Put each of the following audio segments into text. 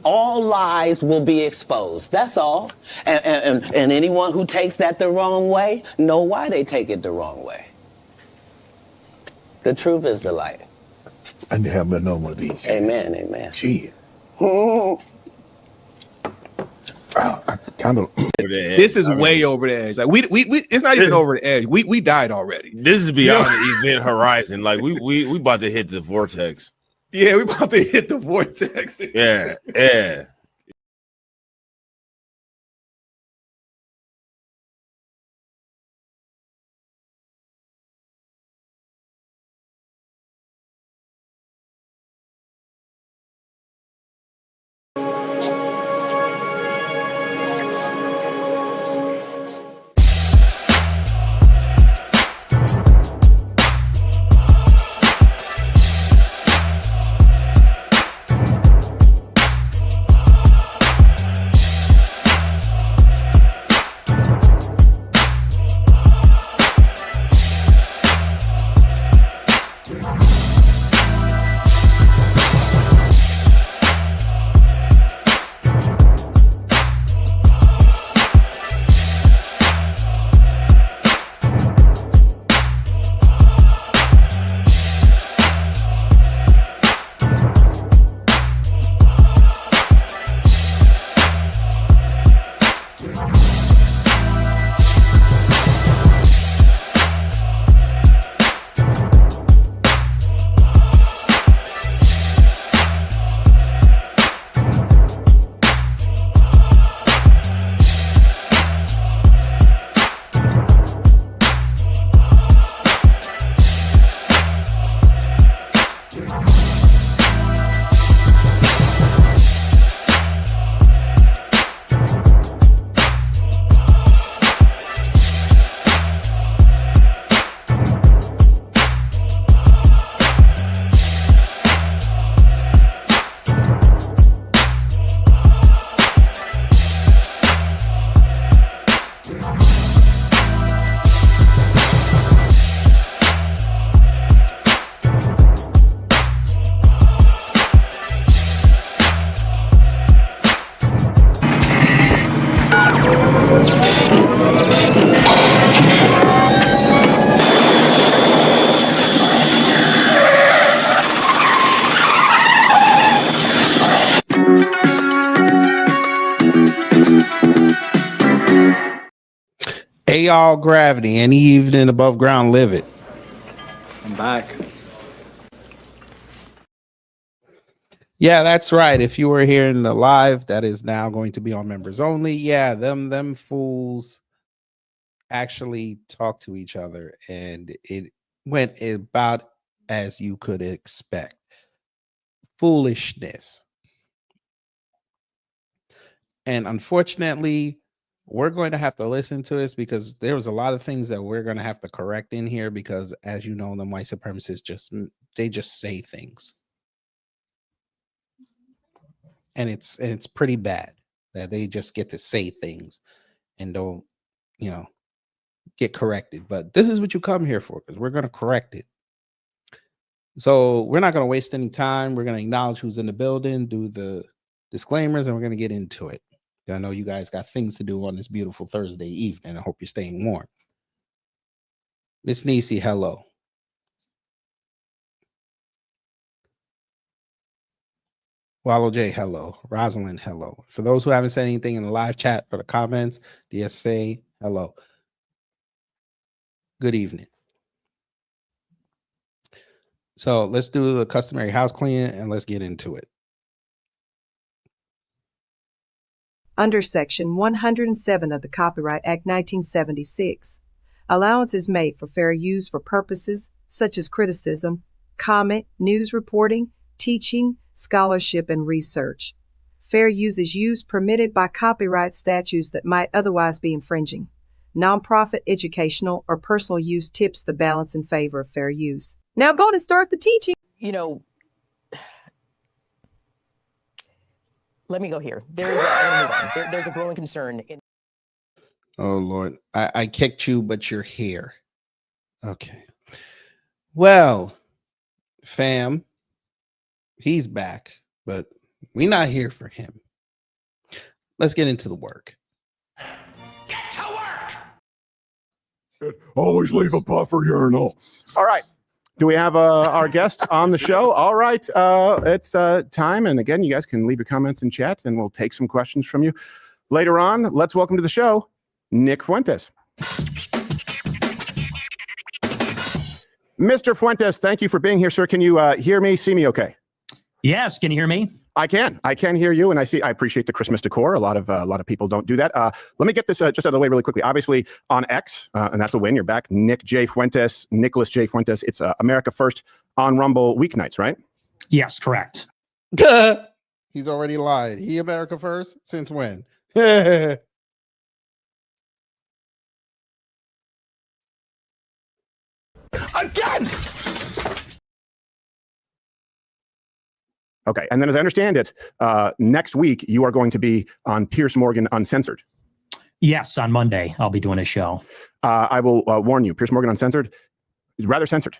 all lies will be exposed. That's all. And anyone who takes that the wrong way, know why they take it the wrong way. The truth is the light. I need to have another one of these. Amen, amen. Gee. I kind of. This is way over the edge. Like we it's not even over the edge. We died already. This is beyond the event horizon. Like we about to hit the vortex. Yeah, we about to hit the vortex. Yeah. Hey y'all, Gravity, any evening above ground, live it. I'm back. Yeah, that's right. If you were here in the live, that is now going to be on members only. Yeah, them fools actually talk to each other, and it went about as you could expect. Foolishness. And unfortunately, we're going to have to listen to this because there was a lot of things that we're going to have to correct in here because, as you know, the white supremacists just say things. And it's pretty bad that they just get to say things and don't, get corrected. But this is what you come here for, because we're going to correct it. So we're not going to waste any time. We're going to acknowledge who's in the building, do the disclaimers, and we're going to get into it. I know you guys got things to do on this beautiful Thursday evening. I hope you're staying warm. Miss Nisi, hello. Wallow J, hello. Rosalind, hello. For those who haven't said anything in the live chat or the comments, DSA, hello. Good evening. So let's do the customary house cleaning and let's get into it. Under Section 107 of the Copyright Act 1976, allowance is made for fair use for purposes such as criticism, comment, news reporting, teaching, scholarship, and research. Fair use is use permitted by copyright statutes that might otherwise be infringing. Nonprofit, educational, or personal use tips the balance in favor of fair use. Now I'm going to start the teaching. Let me go here. There's a growing concern. Oh, Lord. I kicked you, but you're here. Okay. Well, fam, he's back, but We're not here for him. Let's get into the work. Always leave a buffer urinal. All right. Do we have our guest on the show? All right. It's time. And again, you guys can leave your comments in chat and we'll take some questions from you later on. Let's welcome to the show, Nick Fuentes. Mr. Fuentes, thank you for being here, sir. Can you hear me, see me okay? Yes. Can you hear me? I can hear you, and I appreciate the Christmas decor. A lot of people don't do that. Let me get this just out of the way really quickly. Obviously on X, and that's a win. You're back, Nicholas J. Fuentes. It's America First on Rumble weeknights, right? Yes, correct. He's already lied. He America First? Since when? Again! Okay, and then as I understand it, next week you are going to be on Piers Morgan Uncensored. Yes, on Monday I'll be doing a show. I will warn you, Piers Morgan Uncensored is rather censored.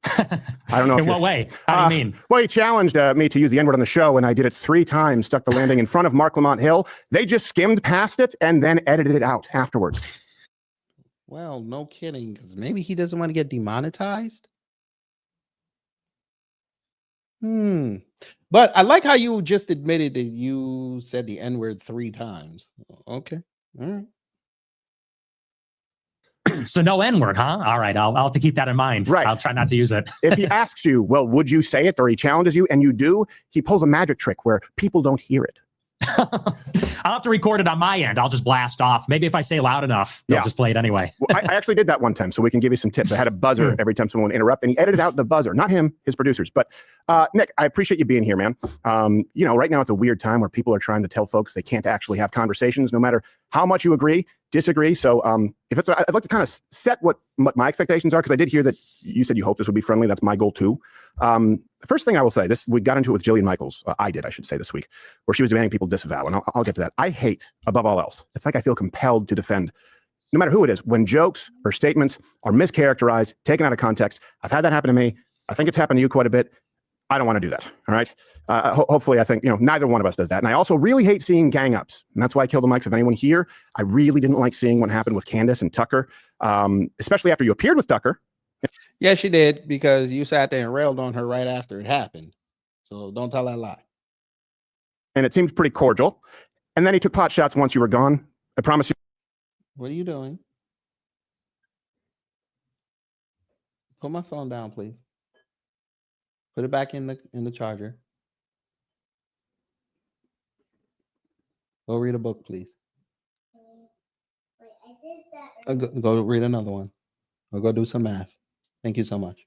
I don't know. In what way? How do you mean? Well, he challenged me to use the N-word on the show, and I did it 3 times, stuck the landing in front of Mark Lamont Hill. They just skimmed past it and then edited it out afterwards. Well, no kidding, because maybe he doesn't want to get demonetized. But I like how you just admitted that you said the N-word 3 times. Okay. All right. So no N-word, huh? All right. I'll have to keep that in mind. Right. I'll try not to use it. If he asks you, well, would you say it, or he challenges you and you do, he pulls a magic trick where people don't hear it. I'll have to record it on my end. I'll just blast off. Maybe if I say loud enough, they'll just play it anyway. Well, I actually did that one time, so we can give you some tips. I had a buzzer every time someone would interrupt, and he edited out the buzzer. Not him, his producers. But Nick, I appreciate you being here, man. Right now it's a weird time where people are trying to tell folks they can't actually have conversations, no matter how much you disagree. So I'd like to kind of set what my expectations are, because I did hear that you said you hope this would be friendly. That's my goal too. The first thing I will say, we got into it with Jillian Michaels. I should say this week, where she was demanding people disavow, and I'll get to that. I hate, above all else, it's like I feel compelled to defend, no matter who it is, when jokes or statements are mischaracterized, taken out of context. I've had that happen to me. I think it's happened to you quite a bit. I don't want to do that. All right. Hopefully, I think neither one of us does that. And I also really hate seeing gang ups, and that's why I killed the mics. If anyone here, I really didn't like seeing what happened with Candace and Tucker, especially after you appeared with Tucker. Yes, you did, because you sat there and railed on her right after it happened. So don't tell that lie. And it seemed pretty cordial. And then he took pot shots once you were gone. I promise you. What are you doing? Put my phone down, please. Put it back in the charger. Go read a book, please. Wait, I did that. Go read another one. Or go do some math. Thank you so much.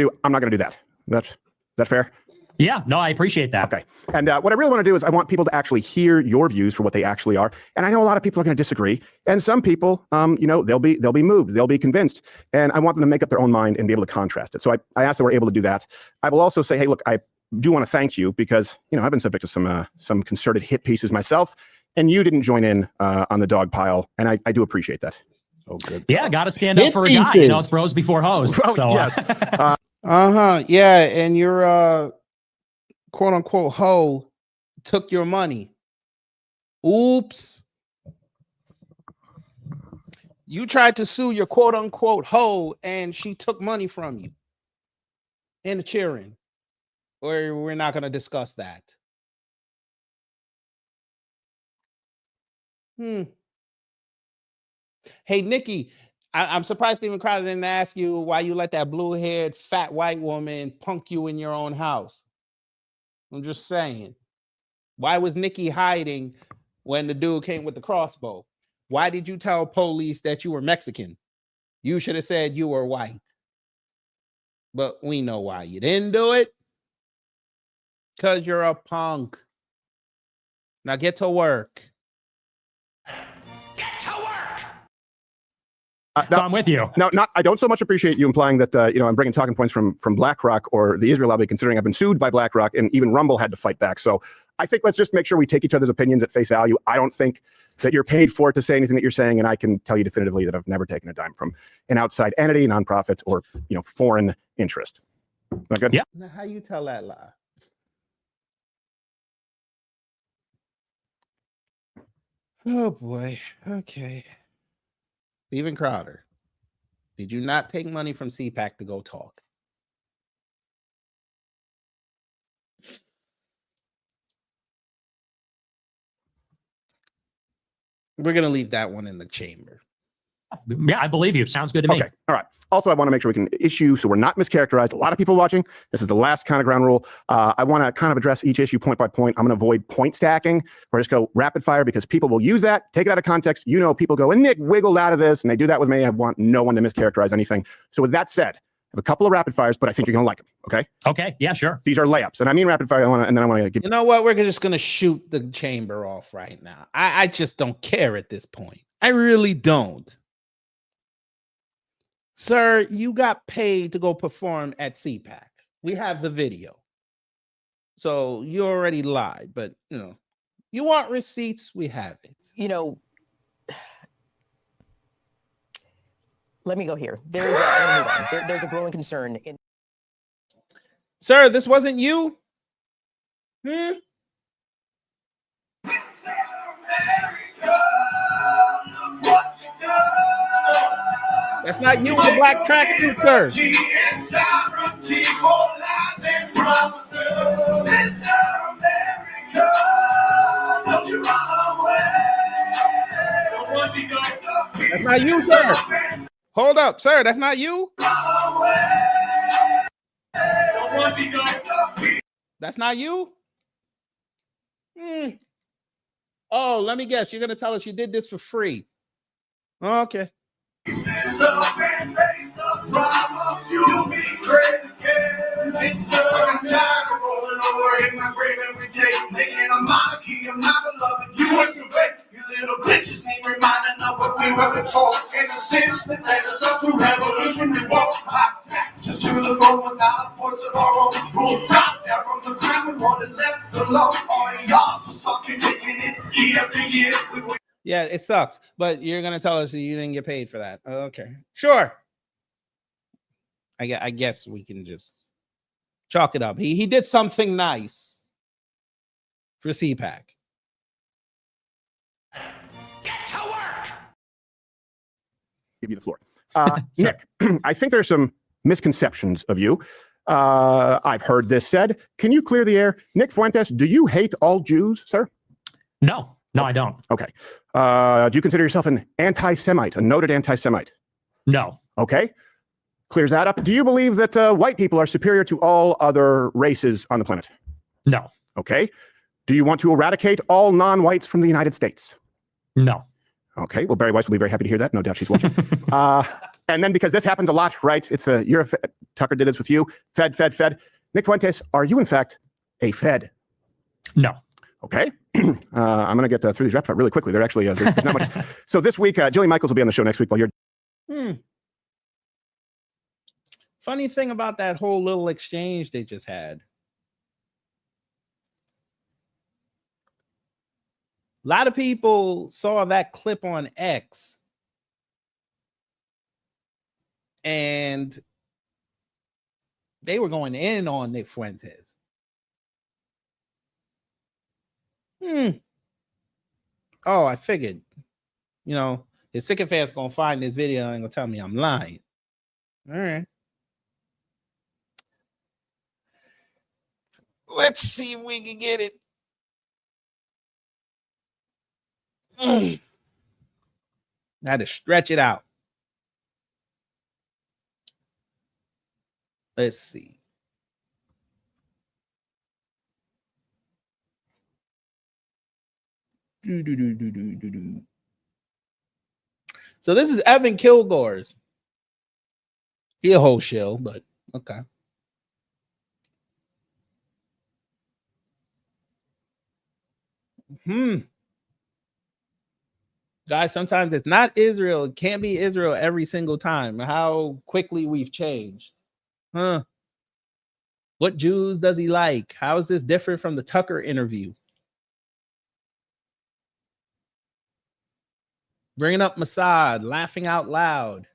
I'm not going to do that. That fair? Yeah, no, I appreciate that. Okay. And what I really want to do is I want people to actually hear your views for what they actually are. And I know a lot of people are going to disagree. And some people, they'll be moved. They'll be convinced. And I want them to make up their own mind and be able to contrast it. So I asked that we're able to do that. I will also say, hey, look, I do want to thank you, because, I've been subject to some concerted hit pieces myself. And you didn't join in on the dog pile. And I do appreciate that. Oh, good. Yeah, got to stand up for a guy. It's bros before hoes. Well, So yes. Yeah, and your quote unquote hoe took your money. Oops. You tried to sue your quote unquote hoe, and she took money from you. And the cheering. Or we're not going to discuss that. Hey, Nikki, I'm surprised Stephen Crowder didn't ask you why you let that blue-haired fat white woman punk you in your own house. I'm just saying. Why was Nikki hiding when the dude came with the crossbow? Why did you tell police that you were Mexican? You should have said you were white. But we know why you didn't do it. Because you're a punk. Now get to work. So I'm with you. No, I don't so much appreciate you implying that I'm bringing talking points from BlackRock or the Israel lobby, considering I've been sued by BlackRock and even Rumble had to fight back. So I think let's just make sure we take each other's opinions at face value. I don't think that you're paid for it to say anything that you're saying, and I can tell you definitively that I've never taken a dime from an outside entity, nonprofit, or foreign interest. Not good? Yeah. Now, how you tell that lie? Oh boy. Okay. Steven Crowder, did you not take money from CPAC to go talk? We're going to leave that one in the chamber. Yeah, I believe you. Sounds good to me. Okay. All right. Also, I want to make sure we can issue so we're not mischaracterized. A lot of people watching. This is the last kind of ground rule. I want to kind of address each issue point by point. I'm going to avoid point stacking or just go rapid fire because people will use that, take it out of context. People go, and Nick wiggled out of this, and they do that with me. I want no one to mischaracterize anything. So with that said, I have a couple of rapid fires, but I think you're going to like them. Okay. Okay. Yeah, sure. These are layups, and I mean rapid fire. And then I want to give. You know what? We're just going to shoot the chamber off right now. I just don't care at this point. I really don't. Sir, you got paid to go perform at CPAC. We have the video. So you already lied, but you want receipts? We have it. Let me go here. There's a growing concern in. Sir, this wasn't you? That's not you in the black tracksuit, sir. That's not you, sir. Hold up, sir. That's not you. That's not you. Oh, let me guess. You're gonna tell us you did this for free. Okay. Yeah, it sucks, but you're gonna tell us that you didn't get paid for that. Okay, sure. I guess we can just chalk it up. He did something nice for CPAC. Get to work. Give you the floor. Nick, I think there's some misconceptions of you. I've heard this said. Can you clear the air? Nick Fuentes, do you hate all Jews, sir? No, I don't. Okay. Do you consider yourself an anti-Semite, a noted anti-Semite? No. Okay. Clears that up. Do you believe that white people are superior to all other races on the planet? No. Okay. Do you want to eradicate all non-whites from the United States? No. Okay. Well, Barry Weiss will be very happy to hear that. No doubt she's watching. And then because this happens a lot, right? Tucker did this with you. Fed. Nick Fuentes, are you in fact a Fed? No. Okay. I'm going to get through these rapid fire really quickly. They're actually, there's not much. So this week, Jillian Michaels will be on the show next week while you're. Funny thing about that whole little exchange they just had. A lot of people saw that clip on X and they were going in on Nick Fuentes. Oh, I figured, his sycophant's gonna find this video and gonna tell me I'm lying. All right. Let's see if we can get it. I had to stretch it out. Let's see. So this is Evan Kilgore's. He a whole shill, but okay. Guys, sometimes it's not Israel. It can't be Israel every single time. How quickly we've changed. Huh? What Jews does he like? How is this different from the Tucker interview? Bringing up Mossad, laughing out loud.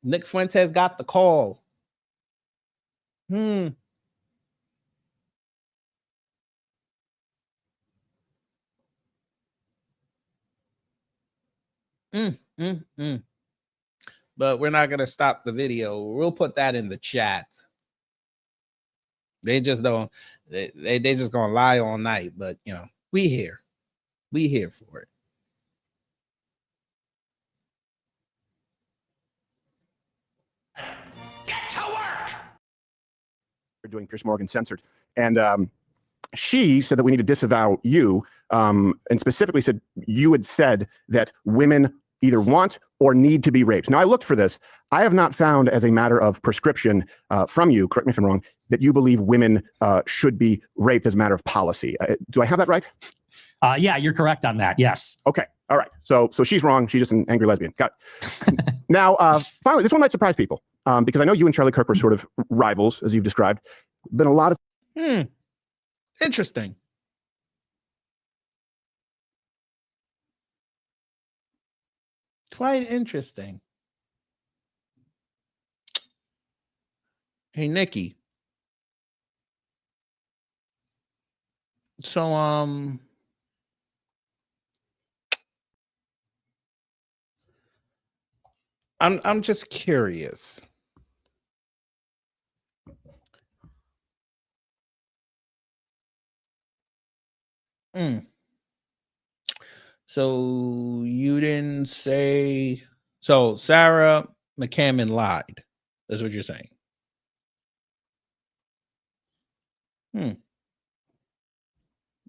Nick Fuentes got the call. But we're not gonna stop the video. We'll put that in the chat. They just don't. They just gonna lie all night. But you know, we here for it. Get to work. We're doing Pierce Morgan Censored, and she said that we need to disavow you, and specifically said you had said that women either want or need to be raped. Now, I looked for this. I have not found, as a matter of prescription from you, correct me if I'm wrong, that you believe women should be raped as a matter of policy. Do I have that right? Yeah, you're correct on that. Yes. Okay. All right. So she's wrong. She's just an angry lesbian. Got it. Now, finally, this one might surprise people because I know you and Charlie Kirk were sort of rivals, as you've described. Been a lot of Interesting. Quite interesting. Hey, Nikki. So, I'm just curious. So you didn't say, so Sarah McCammon lied. That's what you're saying.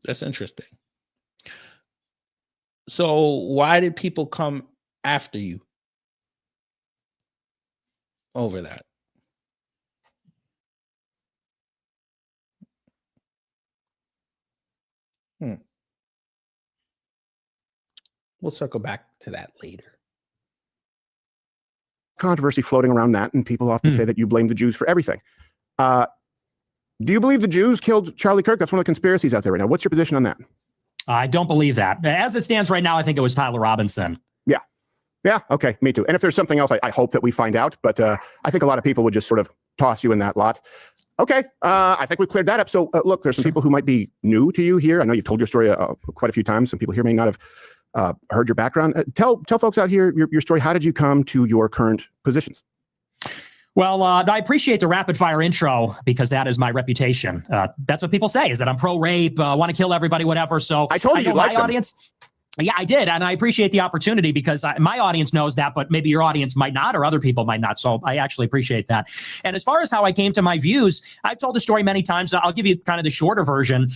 That's interesting. So why did people come after you over that? We'll circle back to that later. controversy floating around that, and people often say that you blame the Jews for everything. Do you believe the Jews killed Charlie Kirk? That's one of the conspiracies out there right now. What's your position on that? I don't believe that. As it stands right now, I think it was Tyler Robinson. Yeah. Yeah. Okay. Me too. And if there's something else, I hope that we find out. But I think a lot of people would just sort of toss you in that lot. Okay. I think we cleared that up. So look, there's some people who might be new to you here. I know you've told your story quite a few times. Some people here may not have heard your background. Tell folks out here your story. How did you come to your current positions? Well, I appreciate the rapid fire intro because that is my reputation. That's what people say, is that I'm pro-rape, want to kill everybody, whatever. So I told you my audience. Yeah, I did. And I appreciate the opportunity because my audience knows that, but maybe your audience might not, or other people might not. So I actually appreciate that. And as far as how I came to my views, I've told the story many times. I'll give you kind of the shorter version.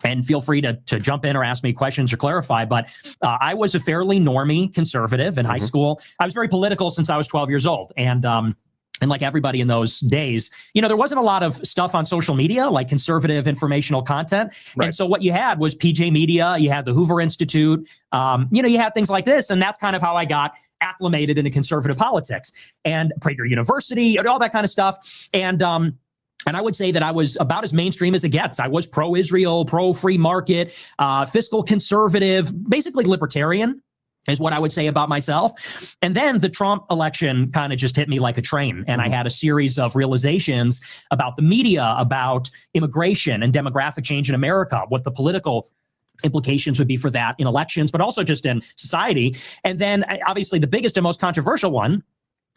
And feel free to jump in or ask me questions or clarify. But I was a fairly normie conservative in high school. I was very political since I was 12 years old. And like everybody in those days, you know, there wasn't a lot of stuff on social media, like conservative informational content. Right. And so what you had was PJ Media, you had the Hoover Institute, you know, you had things like this. And that's kind of how I got acclimated into conservative politics and Prager University and all that kind of stuff. And I would say that I was about as mainstream as it gets. I was pro-Israel, pro-free market, fiscal conservative, basically libertarian is what I would say about myself. And then the Trump election kind of just hit me like a train. And I had a series of realizations about the media, about immigration and demographic change in America, what the political implications would be for that in elections, but also just in society. And then obviously the biggest and most controversial one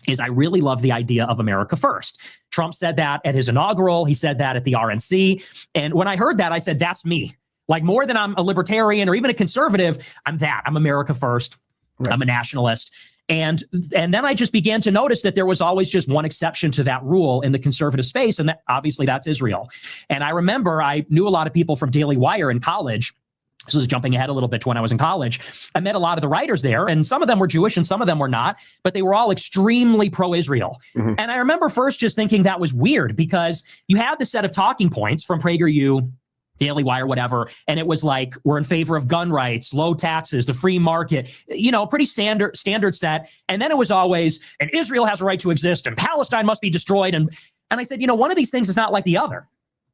is I really love the idea of America first. Trump said that at his inaugural. He said that at the RNC. And when I heard that, I said, that's me. Like more than I'm a libertarian or even a conservative, I'm that. I'm America first. Right. I'm a nationalist. And then I just began to notice that there was always just one exception to that rule in the conservative space. And that obviously that's Israel. And I remember I knew a lot of people from Daily Wire in college. This is jumping ahead a little bit to when I was in college. I met a lot of the writers there, and some of them were Jewish and some of them were not, but they were all extremely pro-Israel. And I remember first just thinking that was weird because you had the set of talking points from PragerU Daily Wire, whatever. And it was like, we're in favor of gun rights, low taxes, the free market, pretty standard set. And then it was always, and Israel has a right to exist and Palestine must be destroyed. And I said, one of these things is not like the other.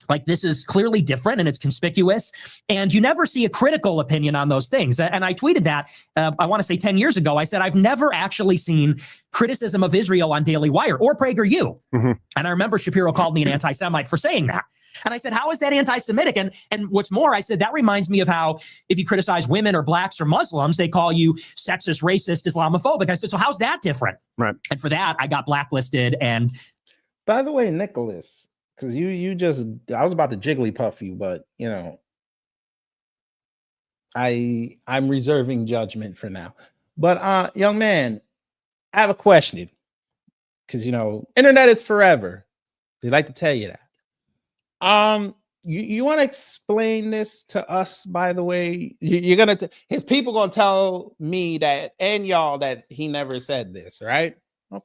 Like, this is clearly different and it's conspicuous. And you never see a critical opinion on those things. And I tweeted that, I want to say 10 years ago. I said, I've never actually seen criticism of Israel on Daily Wire or PragerU. Mm-hmm. And I remember Shapiro called me an anti-Semite for saying that. And I said, how is that anti-Semitic? And what's more, I said, that reminds me of how if you criticize women or blacks or Muslims, they call you sexist, racist, Islamophobic. I said, so how's that different? Right. And for that, I got blacklisted. And by the way, Nicholas, because you just, I was about to Jigglypuff you, but I'm reserving judgment for now. But young man, I have a question. Because internet is forever. They like to tell you that. You want to explain this to us, by the way? You're gonna his people gonna tell me that and y'all that he never said this, right? Okay.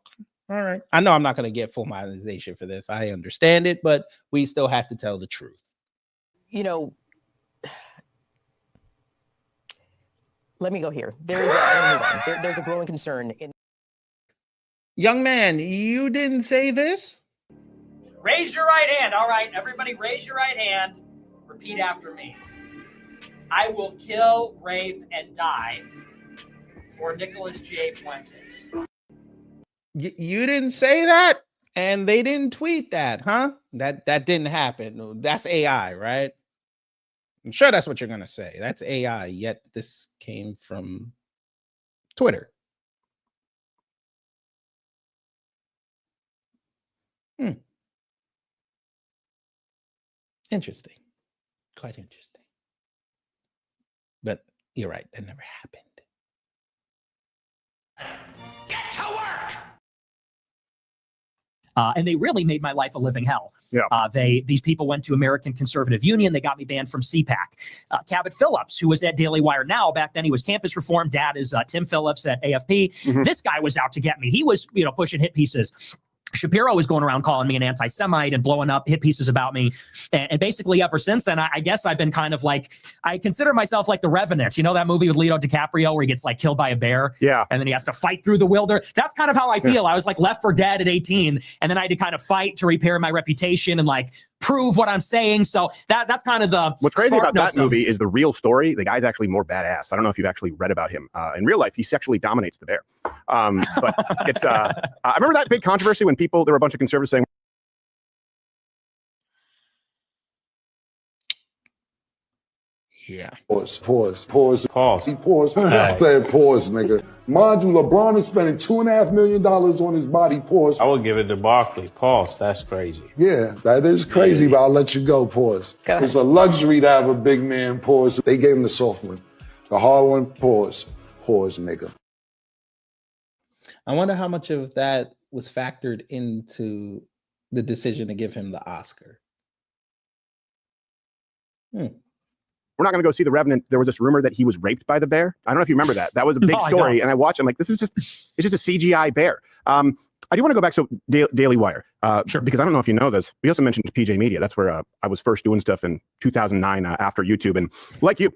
All right. I know I'm not going to get full monetization for this. I understand it, but we still have to tell the truth. Let me go here. There's a growing concern. Young man, you didn't say this? Raise your right hand. All right, everybody raise your right hand. Repeat after me. I will kill, rape, and die for Nicholas J. Fuentes. You didn't say that, and they didn't tweet that, huh? That didn't happen. That's AI, right? I'm sure that's what you're gonna say. That's AI. Yet this came from Twitter. Interesting. Quite interesting. But you're right. That never happened. Get to work! And they really made my life a living hell. Yeah. These people went to American Conservative Union. They got me banned from CPAC. Cabot Phillips, who was at Daily Wire now, back then he was Campus Reform. Dad is Tim Phillips at AFP. Mm-hmm. This guy was out to get me. He was, pushing hit pieces. Shapiro was going around calling me an anti-Semite and blowing up hit pieces about me. And basically ever since then, I guess I've been kind of like, I consider myself like the Revenant. You know that movie with Leo DiCaprio where he gets like killed by a bear? Yeah. And then he has to fight through the wilderness. That's kind of how I feel. Yeah. I was like Left for Dead at 18. And then I had to kind of fight to repair my reputation and like prove what I'm saying. So that's kind of the what's crazy about that movie is the real story. The guy's actually more badass. I don't know if you've actually read about him. In real life, he sexually dominates the bear. But it's I remember that big controversy when there were a bunch of conservatives saying, yeah. Pause. I said pause, nigga. Mind you, LeBron is spending $2.5 million on his body. Pause. I would give it to Barkley. Pause. That's crazy. Yeah, that is crazy, but I'll let you go. Pause. It's a luxury to have a big man. Pause. They gave him the soft one. The hard one. Pause. Pause, nigga. I wonder how much of that was factored into the decision to give him the Oscar. We're not going to go see The Revenant. There was this rumor that he was raped by the bear. I don't know if you remember that. That was a big story. And I watched, I'm like, it's just a CGI bear. I do want to go back to Daily Wire. Sure. Because I don't know if you know this. We also mentioned PJ Media. That's where I was first doing stuff in 2009 after YouTube. And like you,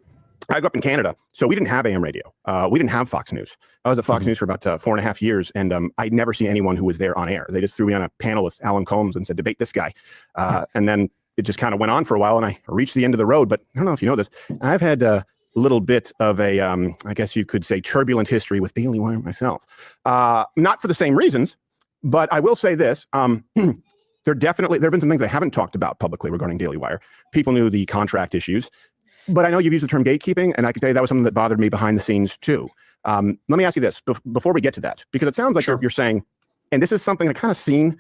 I grew up in Canada, so we didn't have AM radio. We didn't have Fox News. I was at Fox News for about 4.5 years, and I'd never seen anyone who was there on air. They just threw me on a panel with Alan Combs and said, debate this guy. And then it just kind of went on for a while, and I reached the end of the road. But I don't know if you know this. I've had a little bit of a, I guess you could say, turbulent history with Daily Wire myself. Not for the same reasons, but I will say this. There have been some things I haven't talked about publicly regarding Daily Wire. People knew the contract issues. But I know you've used the term gatekeeping, and I can tell you that was something that bothered me behind the scenes too. Let me ask you this before we get to that, because it sounds like you're saying, and this is something I've kind of seen,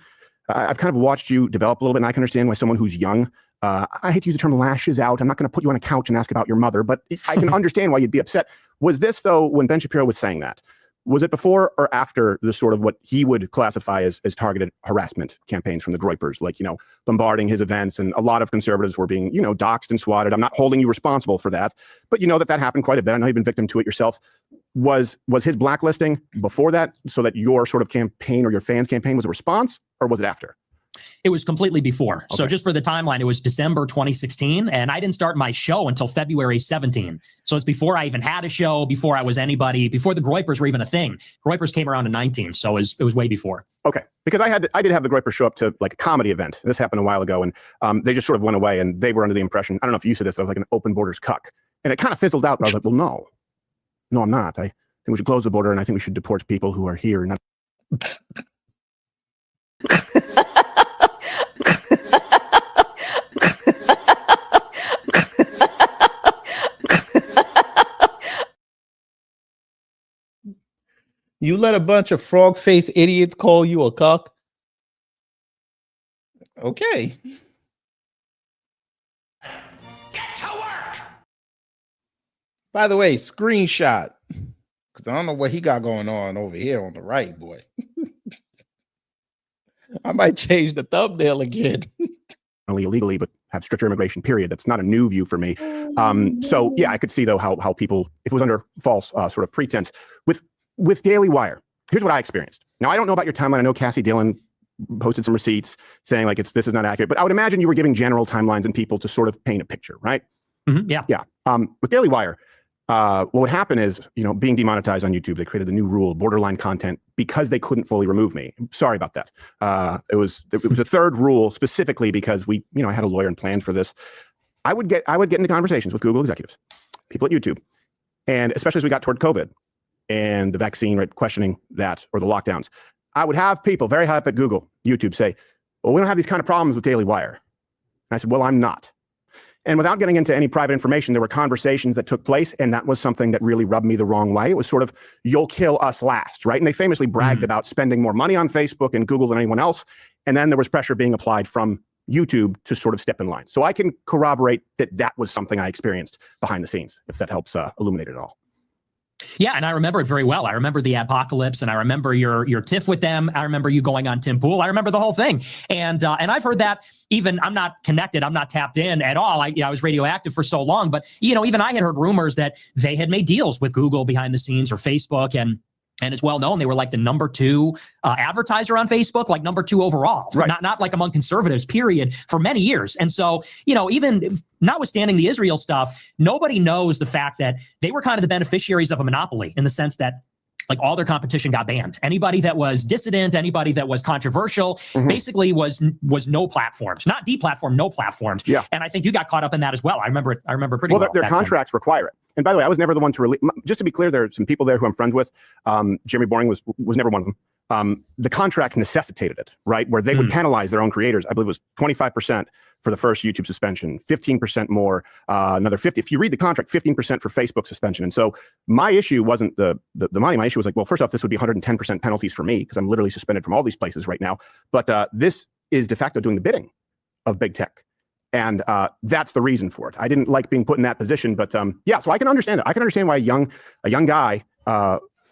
I've kind of watched you develop a little bit, and I can understand why someone who's young, I hate to use the term lashes out. I'm not going to put you on a couch and ask about your mother, but I can understand why you'd be upset. Was this, though, when Ben Shapiro was saying that, was it before or after the sort of what he would classify as targeted harassment campaigns from the Groypers, like, bombarding his events, and a lot of conservatives were being, doxxed and swatted? I'm not holding you responsible for that, but that happened quite a bit. I know you've been victim to it yourself. Was his blacklisting before that, so that your sort of campaign or your fans' campaign was a response, or was it after? It was completely before. Okay. So just for the timeline, it was December 2016, and I didn't start my show until February 17. So it's before I even had a show, before I was anybody, before the Groypers were even a thing. Groypers came around in 19, so it was way before. Okay, because I did have the Groypers show up to like a comedy event. This happened a while ago, and they just sort of went away, and they were under the impression, I don't know if you said this, I was like an open borders cuck. And it kind of fizzled out, but I was like, well, no, I'm not. I think we should close the border, and I think we should deport people who are here. Not You let a bunch of frog-faced idiots call you a cuck? Okay. Get to work! By the way, screenshot. Because I don't know what he got going on over here on the right, boy. I might change the thumbnail again. only illegally, but have stricter immigration, period. That's not a new view for me. So yeah, I could see though how people, if it was under false sort of pretense, with Daily Wire, here's what I experienced. Now, I don't know about your timeline. I know Cassie Dillon posted some receipts saying like this is not accurate, but I would imagine you were giving general timelines and people to sort of paint a picture, right? Mm-hmm, yeah. Yeah. With Daily Wire, what would happen is, being demonetized on YouTube, they created the new rule, borderline content, because they couldn't fully remove me. Sorry about that. It was a third rule specifically because I had a lawyer and planned for this. I would get into conversations with Google executives, people at YouTube, and especially as we got toward COVID and the vaccine, right, questioning that, or the lockdowns. I would have people very high up at Google, YouTube say, well, we don't have these kind of problems with Daily Wire. And I said, well, I'm not. And without getting into any private information, there were conversations that took place, and that was something that really rubbed me the wrong way. It was sort of, you'll kill us last, right? And they famously bragged about spending more money on Facebook and Google than anyone else. And then there was pressure being applied from YouTube to sort of step in line. So I can corroborate that was something I experienced behind the scenes, if that helps illuminate it all. Yeah, and I remember it very well. I remember the apocalypse, and I remember your tiff with them. I remember you going on Tim Pool. I remember the whole thing. And I've heard that. Even I'm not connected. I'm not tapped in at all. I was radioactive for so long. But even I had heard rumors that they had made deals with Google behind the scenes or Facebook, and it's well known they were like the number 2 advertiser on Facebook, like number 2 overall, right. Not like among conservatives, period, for many years. And so, even notwithstanding the Israel stuff, nobody knows the fact that they were kind of the beneficiaries of a monopoly in the sense that like all their competition got banned. Anybody that was dissident, anybody that was controversial, basically was no platforms, not deplatformed, no platforms. Yeah. And I think you got caught up in that as well. I remember pretty well. Well, their contracts require it. And by the way, I was never the one to release. Just to be clear, there are some people there who I'm friends with. Jeremy Boring was never one of them. The contract necessitated it, right? Where they would penalize their own creators. I believe it was 25% for the first YouTube suspension, 15% more, another 50. If you read the contract, 15% for Facebook suspension. And so my issue wasn't the money. My issue was like, well, first off, this would be 110% penalties for me because I'm literally suspended from all these places right now. But this is de facto doing the bidding of big tech. And that's the reason for it. I didn't like being put in that position, but yeah, so I can understand it. I can understand why a young guy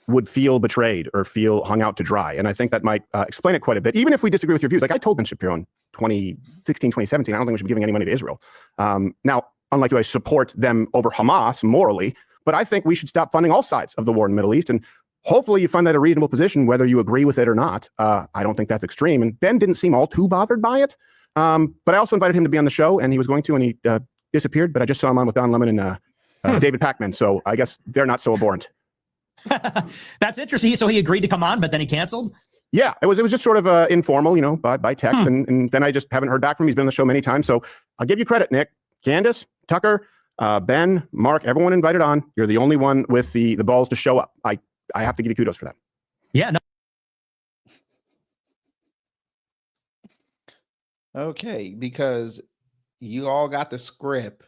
would feel betrayed or feel hung out to dry. And I think that might explain it quite a bit, even if we disagree with your views. Like I told Ben Shapiro in 2016, 2017, I don't think we should be giving any money to Israel. Now, unlike you, I support them over Hamas morally, but I think we should stop funding all sides of the war in the Middle East. And hopefully you find that a reasonable position, whether you agree with it or not. I don't think that's extreme. And Ben didn't seem all too bothered by it. But I also invited him to be on the show, and he was going to, and he disappeared. But I just saw him on with Don Lemon and David Pakman. So I guess they're not so abhorrent. That's interesting. So he agreed to come on, but then he canceled? Yeah, it was just sort of informal, by text. And then I just haven't heard back from him. He's been on the show many times. So I'll give you credit, Nick. Candace, Tucker, Ben, Mark, everyone invited on. You're the only one with the balls to show up. I have to give you kudos for that. Yeah, no. Okay, because you all got the script.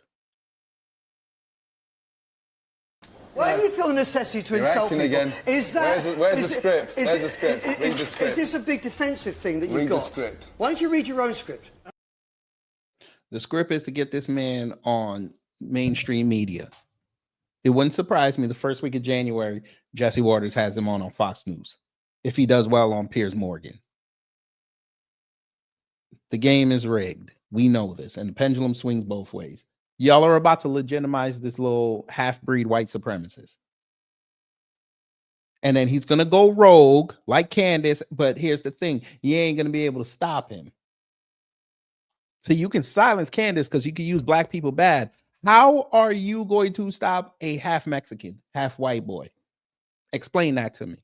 Why do you feel a necessity to insult people? Again. Is that where's the script? Where's the script? Read the script. Is this a big defensive thing that you've got? Read the script. Why don't you read your own script? The script is to get this man on mainstream media. It wouldn't surprise me the first week of January, Jesse Waters has him on Fox News. If he does well on Piers Morgan. The game is rigged. We know this. And the pendulum swings both ways. Y'all are about to legitimize this little half-breed white supremacist. And then he's going to go rogue like Candace. But here's the thing. You ain't going to be able to stop him. So you can silence Candace because you can use black people bad. How are you going to stop a half Mexican, half white boy? Explain that to me.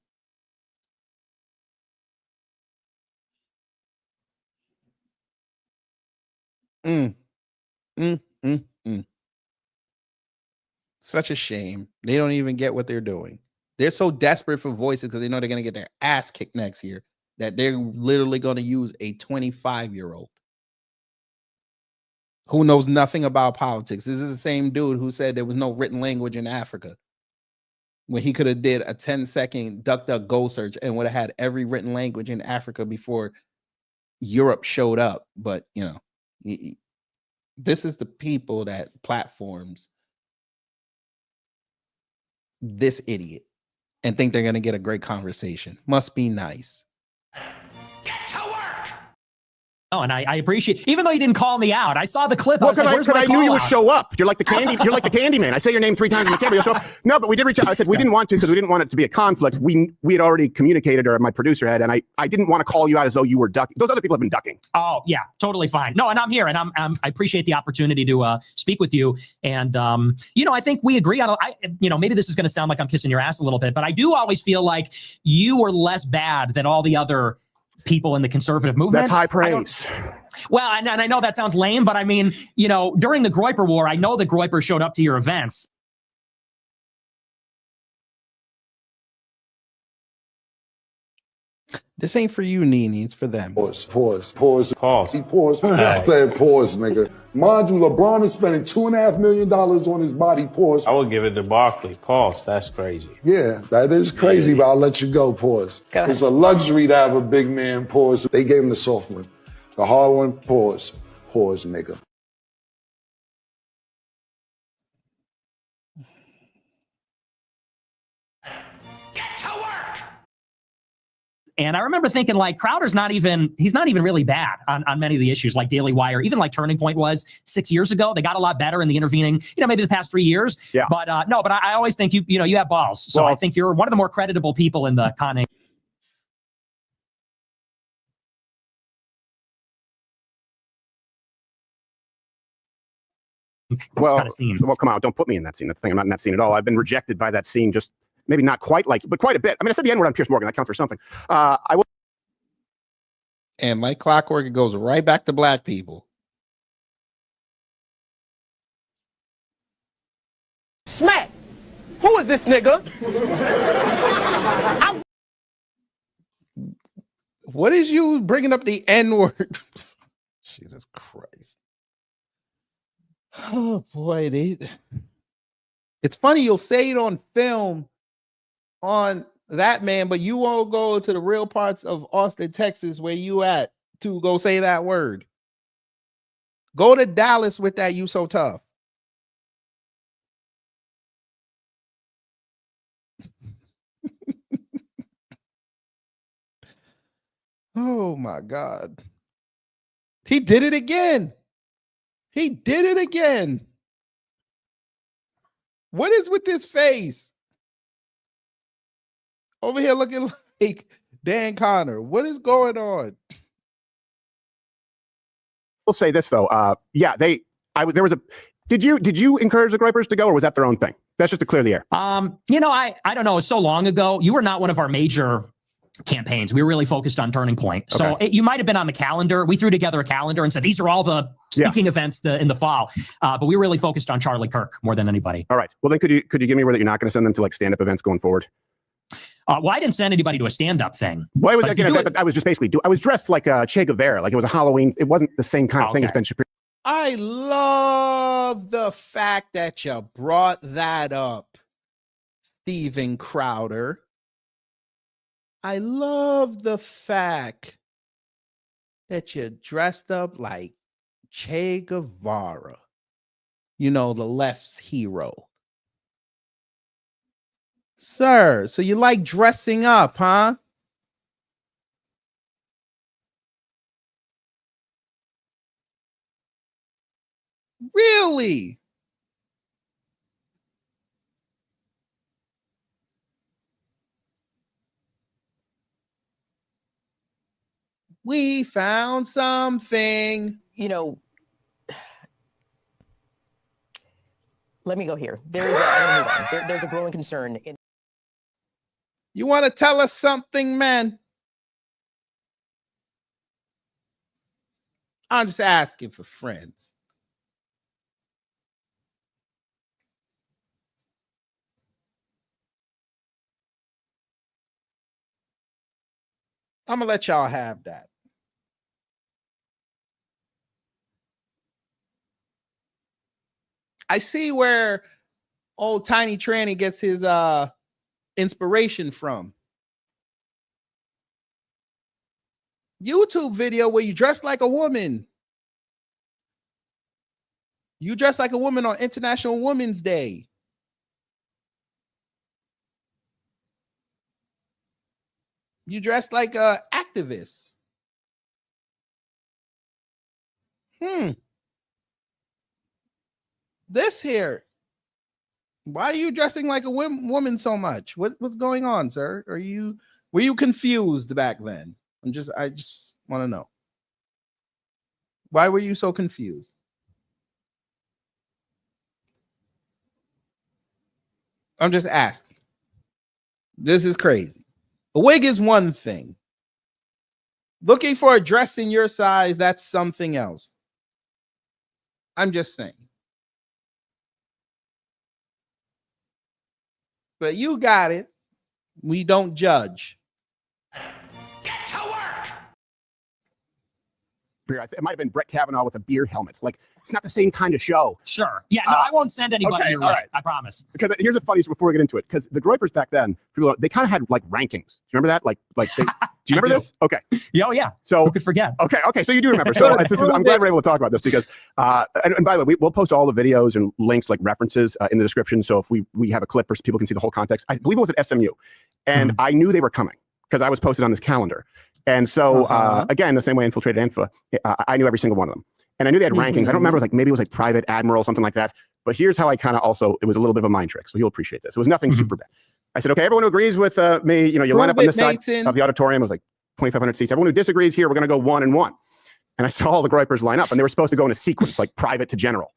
Such a shame. They don't even get what they're doing. They're so desperate for voices because they know they're going to get their ass kicked next year that they're literally going to use a 25-year-old who knows nothing about politics. This is the same dude who said there was no written language in Africa when he could have did a 10-second DuckDuckGo search and would have had every written language in Africa before Europe showed up. But, you know, this is the people that platforms this idiot and think they're going to get a great conversation. Must be nice. Oh, and I appreciate, even though you didn't call me out, I saw the clip. Well, because I knew you would show up. You're like the candy. You're like the candy man. I say your name 3 times in the camera. You'll show up. No, but we did reach out. I said we didn't want to because we didn't want it to be a conflict. We had already communicated, or my producer had, and I didn't want to call you out as though you were ducking. Those other people have been ducking. Oh yeah, totally fine. No, and I'm here, and I appreciate the opportunity to speak with you. And you know, I think we agree on. You know, maybe this is going to sound like I'm kissing your ass a little bit, but I do always feel like you were less bad than all the other people in the conservative movement. That's high praise. Well, and I know that sounds lame, but I mean, you know, during the Groyper War, I know the Groyper showed up to your events. This ain't for you, Nene. It's for them. Pause. Pause. He paused. I said pause, nigga. Mind you, LeBron is spending $2.5 million on his body. Pause. I would give it to Barkley. Pause. That's crazy. Yeah, that is crazy, but I'll let you go. Pause. Go ahead. It's a luxury to have a big man. Pause. They gave him the soft one. The hard one. Pause. Pause, nigga. And I remember thinking, like, Crowder's he's not even really bad on many of the issues, like Daily Wire, even like Turning Point was 6 years ago. They got a lot better in the intervening, you know, maybe the past 3 years. Yeah. But no, but I always think you know, you have balls. So well, I think you're one of the more creditable people in the con. Well, kind of scene. Well, come on, don't put me in that scene. That's the thing. I'm not in that scene at all. I've been rejected by that scene, just maybe not quite like, but quite a bit. I mean, I said the N-word on Piers Morgan. That counts for something. And like clockwork, it goes right back to black people. Smack! Who is this nigga? What is you bringing up the N-word? Jesus Christ. Oh boy, it's funny you'll say it on film on that man, but you won't go to the real parts of Austin, Texas, where you at to go say that word. Go to Dallas with that "you so tough." Oh my God. He did it again. He did it again. What is with this face? Over here looking like Dan Connor. What is going on? We'll say this though. Yeah, there was a. Did you encourage the Groypers to go, or was that their own thing? That's just to clear the air. You know, I don't know. It's so long ago. You were not one of our major campaigns. We were really focused on Turning Point. So you might have been on the calendar. We threw together a calendar and said, these are all the speaking events in the fall. But we were really focused on Charlie Kirk more than anybody. All right. Well, then could you give me word that you're not going to send them to like stand-up events going forward? Well, I didn't send anybody to a stand-up thing. Well, I was just basically, I was dressed like Che Guevara. Like it was a Halloween. It wasn't the same kind of thing as Ben Shapiro. I love the fact that you brought that up, Steven Crowder. I love the fact that you dressed up like Che Guevara, you know, the left's hero. Sir, so you like dressing up, huh? Really? We found something. You know, Let me go here. There's I'm gonna move on. There's a growing concern in You want to tell us something, man? I'm just asking for friends. I'm going to let y'all have that. I see where old Tiny Tranny gets his inspiration from. YouTube video where you dress like a woman. You dress like a woman on International Women's Day. You dress like a activist. This here. Why are you dressing like a woman so much? What's going on, sir? Were you confused back then? I just want to know. Why were you so confused? I'm just asking. This is crazy. A wig is one thing. Looking for a dress in your size, that's something else. I'm just saying. But you got it. We don't judge. It might have been Brett Kavanaugh with a beer helmet. Like, it's not the same kind of show. Sure. Yeah, no, I won't send anybody your way. Right. I promise. Because here's the funniest before we get into it. Because the Groypers back then, they kind of had like rankings. Do you remember that? Do you remember this? Okay. Oh, yeah. So who could forget? Okay. So you do remember. So I'm glad we're able to talk about this because, and by the way, we'll post all the videos and links, like references in the description. So if we have a clip or people can see the whole context. I believe it was at SMU. And I knew they were coming because I was posted on this calendar. And so, again, the same way I infiltrated Infa, I knew every single one of them. And I knew they had rankings. I don't remember, maybe it was like Private Admiral, something like that. But here's how I kind of also, it was a little bit of a mind trick. So you'll appreciate this. It was nothing super bad. I said, okay, everyone who agrees with me, you line up on this side of the auditorium. It was like 2,500 seats. Everyone who disagrees here, we're going to go 1 and 1. And I saw all the Groypers line up, and they were supposed to go in a sequence, like private to general.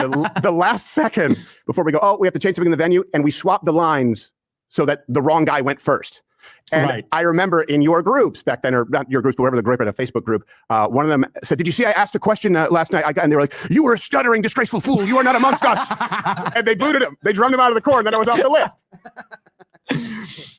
The last second before we go, we have to change something in the venue. And we swapped the lines so that the wrong guy went first. And I remember in your groups back then, or not your groups, but whatever the group at a Facebook group, one of them said, "Did you see I asked a question last night?" And they were like, "You were a stuttering, disgraceful fool. You are not amongst us." And they booted him. They drummed him out of the court, and then I was off the list.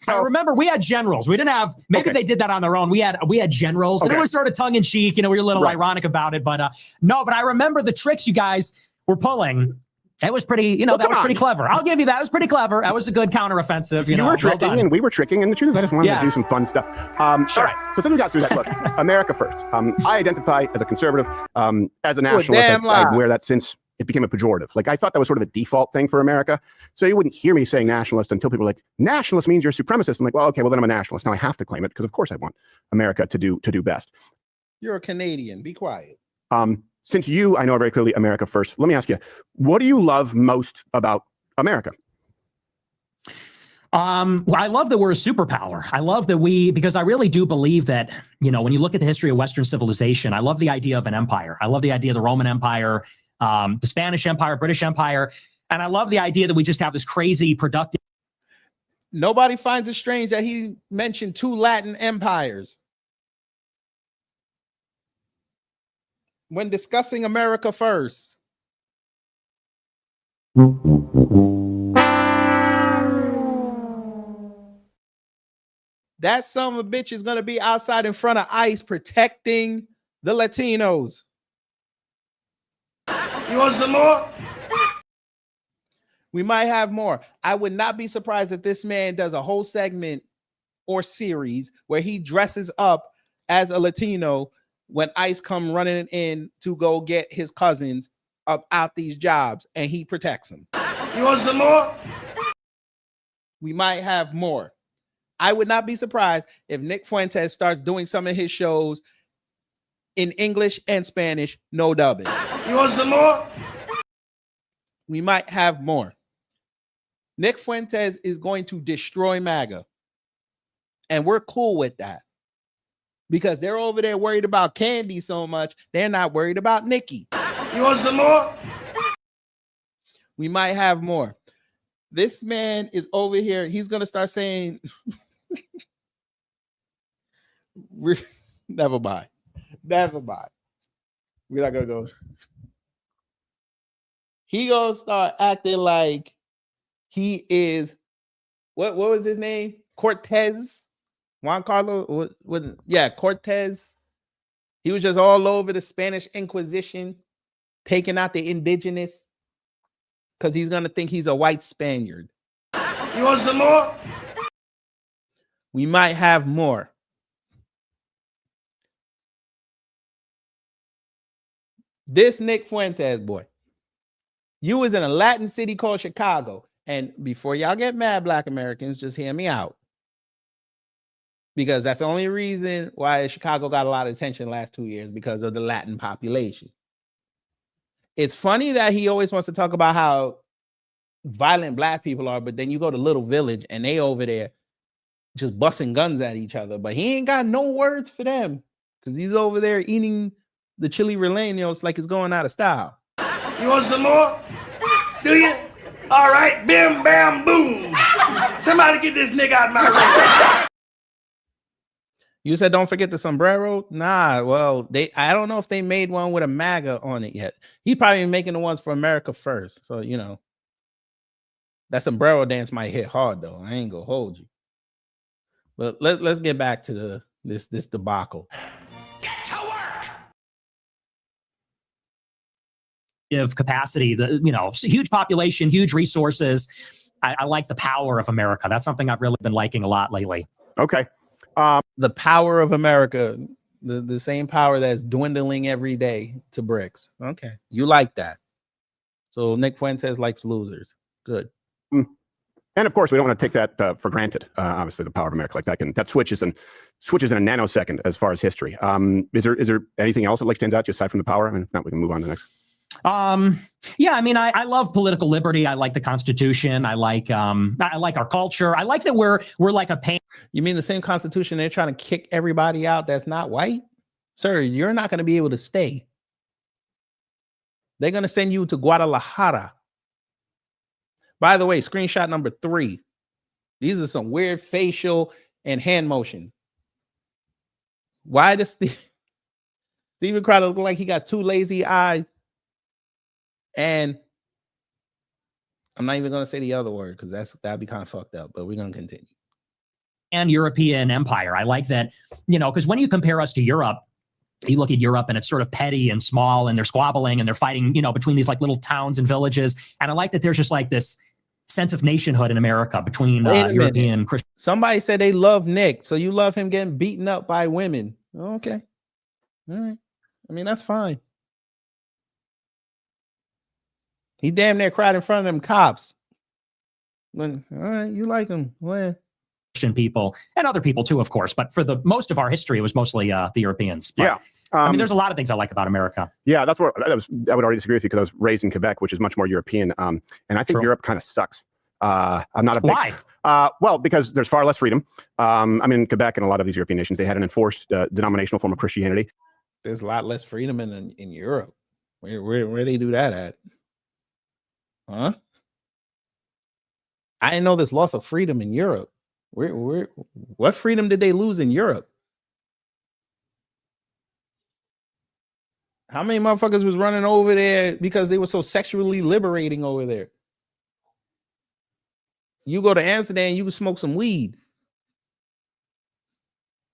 So, I remember we had generals. We didn't have, maybe they did that on their own. We had generals, and it was sort of tongue in cheek. We were a little ironic about it, but no, but I remember the tricks you guys were pulling. That was pretty, that was pretty clever. I'll give you that. It was pretty clever. That was a good counteroffensive. You were tricking and we were tricking, and the truth is I just wanted to do some fun stuff. All right. So since we got through that, look, America first. I identify as a conservative, as a nationalist. I wear that since it became a pejorative. Like, I thought that was sort of a default thing for America. So you wouldn't hear me saying nationalist until people were like, nationalist means you're a supremacist. I'm like, well, okay, well then I'm a nationalist. Now I have to claim it because of course I want America to do best. You're a Canadian. Be quiet. Since I know very clearly America first, let me ask you, what do you love most about America? Well, I love that we're a superpower. I love that because I really do believe that, when you look at the history of Western civilization, I love the idea of an empire. I love the idea of the Roman Empire, the Spanish Empire, British Empire. And I love the idea that we just have this crazy productive. Nobody finds it strange that he mentioned 2 Latin empires when discussing America first. That son of a bitch is going to be outside in front of ICE protecting the Latinos. You want some more? We might have more. I would not be surprised if this man does a whole segment or series where he dresses up as a Latino when ICE come running in to go get his cousins out these jobs, and he protects them. You want some more? We might have more. I would not be surprised if Nick Fuentes starts doing some of his shows in English and Spanish, no dubbing. You want some more? We might have more. Nick Fuentes is going to destroy MAGA. And we're cool with that. Because they're over there worried about Candy so much, they're not worried about Nikki. You want some more? We might have more. This man is over here. He's gonna start saying, "Never mind, never mind. We're not gonna go." He gonna start acting like he is what was his name? Cortez, Juan Carlos. Yeah, Cortez. He was just all over the Spanish Inquisition, taking out the indigenous, because he's gonna think he's a white Spaniard. You want some more? We might have more. This Nick Fuentes boy. You was in a Latin city called Chicago. And before y'all get mad, Black Americans, just hear me out. Because that's the only reason why Chicago got a lot of attention the last 2 years, because of the Latin population. It's funny that he always wants to talk about how violent Black people are, but then you go to Little Village and they over there just busting guns at each other. But he ain't got no words for them because he's over there eating the chili rellenos like it's going out of style. You want some more? Do you? All right, bim, bam, boom. Somebody get this nigga out of my way. You said don't forget the sombrero? Nah, well, I don't know if they made one with a MAGA on it yet. He probably making the ones for America first. So, you know, that sombrero dance might hit hard though. I ain't gonna hold you. But let's get back to this debacle. Of capacity, huge population, huge resources. I like the power of America. That's something I've really been liking a lot lately. Okay. The power of America, the same power that's dwindling every day to bricks. Okay. You like that. So Nick Fuentes likes losers. Good. And of course, we don't want to take that for granted. Obviously, the power of America, like that switches in a nanosecond as far as history. Is there anything else that like stands out just aside from the power? I mean, if not, we can move on to the next. Yeah, I mean, I love political liberty. I like the Constitution. I like our culture. I like that we're like a pain. You mean the same Constitution they're trying to kick everybody out that's not white? Sir, you're not going to be able to stay. They're going to send you to Guadalajara. By the way, screenshot number 3. These are some weird facial and hand motion. Why does Steven Crowder look like he got 2 lazy eyes? And I'm not even going to say the other word because that'd be kind of fucked up, but we're going to continue. And European empire. I like that, because when you compare us to Europe, you look at Europe and it's sort of petty and small and they're squabbling and they're fighting, between these like little towns and villages. And I like that there's just like this sense of nationhood in America between European Christians. Somebody said they love Nick. So you love him getting beaten up by women. Okay. All right. I mean, that's fine. He damn near cried in front of them cops. All right, you like him. Well, Christian people and other people too, of course. But for the most of our history, it was mostly the Europeans. But, yeah. I mean, there's a lot of things I like about America. Yeah, I would already disagree with you because I was raised in Quebec, which is much more European. And I think Europe kind of sucks. I'm not a big, why? Well, because there's far less freedom. I mean, in Quebec and a lot of these European nations, they had an enforced denominational form of Christianity. There's a lot less freedom in Europe. Where they do that at? Huh? I didn't know there's loss of freedom in Europe. What freedom did they lose in Europe? How many motherfuckers was running over there because they were so sexually liberating over there? You go to Amsterdam, you can smoke some weed.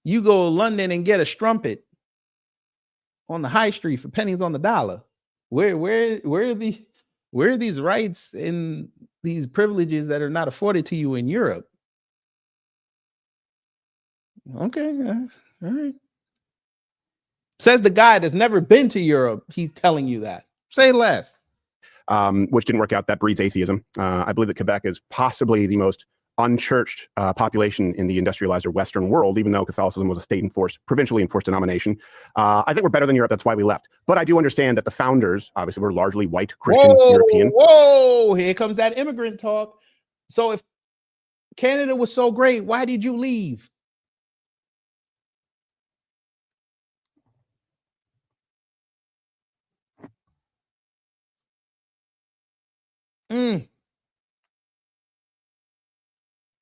You go to London and get a strumpet on the high street for pennies on the dollar. Where are these rights and these privileges that are not afforded to you in Europe? Okay, all right. Says the guy that's never been to Europe. He's telling you that. Say less. Which didn't work out. That breeds atheism. I believe that Quebec is possibly the most unchurched population in the industrialized or Western world, even though Catholicism was a provincially enforced denomination. I think we're better than Europe. That's why we left. But I do understand that the founders, obviously, were largely white, Christian, European. Whoa, here comes that immigrant talk. So if Canada was so great, why did you leave?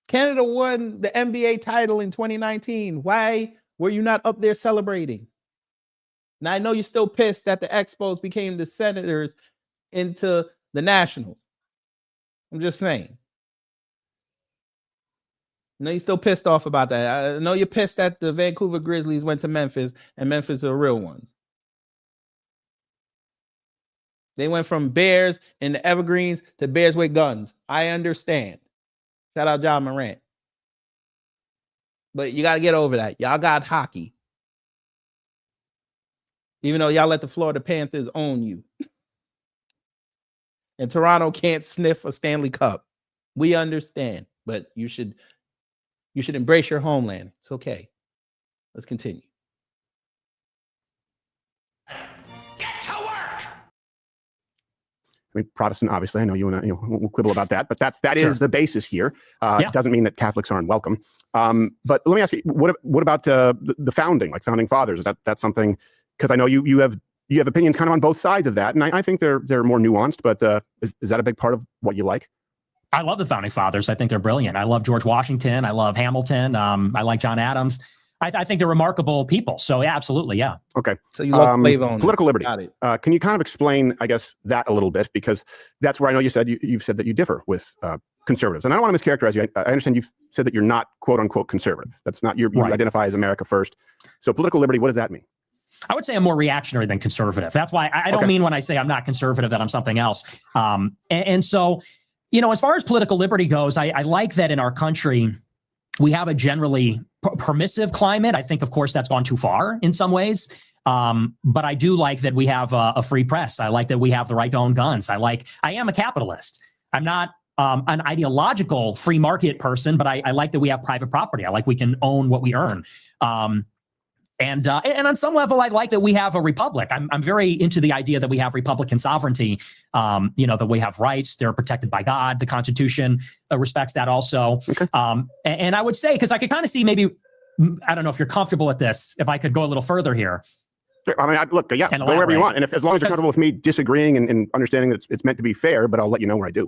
Canada won the NBA title in 2019. Why were you not up there celebrating? Now, I know you're still pissed that the Expos became the Senators into the Nationals. I'm just saying. I know you're still pissed off about that. I know you're pissed that the Vancouver Grizzlies went to Memphis and Memphis are real ones. They went from Bears in the Evergreens to Bears with guns. I understand. Shout out John Morant. But you got to get over that. Y'all got hockey. Even though y'all let the Florida Panthers own you. And Toronto can't sniff a Stanley Cup. We understand. But you should embrace your homeland. It's okay. Let's continue. I mean, Protestant, obviously. I know we'll quibble about that, but that is the basis here. It doesn't mean that Catholics aren't welcome. But let me ask you, what about the founding, like founding fathers? Is that something? Because I know you have opinions kind of on both sides of that, and I think they're more nuanced. But is that a big part of what you like? I love the founding fathers. I think they're brilliant. I love George Washington. I love Hamilton. I like John Adams. I think they're remarkable people. So yeah, absolutely, yeah. Okay. So you love slave owners. Political liberty. Got it. Can you kind of explain, I guess, that a little bit? Because that's where I know you've said that you differ with conservatives. And I don't want to mischaracterize you. I understand you've said that you're not quote unquote conservative. That's not you identify as America first. So political liberty, what does that mean? I would say I'm more reactionary than conservative. That's why I don't mean when I say I'm not conservative that I'm something else. And so, as far as political liberty goes, I like that in our country, we have a generally permissive climate. I think, of course, that's gone too far in some ways. But I do like that we have a free press. I like that we have the right to own guns. I am a capitalist. I'm not an ideological free market person, but I like that we have private property. I like we can own what we earn. And on some level, I like that we have a republic. I'm very into the idea that we have Republican sovereignty, that we have rights. They're protected by God. The Constitution respects that also. Okay. And I would say, because I could kind of see maybe, I don't know if you're comfortable with this, if I could go a little further here. I mean, look, go wherever you want. And as long as you're comfortable with me disagreeing and understanding that it's meant to be fair, but I'll let you know where I do.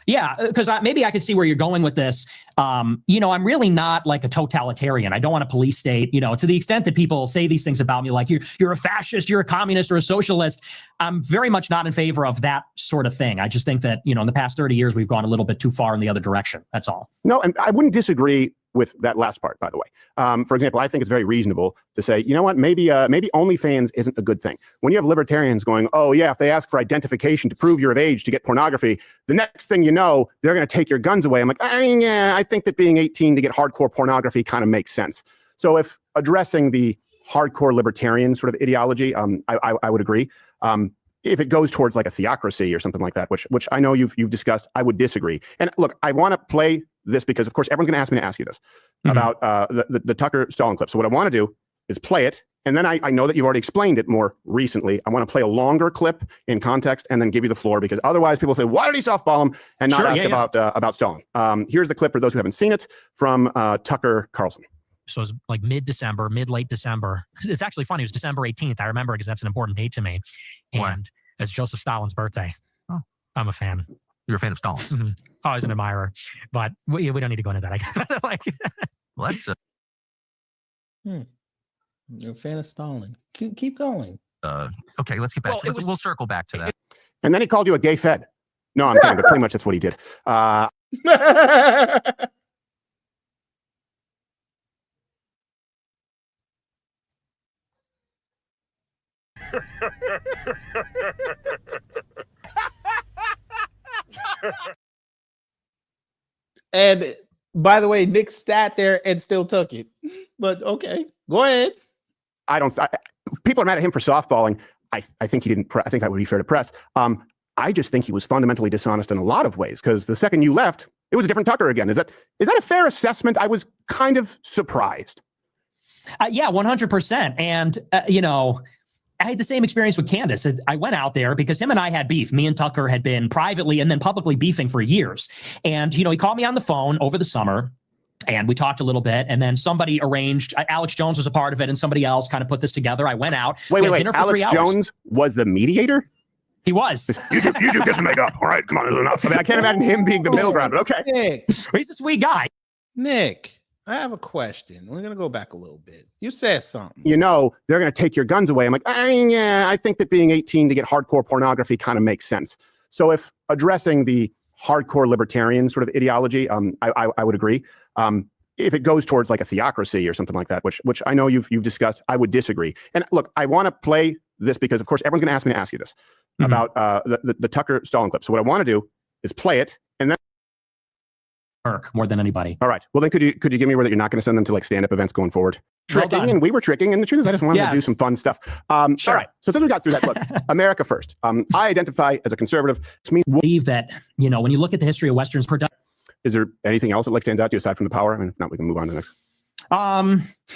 Yeah, because maybe I could see where you're going with this. I'm really not like a totalitarian. I don't want a police state, to the extent that people say these things about me, like you're a fascist, you're a communist or a socialist. I'm very much not in favor of that sort of thing. I just think that, in the past 30 years, we've gone a little bit too far in the other direction. That's all. No, and I wouldn't disagree with that last part, by the way. For example, I think it's very reasonable to say, you know what, maybe OnlyFans isn't a good thing. When you have libertarians going, oh yeah, if they ask for identification to prove you're of age to get pornography, the next thing you know, they're going to take your guns away. I'm like, I think that being 18 to get hardcore pornography kind of makes sense. So if addressing the hardcore libertarian sort of ideology, I would agree. If it goes towards like a theocracy or something like that, which I know you've discussed, I would disagree. And look, I want to play this because, of course, everyone's going to ask me to ask you this about the Tucker Stalin clip. So what I want to do is play it. And then I know that you've already explained it more recently. I want to play a longer clip in context and then give you the floor, because otherwise people say, why did he softball him and not ask about Stalin? Here's the clip for those who haven't seen it from Tucker Carlson. So it was like late December. It's actually funny. It was December 18th. I remember because that's an important date to me. And it's Joseph Stalin's birthday. Oh, I'm a fan. You're a fan of Stalin? Mm-hmm. Always an admirer. But we don't need to go into that. I guess. Well, that's... You're a fan of Stalin. Keep going. Okay, let's get back to this. We'll circle back to that. And then he called you a gay fed. No, I'm kidding, but pretty much that's what he did. And by the way, Nick sat there and still took it. But okay, go ahead. People are mad at him for softballing. I think he didn't. I think that would be fair to press. I just think he was fundamentally dishonest in a lot of ways, because the second you left, it was a different Tucker again. Is that a fair assessment? I was kind of surprised. Yeah, 100%. And, I had the same experience with Candace. I went out there because him and I had beef. Me and Tucker had been privately and then publicly beefing for years. And, he called me on the phone over the summer and we talked a little bit. And then somebody arranged, Alex Jones was a part of it and somebody else kind of put this together. I went out. Wait. Alex Jones was the mediator? He was. You do kiss and make up. All right, come on, that's enough. I mean, I can't imagine him being the middle ground, but okay. Nick, He's a sweet guy. Nick, I have a question. We're gonna go back a little bit. You said something. You know, they're going to take your guns away. I'm like, yeah, I think that being 18 to get hardcore pornography kind of makes sense. So if addressing the hardcore libertarian sort of ideology, I would agree. If it goes towards like a theocracy or something like that, which I know you've discussed, I would disagree. And look, I want to play this because, of course, everyone's going to ask me to ask you this about the Tucker Stalin clip. So what I want to do is play it and then more than anybody. All right. Well, then could you give me word that you're not going to send them to like stand-up events going forward? Tricking, and we were tricking, and the truth is I just wanted to do some fun stuff. All right. So since we got through that, look, America first. I identify as a conservative. I believe that, you know, when you look at the history of Western's production. Is there anything else that like stands out to you aside from the power? I mean, if not, we can move on to the next.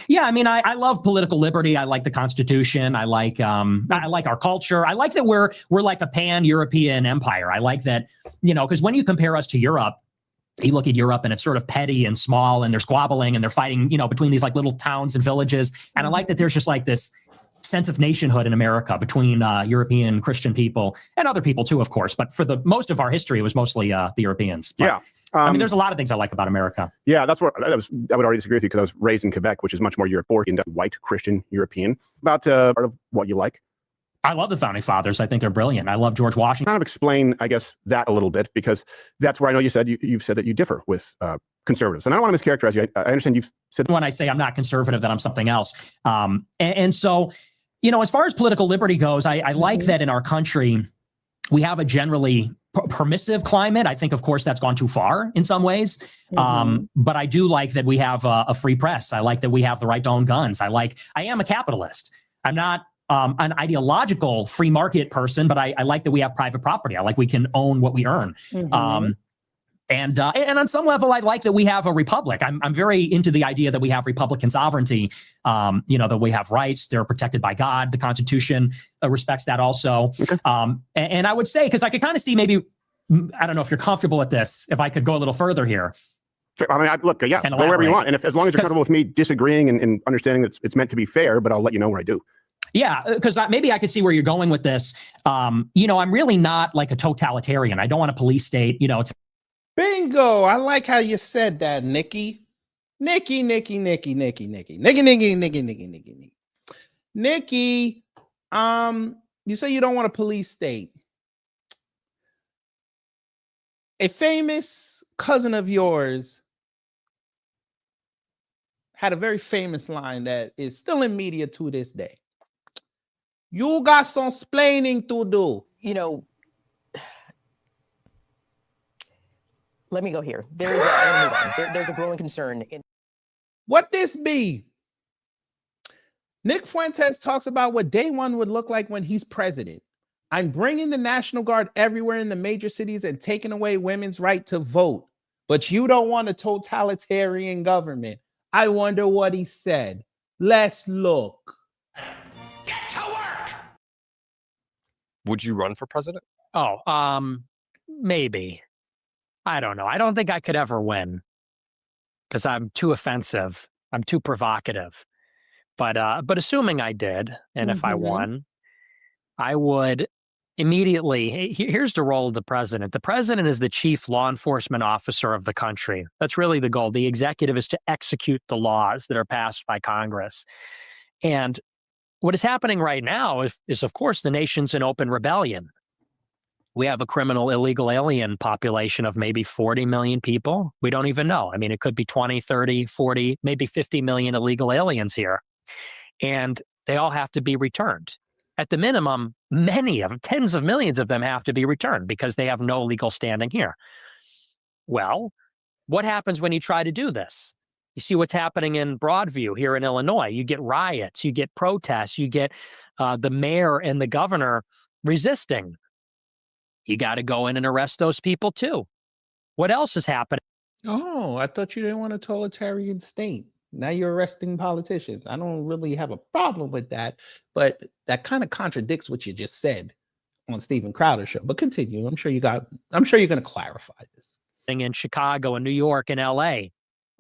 Yeah, I mean, I love political liberty. I like the Constitution. I like our culture. I like that we're like a pan-European empire. I like that, you know, because when you compare us to Europe, you look at Europe and it's sort of petty and small and they're squabbling and they're fighting, you know, between these like little towns and villages. And I like that there's just like this sense of nationhood in America between European Christian people and other people too, of course. But for the most of our history, it was mostly the Europeans. But, yeah. I mean, there's a lot of things I like about America. Yeah, I would already disagree with you because I was raised in Quebec, which is much more European, white Christian European. About part of what you like. I love the Founding Fathers. I think they're brilliant. I love George Washington. Kind of explain, I guess, that a little bit, because that's where I know you've said that you differ with conservatives. And I don't want to mischaracterize you. I understand you've said when I say I'm not conservative, that I'm something else. And so, you know, as far as political liberty goes, I like that in our country, we have a generally permissive climate. I think, of course, that's gone too far in some ways. But I do like that we have a free press. I like that we have the right to own guns. I am a capitalist. I'm not an ideological free market person, but I like that we have private property. I like we can own what we earn. And on some level, I like that we have a republic. I'm very into the idea that we have Republican sovereignty, you know, that we have rights. They're protected by God. The Constitution respects that also. And I would say, because I could kind of see maybe, I don't know if you're comfortable with this, if I could go a little further here. I mean, look, yeah, go wherever you want. And as long as you're comfortable with me disagreeing and understanding that it's meant to be fair, but I'll let you know where I do. Yeah, because maybe I could see where you're going with this. You know, I'm really not like a totalitarian. I don't want a police state. You know, it's bingo. I like how you said that, Nikki. Nikki. You say you don't want a police state. A famous cousin of yours had a very famous line that is still in media to this day. You got some splaining to do. You know, let me go here. There's a growing concern. What this be? Nick Fuentes talks about what day one would look like when he's president. I'm bringing the National Guard everywhere in the major cities and taking away women's right to vote. But you don't want a totalitarian government. I wonder what he said. Let's look. Would you run for president? Oh, maybe. I don't know. I don't think I could ever win because I'm too offensive. I'm too provocative. But assuming I did, and if I won, I would immediately. Here's the role of the president. The president is the chief law enforcement officer of the country. That's really the goal. The executive is to execute the laws that are passed by Congress. And what is happening right now is, of course, the nation's in open rebellion. We have a criminal illegal alien population of maybe 40 million people. We don't even know. I mean, it could be 20, 30, 40, maybe 50 million illegal aliens here. And they all have to be returned. At the minimum, tens of millions of them have to be returned because they have no legal standing here. Well, what happens when you try to do this? You see what's happening in Broadview here in Illinois. You get riots, you get protests, you get the mayor and the governor resisting. You got to go in and arrest those people too. What else is happening? Oh, I thought you didn't want a totalitarian state. Now you're arresting politicians. I don't really have a problem with that, but that kind of contradicts what you just said on Steven Crowder's show. But continue. I'm sure you're going to clarify this. In Chicago and New York and LA.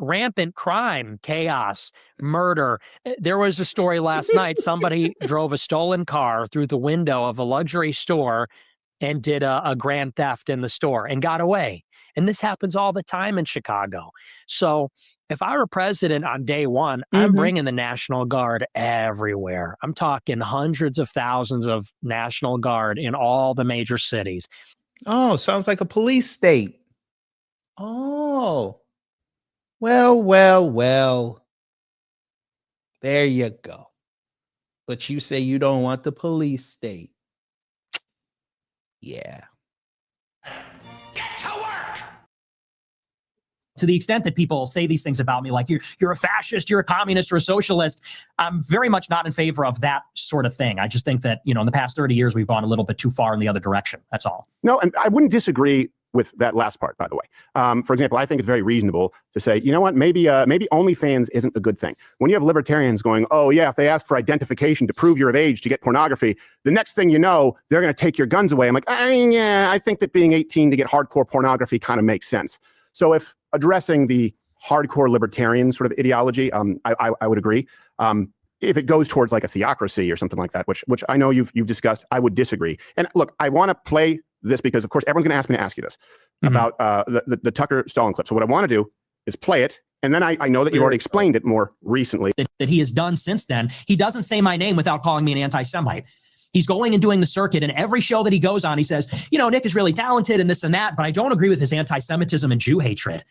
Rampant crime, chaos, murder. There was a story last night. Somebody drove a stolen car through the window of a luxury store and did a grand theft in the store and got away. And this happens all the time in Chicago. So if I were president on day one, I'm bringing the National Guard everywhere. I'm talking hundreds of thousands of National Guard in all the major cities. Oh, sounds like a police state. Oh, well. There you go. But you say you don't want the police state. Yeah. To the extent that people say these things about me, like you're a fascist, you're a communist, or a socialist, I'm very much not in favor of that sort of thing. I just think that, in the past 30 years, we've gone a little bit too far in the other direction. That's all. No, and I wouldn't disagree with that last part, by the way. For example, I think it's very reasonable to say, you know what, maybe OnlyFans isn't a good thing. When you have libertarians going, oh yeah, if they ask for identification to prove you're of age to get pornography, the next thing you know, they're going to take your guns away. I'm like, yeah, I think that being 18 to get hardcore pornography kind of makes sense. So if addressing the hardcore libertarian sort of ideology, I would agree. If it goes towards like a theocracy or something like that, which I know you've discussed, I would disagree. And look, I want to play this because, of course, everyone's going to ask me to ask you this about the Tucker Stalin clip. So what I want to do is play it. And then I know that you've already explained it more recently. That he has done since then. He doesn't say my name without calling me an anti-Semite. He's going and doing the circuit, and every show that he goes on, he says, Nick is really talented and this and that, but I don't agree with his anti-Semitism and Jew hatred.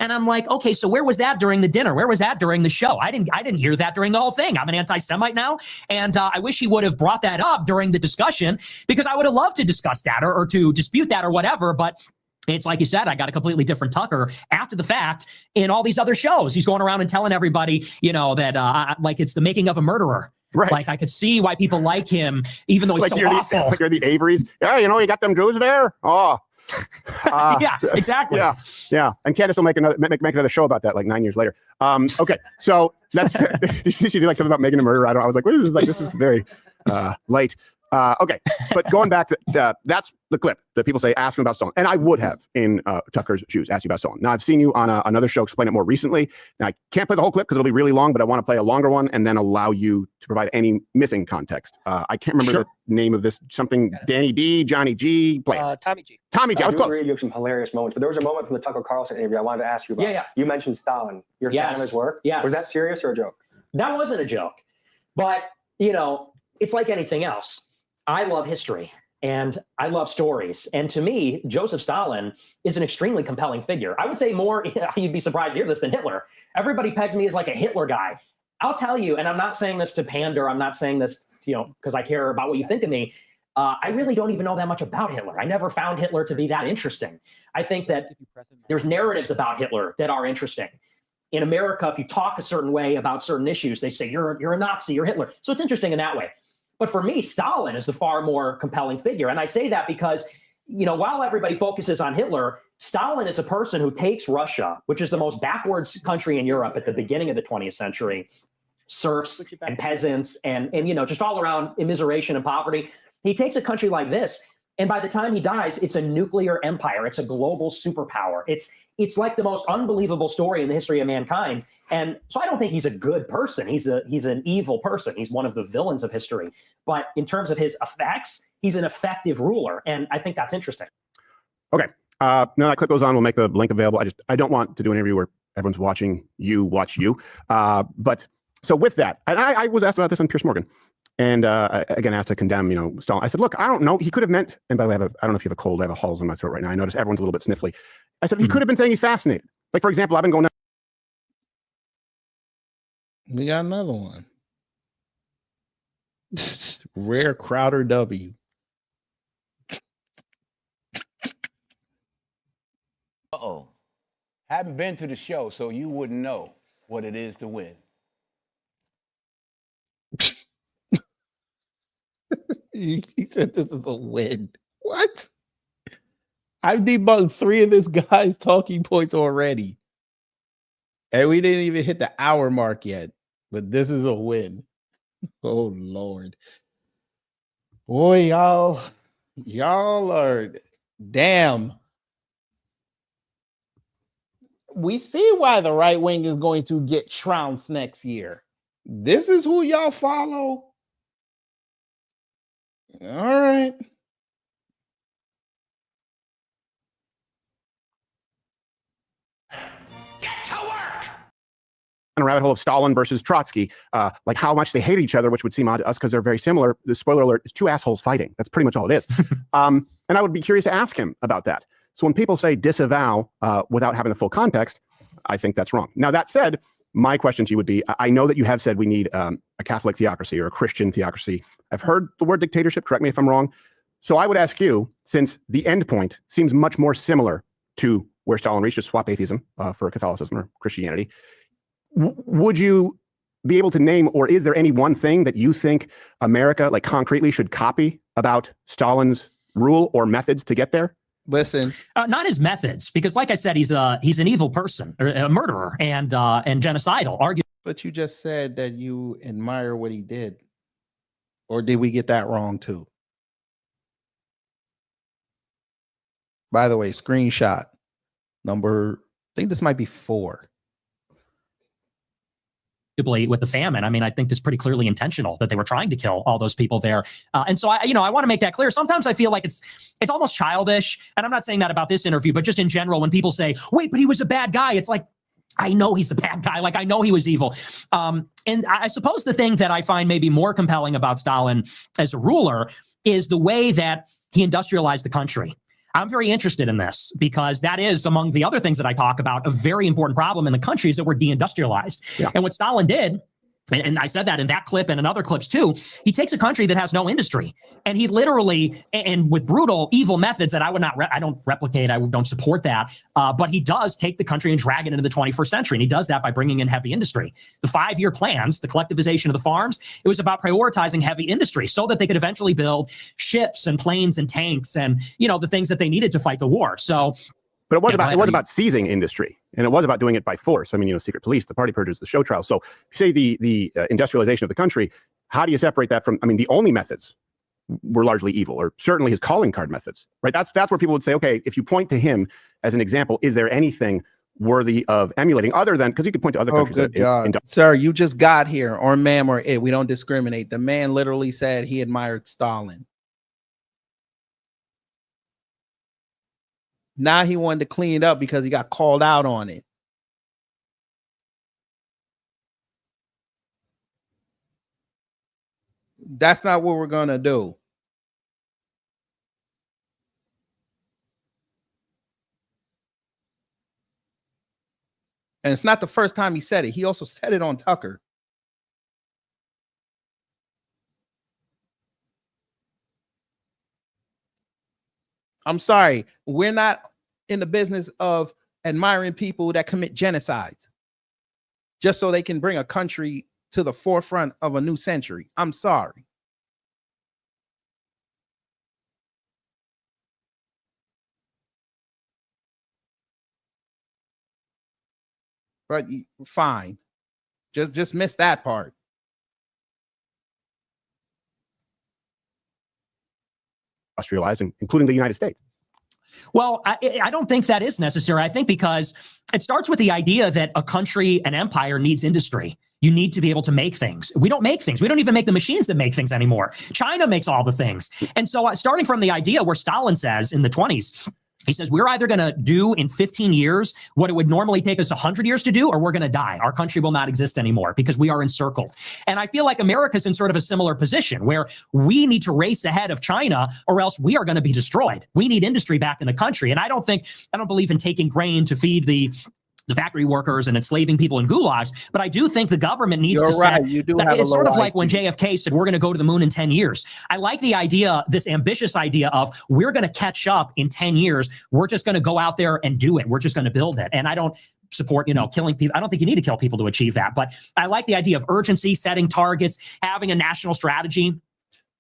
And I'm like, okay, so where was that during the dinner? Where was that during the show? I didn't hear that during the whole thing. I'm an anti-Semite now. And I wish he would have brought that up during the discussion, because I would have loved to discuss that or to dispute that or whatever. But it's like you said, I got a completely different Tucker after the fact in all these other shows. He's going around and telling everybody, that like it's the making of a murderer. Right. Like I could see why people like him, even though he's so awful. Like you're the Averys. Yeah, you got them Jews there. Oh. Yeah, exactly. Yeah. And Candace will make another show about that like 9 years later. Okay, so that's she did like something about making a murderer. I was like, what is this? Like, this is very late. Okay, but going back to that's the clip that people say, ask him about Stalin. And I would have, in Tucker's shoes, asked you about Stalin. Now, I've seen you on another show explain it more recently. Now, I can't play the whole clip because it'll be really long, but I want to play a longer one and then allow you to provide any missing context. I can't remember the name of this, something Danny D, Johnny G, play it. Tommy G. Tommy G, I was close. You have some hilarious moments, but there was a moment from the Tucker Carlson interview I wanted to ask you about. Yeah. You mentioned Stalin. You're a fan of his work? Yes. Was that serious or a joke? That wasn't a joke. But, it's like anything else. I love history and I love stories. And to me, Joseph Stalin is an extremely compelling figure. I would say more, you'd be surprised to hear this, than Hitler. Everybody pegs me as like a Hitler guy. I'll tell you, and I'm not saying this to pander. I'm not saying this, because I care about what you think of me. I really don't even know that much about Hitler. I never found Hitler to be that interesting. I think that there's narratives about Hitler that are interesting. In America, if you talk a certain way about certain issues, they say you're a Nazi, you're Hitler. So it's interesting in that way. But for me, Stalin is the far more compelling figure. And I say that because, while everybody focuses on Hitler, Stalin is a person who takes Russia, which is the most backwards country in Europe at the beginning of the 20th century, serfs and peasants and just all around immiseration and poverty. He takes a country like this, and by the time he dies, it's a nuclear empire. It's a global superpower. It's like the most unbelievable story in the history of mankind. And so I don't think he's a good person. He's an evil person. He's one of the villains of history. But in terms of his effects, he's an effective ruler. And I think that's interesting. Okay. Now that clip goes on, we'll make the link available. I don't want to do an interview where everyone's watching you watch you. But so with that, and I was asked about this on Piers Morgan. And again, asked to condemn, Stalin. I said, look, I don't know. He could have meant, and by the way, I don't know if you have a cold. I have a holes in my throat right now. I notice everyone's a little bit sniffly. I said, he could have been saying he's fascinated. Like, for example, I've been going. We got another one. Rare Crowder W. Uh-oh. Haven't been to the show, so you wouldn't know what it is to win. He said this is a win. What? I've debunked 3 of this guy's talking points already. And we didn't even hit the hour mark yet. But this is a win. Oh, Lord. Boy, y'all are damn. We see why the right wing is going to get trounced next year. This is who y'all follow. All right. a rabbit hole of Stalin versus Trotsky, like how much they hate each other, which would seem odd to us because they're very similar. The spoiler alert is two assholes fighting. That's pretty much all it is. And I would be curious to ask him about that. So when people say disavow without having the full context, I think that's wrong. Now, that said, my question to you would be, I know that you have said we need a Catholic theocracy or a Christian theocracy. I've heard the word dictatorship, correct me if I'm wrong. So I would ask you, since the end point seems much more similar to where Stalin reached, just swap atheism for Catholicism or Christianity, would you be able to name, or is there any one thing that you think America, like concretely, should copy about Stalin's rule or methods to get there? Listen, not his methods, because like I said, he's an evil person, or a murderer, and genocidal. But you just said that you admire what he did, or did we get that wrong too? By the way, screenshot number, I think this might be 4. With the famine. I mean, I think it's pretty clearly intentional that they were trying to kill all those people there. And so I want to make that clear. Sometimes I feel like it's almost childish. And I'm not saying that about this interview, but just in general, when people say, wait, but he was a bad guy. It's like, I know he's a bad guy. Like, I know he was evil. And I suppose the thing that I find maybe more compelling about Stalin as a ruler is the way that he industrialized the country. I'm very interested in this because that is, among the other things that I talk about, a very important problem in the country is that we're deindustrialized. Yeah. And what Stalin did, and I said that in that clip and in other clips too, he takes a country that has no industry and he literally, and with brutal, evil methods that I don't replicate, I don't support that, but he does take the country and drag it into the 21st century. And he does that by bringing in heavy industry. The 5-year plans, the collectivization of the farms, it was about prioritizing heavy industry so that they could eventually build ships and planes and tanks and, the things that they needed to fight the war. So, but it was about seizing industry, and it was about doing it by force. I mean, secret police, the party purges, the show trials. So, say the industrialization of the country, how do you separate that from? I mean, the only methods were largely evil, or certainly his calling card methods, right? That's where people would say, okay, if you point to him as an example, is there anything worthy of emulating other than, because you could point to other countries. Good God. Sir, you just got here, or ma'am, or it. We don't discriminate. The man literally said he admired Stalin. Now he wanted to clean it up because he got called out on it. That's not what we're going to do. And it's not the first time he said it. He also said it on Tucker. I'm sorry. We're not in the business of admiring people that commit genocides just so they can bring a country to the forefront of a new century. I'm sorry. But fine. Just miss that part. Industrialized, including the United States. Well, I don't think that is necessary. I think because it starts with the idea that a country, an empire needs industry. You need to be able to make things. We don't make things. We don't even make the machines that make things anymore. China makes all the things. And so starting from the idea where Stalin says in the 20s, he says, we're either going to do in 15 years what it would normally take us 100 years to do, or we're going to die. Our country will not exist anymore because we are encircled. And I feel like America's in sort of a similar position where we need to race ahead of China or else we are going to be destroyed. We need industry back in the country. And I don't believe in taking grain to feed the factory workers and enslaving people in gulags, but I do think the government needs to set. It's sort of like when JFK said, we're going to go to the moon in 10 years. I like the idea, this ambitious idea of we're going to catch up in 10 years. We're just going to go out there and do it. We're just going to build it. And I don't support, killing people. I don't think you need to kill people to achieve that, but I like the idea of urgency, setting targets, having a national strategy.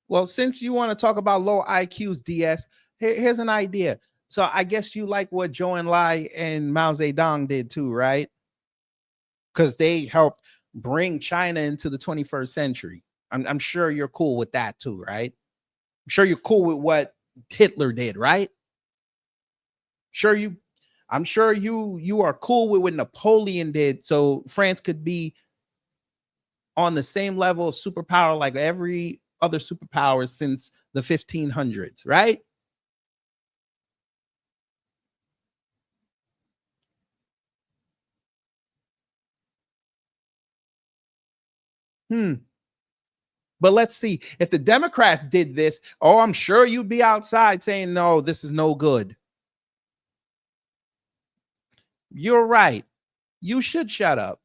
Well, since you want to talk about low IQs, DS, here's an idea. So I guess you like what Zhou Enlai and Mao Zedong did too, right? Because they helped bring China into the 21st century. I'm sure you're cool with that too, right? I'm sure you're cool with what Hitler did, right? I'm sure you are cool with what Napoleon did, so France could be on the same level of superpower like every other superpower since the 1500s, right? But let's see. If the Democrats did this, oh, I'm sure you'd be outside saying, no, this is no good. You're right. You should shut up.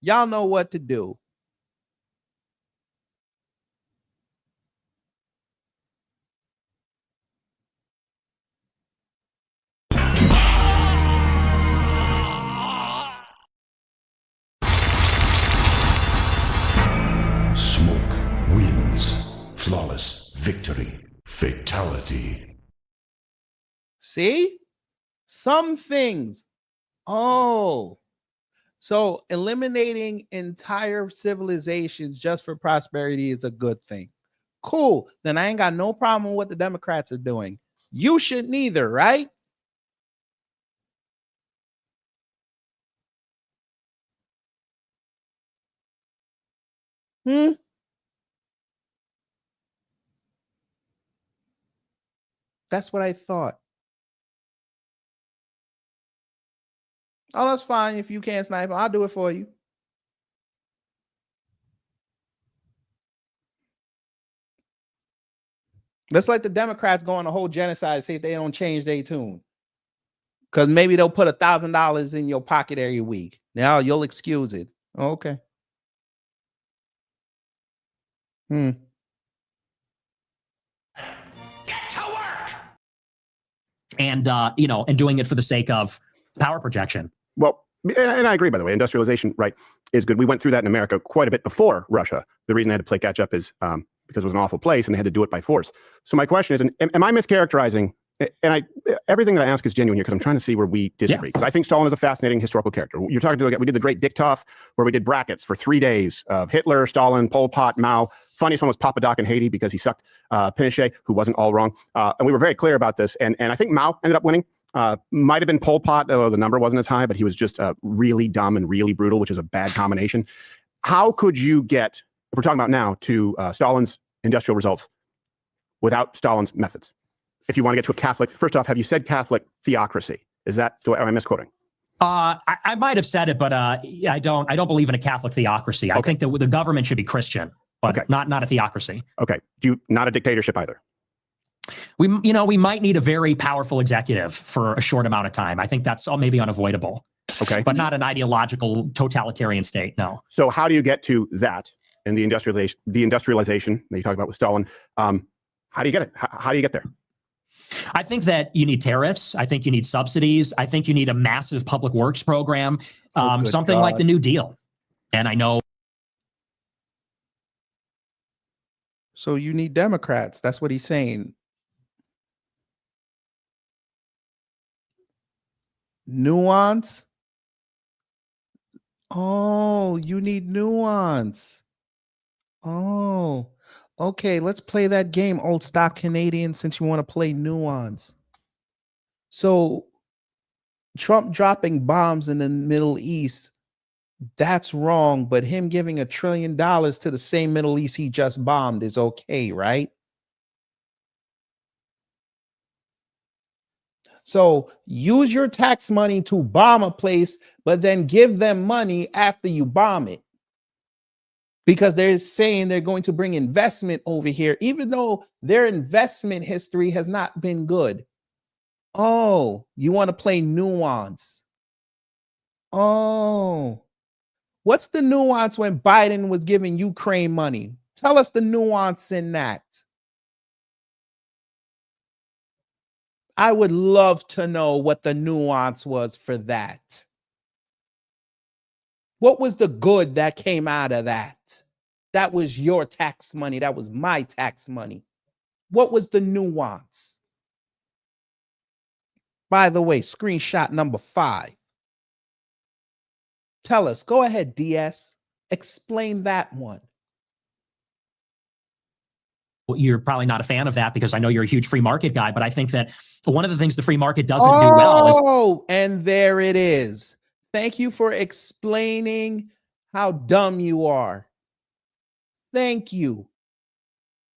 Y'all know what to do. Smoke wins. Flawless victory. Fatality. See? Some things. Oh. So eliminating entire civilizations just for prosperity is a good thing. Cool. Then I ain't got no problem with what the Democrats are doing. You shouldn't either, right? That's what I thought. Oh, that's fine. If you can't snipe, I'll do it for you. Let's let the Democrats go on a whole genocide, see if they don't change their tune. Because maybe they'll put $1,000 in your pocket every week. Now you'll excuse it. Okay. And and doing it for the sake of power projection. Well, and I agree, by the way, industrialization, right, is good. We went through that in America quite a bit before Russia. The reason they had to play catch up is because it was an awful place and they had to do it by force. So my question is, am I mischaracterizing? And everything that I ask is genuine here because I'm trying to see where we disagree. Because I think Stalin is a fascinating historical character. You're talking to, we did the great Diktoff, where we did brackets for 3 days of Hitler, Stalin, Pol Pot, Mao. Funniest one was Papa Doc in Haiti because he sucked Pinochet, who wasn't all wrong. And we were very clear about this. And I think Mao ended up winning. Might have been Pol Pot, though the number wasn't as high, but he was just really dumb and really brutal, which is a bad combination. How could you get, if we're talking about now, to Stalin's industrial results without Stalin's methods? If you want to get to a Catholic, first off, have you said Catholic theocracy? Is that, am I misquoting? I might have said it, but I don't believe in a Catholic theocracy. I think that the government should be Christian, but not a theocracy. Okay. Not a dictatorship either? We might need a very powerful executive for a short amount of time. I think that's maybe unavoidable. Okay. But not an ideological totalitarian state, no. So how do you get to that in the industrialization that you talk about with Stalin? How do you get it? How do you get there? I think that you need tariffs. I think you need subsidies. I think you need a massive public works program, something like the New Deal. And I know. So you need Democrats. That's what he's saying. Nuance. Oh, you need nuance. Oh. Okay, let's play that game, old stock Canadian, since you want to play nuance. So Trump dropping bombs in the Middle East, that's wrong, but him giving $1 trillion to the same Middle East he just bombed is okay, right? So use your tax money to bomb a place, but then give them money after you bomb it. Because they're saying they're going to bring investment over here, even though their investment history has not been good. Oh, you want to play nuance. Oh, what's the nuance when Biden was giving Ukraine money? Tell us the nuance in that. I would love to know what the nuance was for that. What was the good that came out of that? That was your tax money. That was my tax money. What was the nuance? By the way, screenshot number 5. Tell us. Go ahead, DS. Explain that one. Well, you're probably not a fan of that because I know you're a huge free market guy, but I think that one of the things the free market doesn't do well is... Oh, and there it is. Thank you for explaining how dumb you are. Thank you.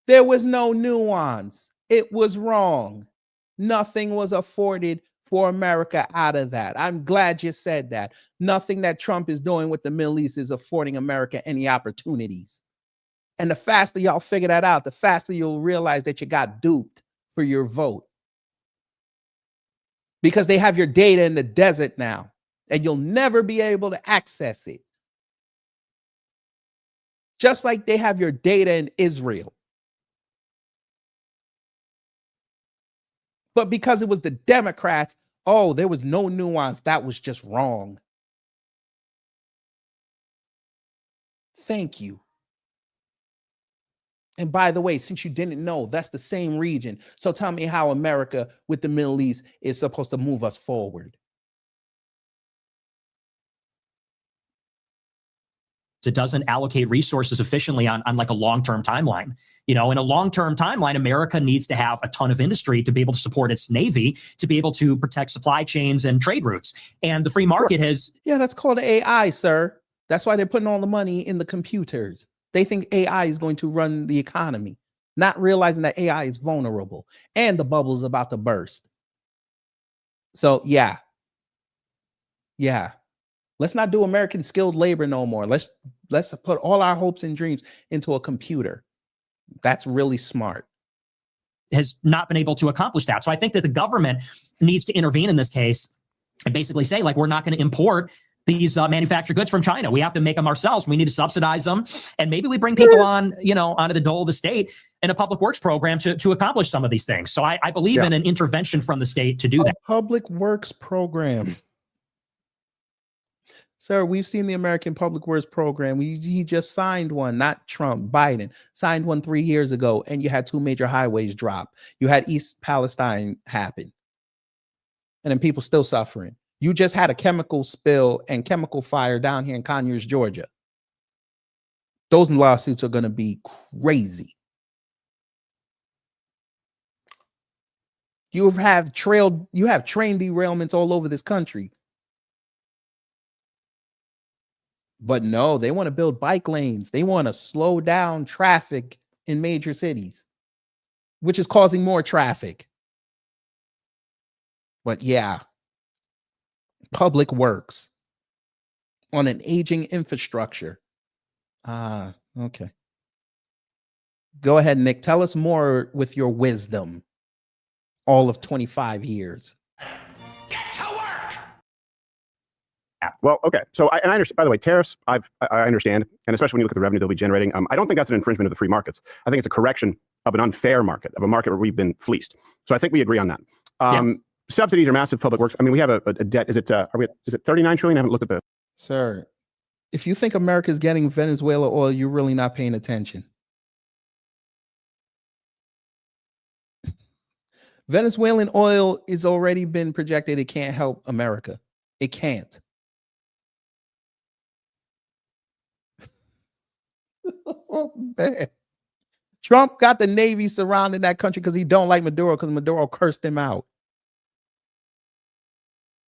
There was no nuance. It was wrong. Nothing was afforded for America out of that. I'm glad you said that. Nothing that Trump is doing with the Middle East is affording America any opportunities. And the faster y'all figure that out, the faster you'll realize that you got duped for your vote. Because they have your data in the desert now, and you'll never be able to access it. Just like they have your data in Israel. But because it was the Democrats, oh, there was no nuance. That was just wrong. Thank you. And by the way, since you didn't know, that's the same region. So tell me how America with the Middle East is supposed to move us forward. It doesn't allocate resources efficiently on like a long-term timeline. You know, in a long-term timeline, America needs to have a ton of industry to be able to support its Navy, to be able to protect supply chains and trade routes. And the free market has... Yeah, that's called AI, sir. That's why they're putting all the money in the computers. They think AI is going to run the economy, not realizing that AI is vulnerable and the bubble is about to burst. So, yeah. Let's not do American skilled labor no more. Let's put all our hopes and dreams into a computer. That's really smart. Has not been able to accomplish that. So I think that the government needs to intervene in this case and basically say, like, we're not going to import these manufactured goods from China. We have to make them ourselves. We need to subsidize them. And maybe we bring people on, you know, onto the dole of the state in a public works program to accomplish some of these things. So I believe in an intervention from the state to do that. Public works program. Sir, we've seen the American Public Works Program. He just signed one, not Trump, Biden signed one 3 years ago, and you had 2 major highways drop. You had East Palestine happen. And then people still suffering. You just had a chemical spill and chemical fire down here in Conyers, Georgia. Those lawsuits are going to be crazy. You have train derailments all over this country. But no, they want to build bike lanes. They want to slow down traffic in major cities, which is causing more traffic. But yeah, public works on an aging infrastructure. Okay. Go ahead, Nick. Tell us more with your wisdom. All of 25 years. Well, okay. So I understand, by the way, tariffs, I understand. And especially when you look at the revenue they'll be generating, I don't think that's an infringement of the free markets. I think it's a correction of an unfair market, of a market where we've been fleeced. So I think we agree on that. Subsidies are massive public works. I mean, we have a debt. Is it 39 trillion? I haven't looked at the... Sir, if you think America is getting Venezuela oil, you're really not paying attention. Venezuelan oil is already been projected. It can't help America. It can't. Oh, man. Trump got the Navy surrounding that country because he don't like Maduro, because Maduro cursed him out.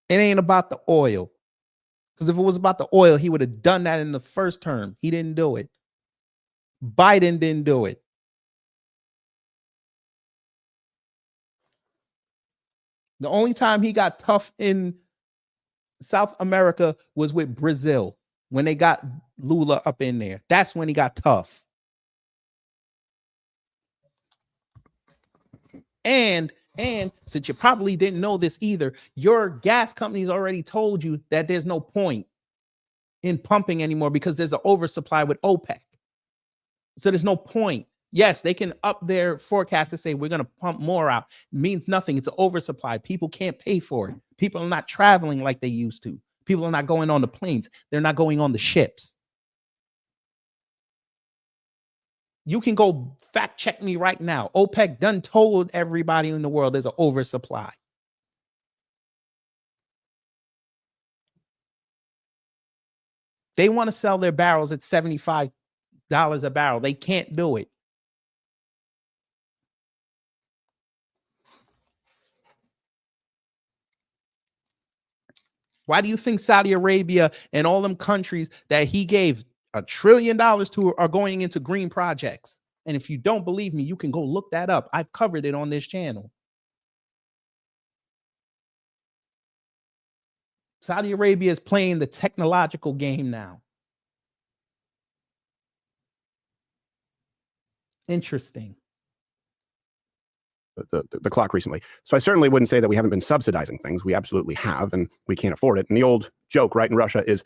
It ain't about the oil. Because if it was about the oil, he would have done that in the first term. He didn't do it. Biden didn't do it. The only time he got tough in South America was with Brazil. When they got Lula up in there, that's when he got tough. And since you probably didn't know this either, your gas companies already told you that there's no point in pumping anymore because there's an oversupply with OPEC. So there's no point. Yes, they can up their forecast to say we're going to pump more out. It means nothing. It's an oversupply. People can't pay for it. People are not traveling like they used to. People are not going on the planes. They're not going on the ships. You can go fact check me right now. OPEC done told everybody in the world there's an oversupply. They want to sell their barrels at $75 a barrel. They can't do it. Why do you think Saudi Arabia and all them countries that he gave $1 trillion to are going into green projects? And if you don't believe me, you can go look that up. I've covered it on this channel. Saudi Arabia is playing the technological game now. Interesting. The clock recently. So I certainly wouldn't say that we haven't been subsidizing things. We absolutely have, and we can't afford it. And the old joke, right, in Russia is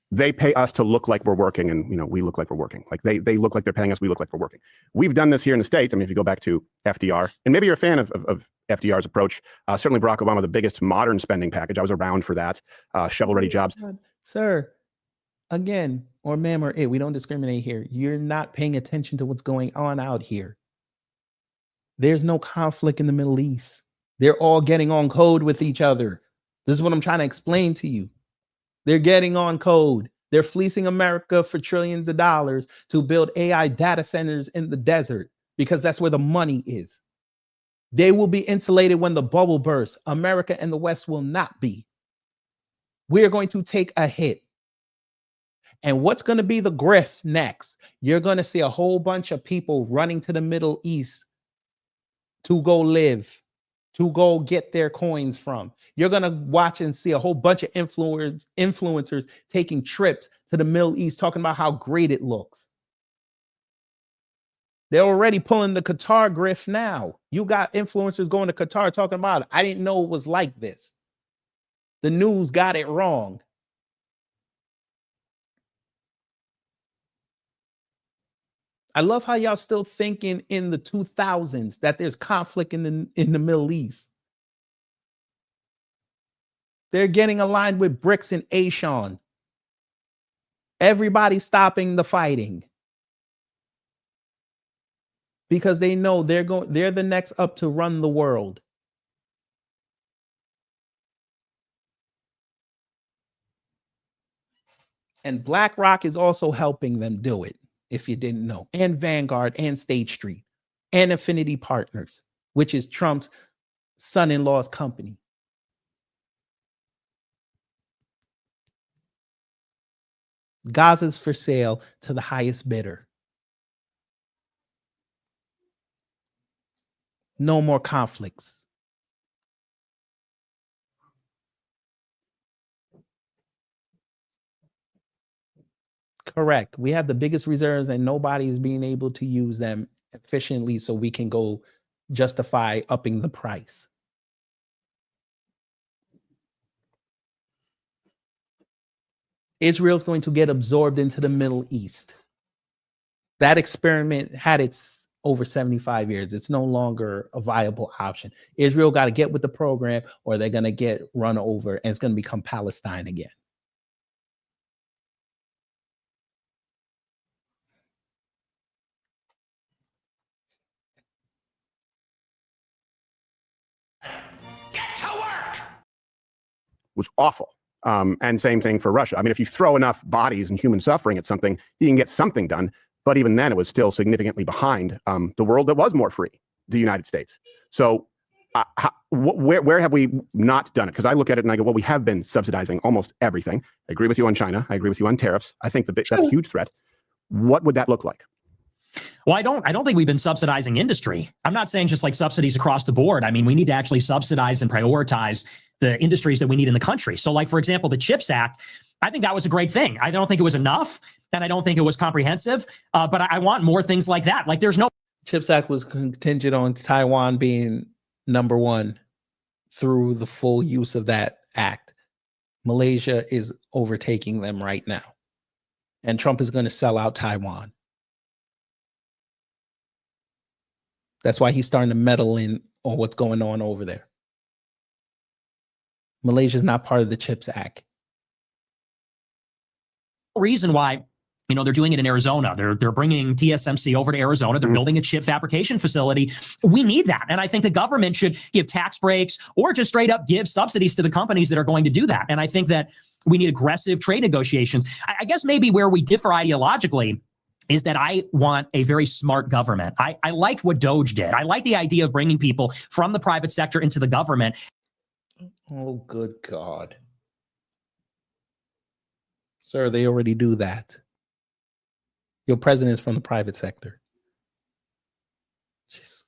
they pay us to look like we're working, and we look like we're working. Like they look like they're paying us, we look like we're working. We've done this here in the States. I mean, if you go back to FDR, and maybe you're a fan of FDR's approach, certainly Barack Obama, the biggest modern spending package. I was around for that. Shovel-ready jobs. Sir, again, or ma'am or it, we don't discriminate here. You're not paying attention to what's going on out here. There's no conflict in the Middle East. They're all getting on code with each other. This is what I'm trying to explain to you. They're getting on code. They're fleecing America for trillions of dollars to build AI data centers in the desert because that's where the money is. They will be insulated when the bubble bursts. America and the West will not be. We're going to take a hit. And what's going to be the grift next? You're going to see a whole bunch of people running to the Middle East to go live, to go get their coins from. You're going to watch and see a whole bunch of influencers taking trips to the Middle East, talking about how great it looks. They're already pulling the Qatar grift now. You got influencers going to Qatar talking about it. I didn't know it was like this. The news got it wrong. I love how y'all still thinking in the 2000s that there's conflict in the Middle East. They're getting aligned with BRICS and ASEAN. Everybody's stopping the fighting because they know they're the next up to run the world. And BlackRock is also helping them do it, if you didn't know, and Vanguard and State Street and Affinity Partners, which is Trump's son-in-law's company. Gaza's for sale to the highest bidder. No more conflicts. Correct. We have the biggest reserves and nobody's being able to use them efficiently so we can go justify upping the price. Israel's going to get absorbed into the Middle East. That experiment had its over 75 years. It's no longer a viable option. Israel got to get with the program or they're going to get run over and it's going to become Palestine again. Was awful. And same thing for Russia. I mean, if you throw enough bodies and human suffering at something, you can get something done. But even then, it was still significantly behind the world that was more free, the United States. So where have we not done it? Because I look at it and I go, well, we have been subsidizing almost everything. I agree with you on China. I agree with you on tariffs. I think that's a huge threat. What would that look like? Well, I don't think we've been subsidizing industry. I'm not saying just like subsidies across the board. I mean, we need to actually subsidize and prioritize the industries that we need in the country. So like, for example, the CHIPS Act, I think that was a great thing. I don't think it was enough and I don't think it was comprehensive, but I want more things like that. Like there's no... CHIPS Act was contingent on Taiwan being number one through the full use of that act. Malaysia is overtaking them right now. And Trump is going to sell out Taiwan. That's why he's starting to meddle in on what's going on over there. Malaysia is not part of the CHIPS Act. Reason why, they're doing it in Arizona. They're bringing TSMC over to Arizona. They're building a chip fabrication facility. We need that. And I think the government should give tax breaks or just straight up give subsidies to the companies that are going to do that. And I think that we need aggressive trade negotiations. I guess maybe where we differ ideologically is that I want a very smart government. I liked what Doge did. I like the idea of bringing people from the private sector into the government. Oh, good God. Sir, they already do that. Your president is from the private sector. Jesus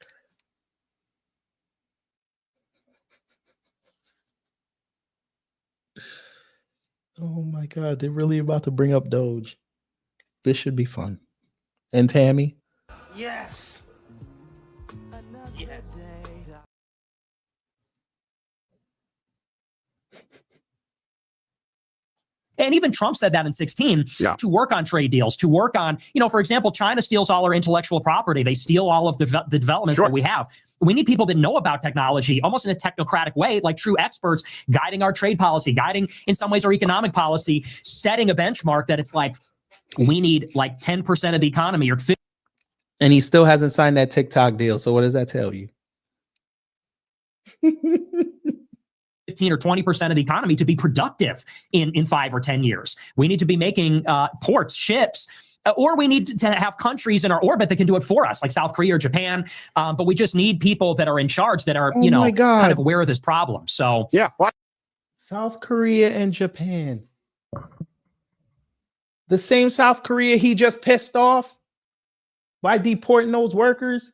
Oh my God, they're really about to bring up Doge. This should be fun. And Tammy? Yes. And even Trump said that in 2016 to work on trade deals, to work on, for example, China steals all our intellectual property. They steal all of the developments that we have. We need people that know about technology almost in a technocratic way, like true experts guiding our trade policy, guiding in some ways our economic policy, setting a benchmark that it's like, we need like 10% of the economy or 50%. And he still hasn't signed that TikTok deal. So what does that tell you? 15 or 20% of the economy to be productive in 5 or 10 years. We need to be making ports, ships, or we need to have countries in our orbit that can do it for us, like South Korea or Japan. But we just need people that are in charge that are, kind of aware of this problem. So South Korea and Japan. The same South Korea he just pissed off by deporting those workers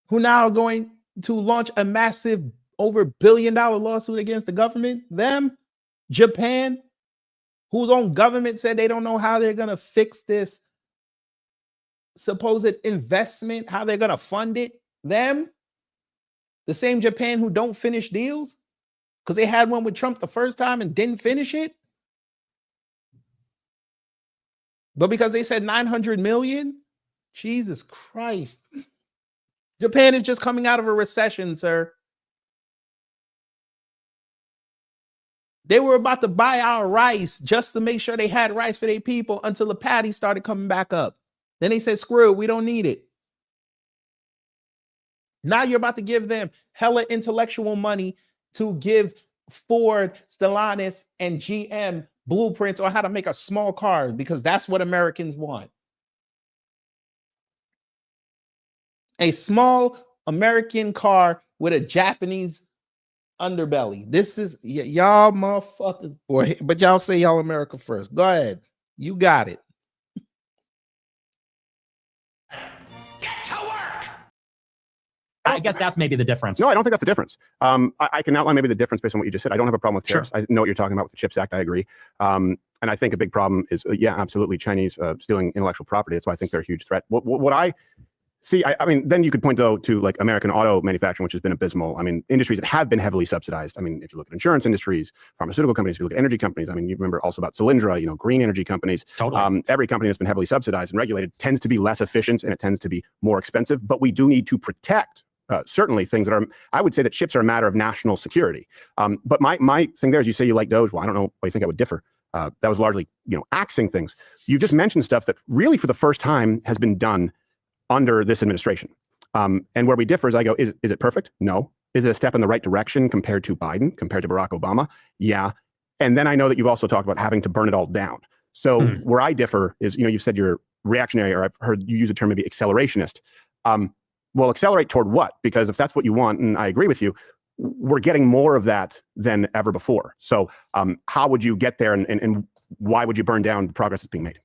who now are going to launch a massive over $1 billion lawsuit against the government. Them, Japan, whose own government said they don't know how they're going to fix this supposed investment, how they're going to fund it. Them, the same Japan who don't finish deals because they had one with Trump the first time and didn't finish it. But because they said 900 million, Jesus Christ. Japan is just coming out of a recession, sir. They were about to buy our rice just to make sure they had rice for their people until the patty started coming back up. Then they said, screw it, we don't need it. Now you're about to give them hella intellectual money to give Ford, Stellantis, and GM blueprints on how to make a small car because that's what Americans want. A small American car with a Japanese underbelly. This is y'all motherfuckers, boy, but y'all say y'all America first. Go ahead. You got it. I guess that's maybe the difference. No, I don't think that's the difference. I can outline maybe the difference based on what you just said. I don't have a problem with tariffs. I know what you're talking about with the CHIPS Act. I agree. And I think a big problem is, absolutely, Chinese stealing intellectual property. That's why I think they're a huge threat. What I see, I mean, then you could point, though, to like American auto manufacturing, which has been abysmal. I mean, industries that have been heavily subsidized. I mean, if you look at insurance industries, pharmaceutical companies, if you look at energy companies, I mean, you remember also about Solyndra, green energy companies. Totally. Every company that's been heavily subsidized and regulated tends to be less efficient and it tends to be more expensive. But we do need to protect certainly things that are, I would say that chips are a matter of national security. But my thing there is you say you like Doge. Well, I don't know why you think I would differ. That was largely, axing things. You just mentioned stuff that really for the first time has been done under this administration. And where we differ is I go, is it perfect? No. Is it a step in the right direction compared to Biden, compared to Barack Obama? Yeah. And then I know that you've also talked about having to burn it all down. So where I differ is, you said you're reactionary, or I've heard you use the term maybe accelerationist. Well, accelerate toward what? Because if that's what you want, and I agree with you, we're getting more of that than ever before. So how would you get there and why would you burn down the progress that's being made?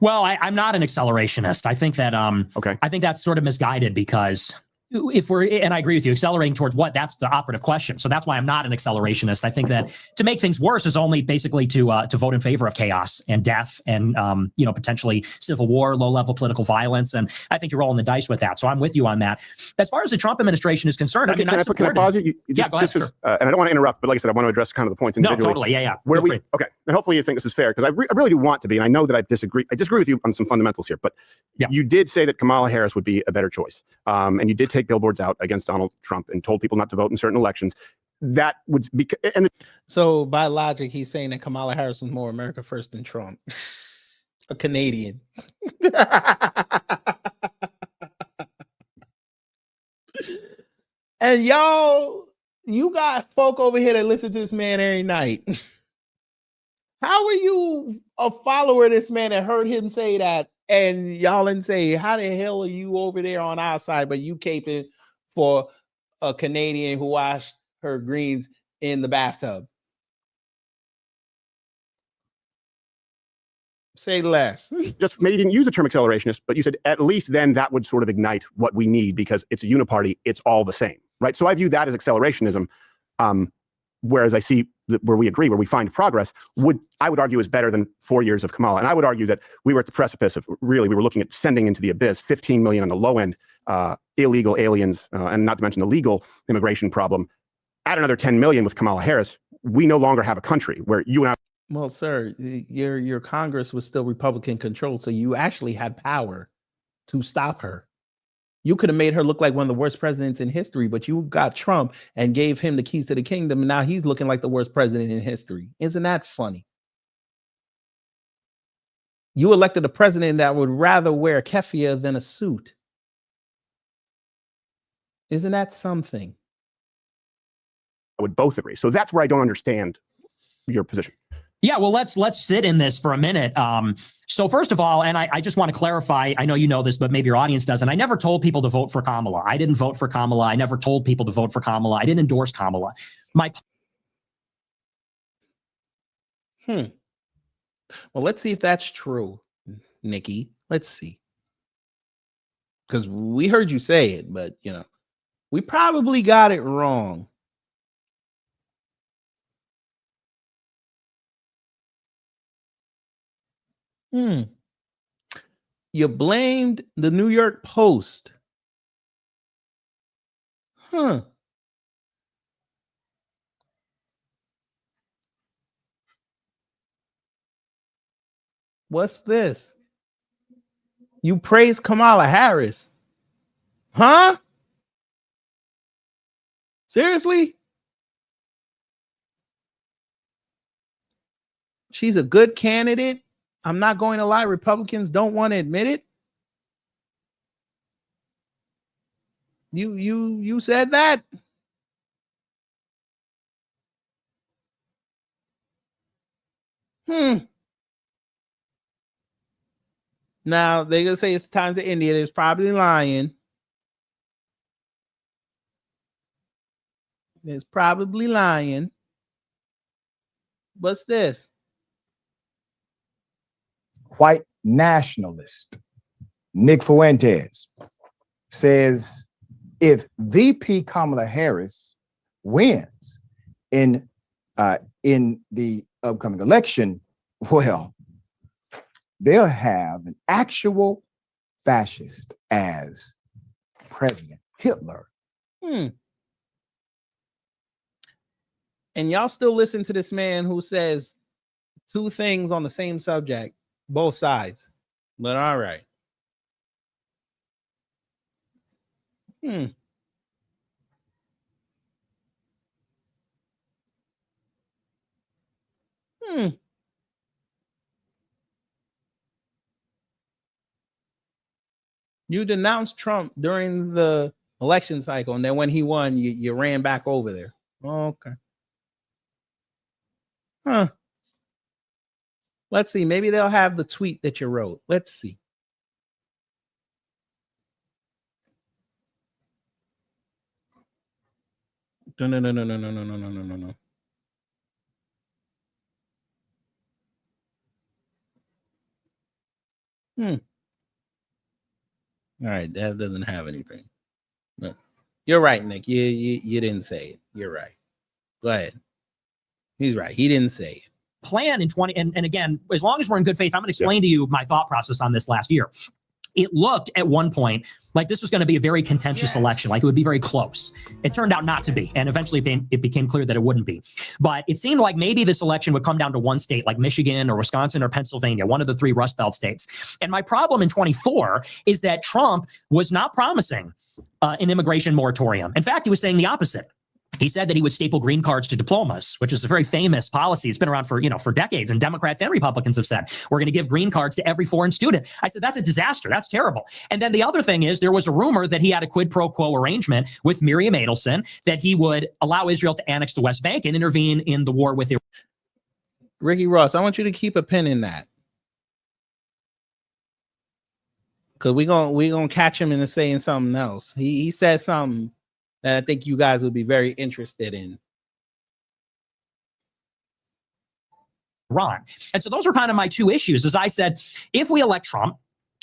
Well, I'm not an accelerationist. I think that I think that's sort of misguided because if we're, and I agree with you, accelerating towards what? That's the operative question. So that's why I'm not an accelerationist. I think that to make things worse is only basically to vote in favor of chaos and death and potentially civil war, low-level political violence. And I think you're rolling the dice with that. So I'm with you on that. As far as the Trump administration is concerned, can I pause you? Yeah, go ahead. And I don't want to interrupt, but like I said, I want to address kind of the points individually. No, totally. Yeah. Okay. And hopefully you think this is fair because I really do want to be. And I know that I disagree with you on some fundamentals here, but you did say that Kamala Harris would be a better choice. And you did take billboards out against Donald Trump and told people not to vote in certain elections. That would be, so by logic, he's saying that Kamala Harris was more America first than Trump, a Canadian. And you got folk over here that listen to this man every night. How are you a follower of this man that heard him say that? And y'all and say, how the hell are you over there on our side, but you caping for a Canadian who washed her greens in the bathtub? Say less. Just maybe you didn't use the term accelerationist, but you said at least then that would sort of ignite what we need because it's a uniparty. It's all the same, right? So I view that as accelerationism. Whereas I see where we agree, where we find progress, I would argue is better than 4 years of Kamala. And I would argue that we were at the precipice of we were looking at sending into the abyss 15 million on the low end, illegal aliens, and not to mention the legal immigration problem. Add another 10 million with Kamala Harris, we no longer have a country where you and I. Well, sir, your Congress was still Republican controlled, so you actually had power to stop her. You could have made her look like one of the worst presidents in history, but you got Trump and gave him the keys to the kingdom, and now he's looking like the worst president in history. Isn't that funny? You elected a president that would rather wear keffiyeh than a suit. Isn't that something? I would both agree. So that's where I don't understand your position. Yeah, well, let's sit in this for a minute. So first of all, and I just want to clarify, I know you know this, but maybe your audience doesn't. I never told people to vote for Kamala. I didn't vote for Kamala. I never told people to vote for Kamala. I didn't endorse Kamala. Well, let's see if that's true, Nikki. Let's see. Because we heard you say it, but, you know, we probably got it wrong. You blamed the New York Post. What's this? You praise Kamala Harris. Seriously? She's a good candidate. I'm not going to lie, Republicans don't want to admit it. You said that? Now they're gonna say it's the Times of India. They're probably lying. It's probably lying. What's this? White nationalist Nick Fuentes says if VP Kamala Harris wins in the upcoming election, well, they'll have an actual fascist as President Hitler. And y'all still listen to this man who says two things on the same subject, both sides. But all right. You denounced Trump during the election cycle, and then when he won, you ran back over there. Okay. Let's see. Maybe they'll have the tweet that you wrote. Let's see. No. All right, that doesn't have anything. No. You're right, Nick. You didn't say it. You're right. Go ahead. He's right. He didn't say it. Plan in 20, and again, as long as we're in good faith, I'm going to explain to you my thought process on this last year. It looked at one point like this was going to be a very contentious election, like it would be very close. It turned out not to be, and eventually it became clear that it wouldn't be. But it seemed like maybe this election would come down to one state, like Michigan or Wisconsin or Pennsylvania, one of the three Rust Belt states. And my problem in 24 is that Trump was not promising an immigration moratorium. In fact, he was saying the opposite. He said that he would staple green cards to diplomas, which is a very famous policy. It's been around for decades, and Democrats and Republicans have said, we're going to give green cards to every foreign student. I said, that's a disaster. That's terrible. And then the other thing is there was a rumor that he had a quid pro quo arrangement with Miriam Adelson that he would allow Israel to annex the West Bank and intervene in the war with Iran. Ricky Ross, I want you to keep a pin in that. Because we're gonna catch him into saying something else. He said something that I think you guys would be very interested in. Iran. And so those were kind of my two issues. As I said, if we elect Trump,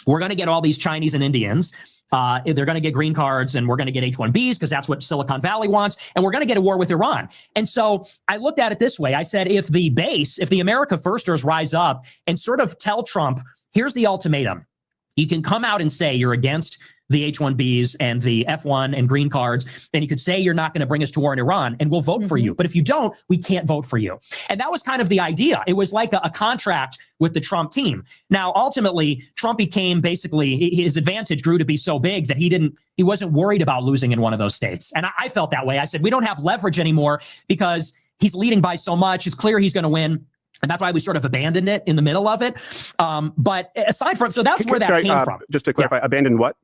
we're going to get all these Chinese and Indians. They're going to get green cards, and we're going to get H-1Bs because that's what Silicon Valley wants. And we're going to get a war with Iran. And so I looked at it this way. I said, if the America Firsters rise up and sort of tell Trump, here's the ultimatum. You can come out and say you're against the H-1Bs and the F-1 and green cards, and you could say you're not going to bring us to war in Iran, and we'll vote for you. But if you don't, we can't vote for you. And that was kind of the idea. It was like a contract with the Trump team. Now, ultimately, Trump became basically, his advantage grew to be so big that he wasn't worried about losing in one of those states. And I felt that way. I said, we don't have leverage anymore because he's leading by so much. It's clear he's going to win. And that's why we sort of abandoned it in the middle of it. But aside from, so that's where that came from. Just to clarify, abandoned what?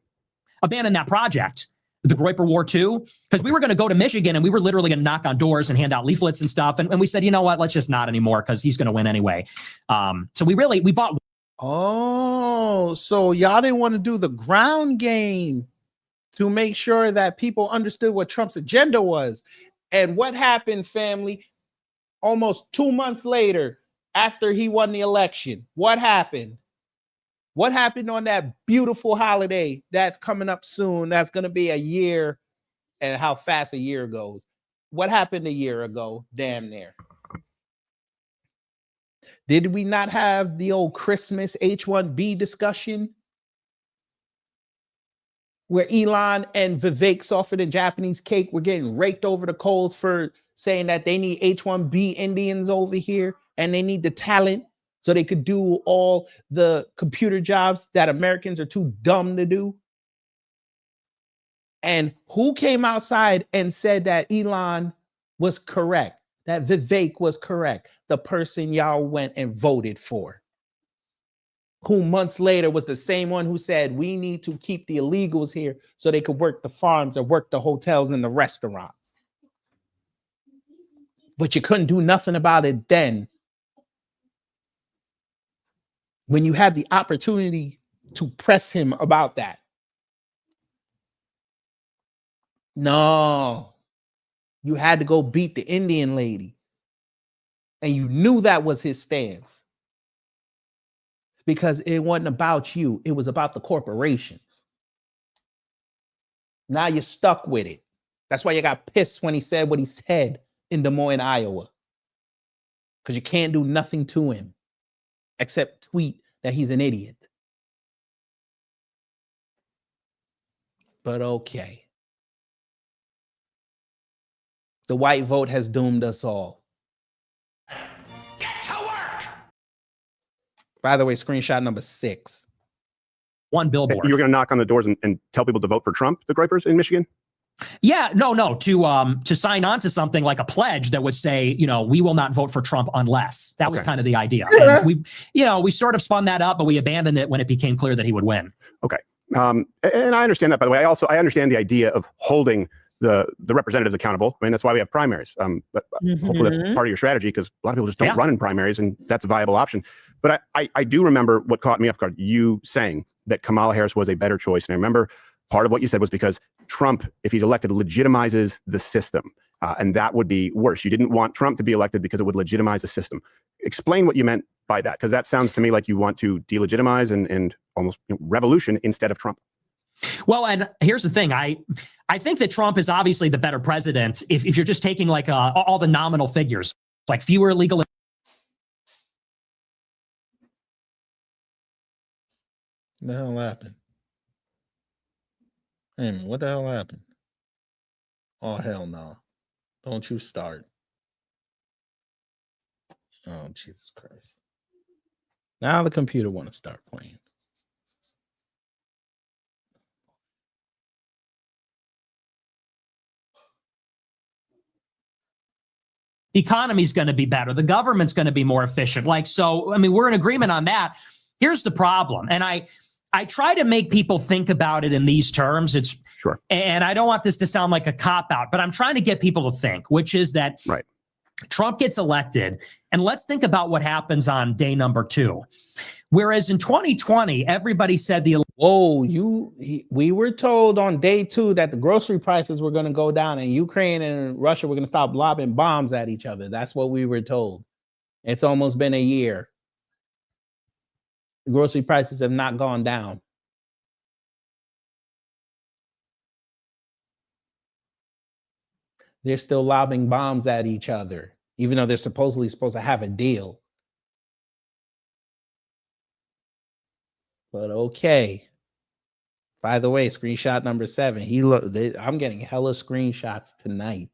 Abandon that project, the Groyper War II, because we were going to go to Michigan and we were literally going to knock on doors and hand out leaflets and stuff. And we said, you know what, let's just not anymore because he's going to win anyway. So we bought. Oh, so y'all didn't want to do the ground game to make sure that people understood what Trump's agenda was. And what happened, family? Almost 2 months later, after he won the election, what happened? What happened on that beautiful holiday that's coming up soon? That's going to be a year, and how fast a year goes. What happened a year ago? Damn near. Did we not have the old Christmas H-1B discussion where Elon and Vivek Soffit and Japanese Cake were getting raked over the coals for saying that they need H-1B Indians over here and they need the talent so they could do all the computer jobs that Americans are too dumb to do? And who came outside and said that Elon was correct, that Vivek was correct? The person y'all went and voted for, who months later was the same one who said we need to keep the illegals here so they could work the farms or work the hotels and the restaurants. But you couldn't do nothing about it then, when you had the opportunity to press him about that. No, you had to go beat the Indian lady. And you knew that was his stance. Because it wasn't about you. It was about the corporations. Now you're stuck with it. That's why you got pissed when he said what he said in Des Moines, Iowa. Because you can't do nothing to him except tweet that he's an idiot. But okay. The white vote has doomed us all. Get to work! By the way, screenshot number 6. One billboard. You were going to knock on the doors and tell people to vote for Trump, the Groypers in Michigan? Yeah, no, to sign on to something like a pledge that would say, we will not vote for Trump unless. That was kind of the idea. And we sort of spun that up, but we abandoned it when it became clear that he would win. Okay. And I understand that, by the way. I understand the idea of holding the representatives accountable. I mean, that's why we have primaries. But hopefully that's part of your strategy, because a lot of people just don't run in primaries, and that's a viable option. But I do remember what caught me off guard, you saying that Kamala Harris was a better choice. And I remember part of what you said was because Trump, if he's elected, legitimizes the system. And that would be worse. You didn't want Trump to be elected because it would legitimize the system. Explain what you meant by that, because that sounds to me like you want to delegitimize and almost revolution instead of Trump. Well, and here's the thing. I think that Trump is obviously the better president if you're just taking like all the nominal figures, like fewer illegal. What the hell happened? Hey, man, what the hell happened? Oh, hell no. Don't you start. Oh, Jesus Christ. Now the computer want to start playing. The economy's going to be better. The government's going to be more efficient. We're in agreement on that. Here's the problem. And I try to make people think about it in these terms. It's sure. And I don't want this to sound like a cop-out, but I'm trying to get people to think, which is that Trump gets elected, and let's think about what happens on day number 2. Whereas in 2020, everybody said we were told on day 2 that the grocery prices were going to go down and Ukraine and Russia were going to stop lobbing bombs at each other. That's what we were told. It's almost been a year. The grocery prices have not gone down. They're still lobbing bombs at each other, even though they're supposed to have a deal. But okay. By the way, screenshot number 7. I'm getting hella screenshots tonight.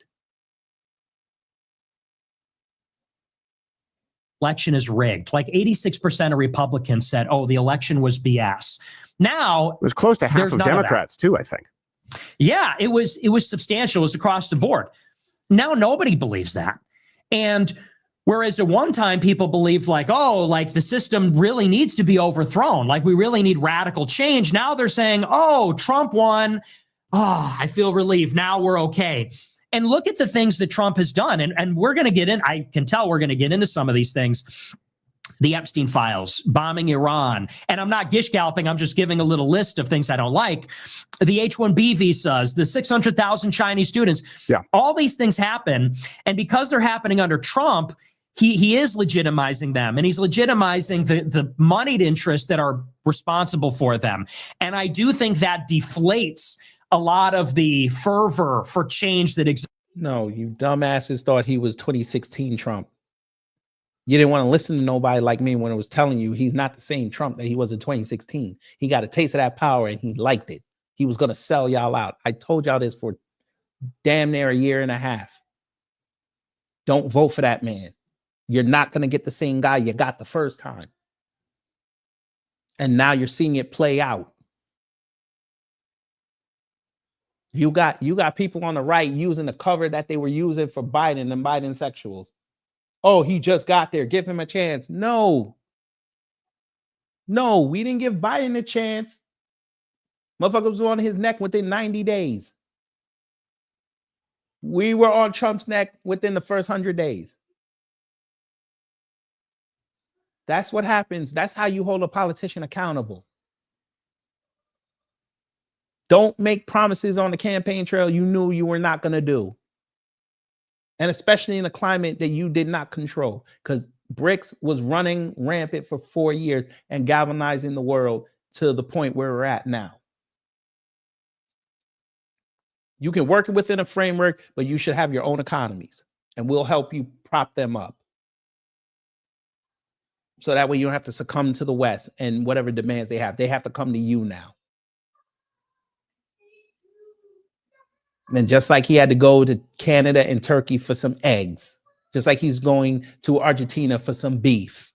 Election is rigged. Like 86% of Republicans said, "Oh, the election was BS." Now it was close to half of Democrats too, I think. Yeah, it was substantial. It was across the board. Now nobody believes that. And whereas at one time people believed like, oh, like the system really needs to be overthrown. Like we really need radical change. Now they're saying, oh, Trump won. Oh, I feel relieved. Now we're okay. And look at the things that Trump has done. And we're going to get in. I can tell we're going to get into some of these things. The Epstein files, bombing Iran. And I'm not gish galloping. I'm just giving a little list of things I don't like. The H-1B visas, the 600,000 Chinese students. Yeah. All these things happen. And because they're happening under Trump, he is legitimizing them. And he's legitimizing the moneyed interests that are responsible for them. And I do think that deflates a lot of the fervor for change that exists. No, you dumbasses thought he was 2016 Trump. You didn't want to listen to nobody like me when I was telling you he's not the same Trump that he was in 2016. He got a taste of that power and he liked it. He was going to sell y'all out. I told y'all this for damn near a year and a half. Don't vote for that man. You're not going to get the same guy you got the first time. And now you're seeing it play out. You got people on the right using the cover that they were using for Biden and Biden sexuals. Oh, he just got there. Give him a chance. No, we didn't give Biden a chance. Motherfucker was on his neck within 90 days. We were on Trump's neck within the first 100 days. That's what happens. That's how you hold a politician accountable. Don't make promises on the campaign trail you knew you were not going to do. And especially in a climate that you did not control, because BRICS was running rampant for 4 years and galvanizing the world to the point where we're at now. You can work within a framework, but you should have your own economies, and we'll help you prop them up. So that way you don't have to succumb to the West and whatever demands they have. They have to come to you now. And just like he had to go to Canada and Turkey for some eggs, just like he's going to Argentina for some beef.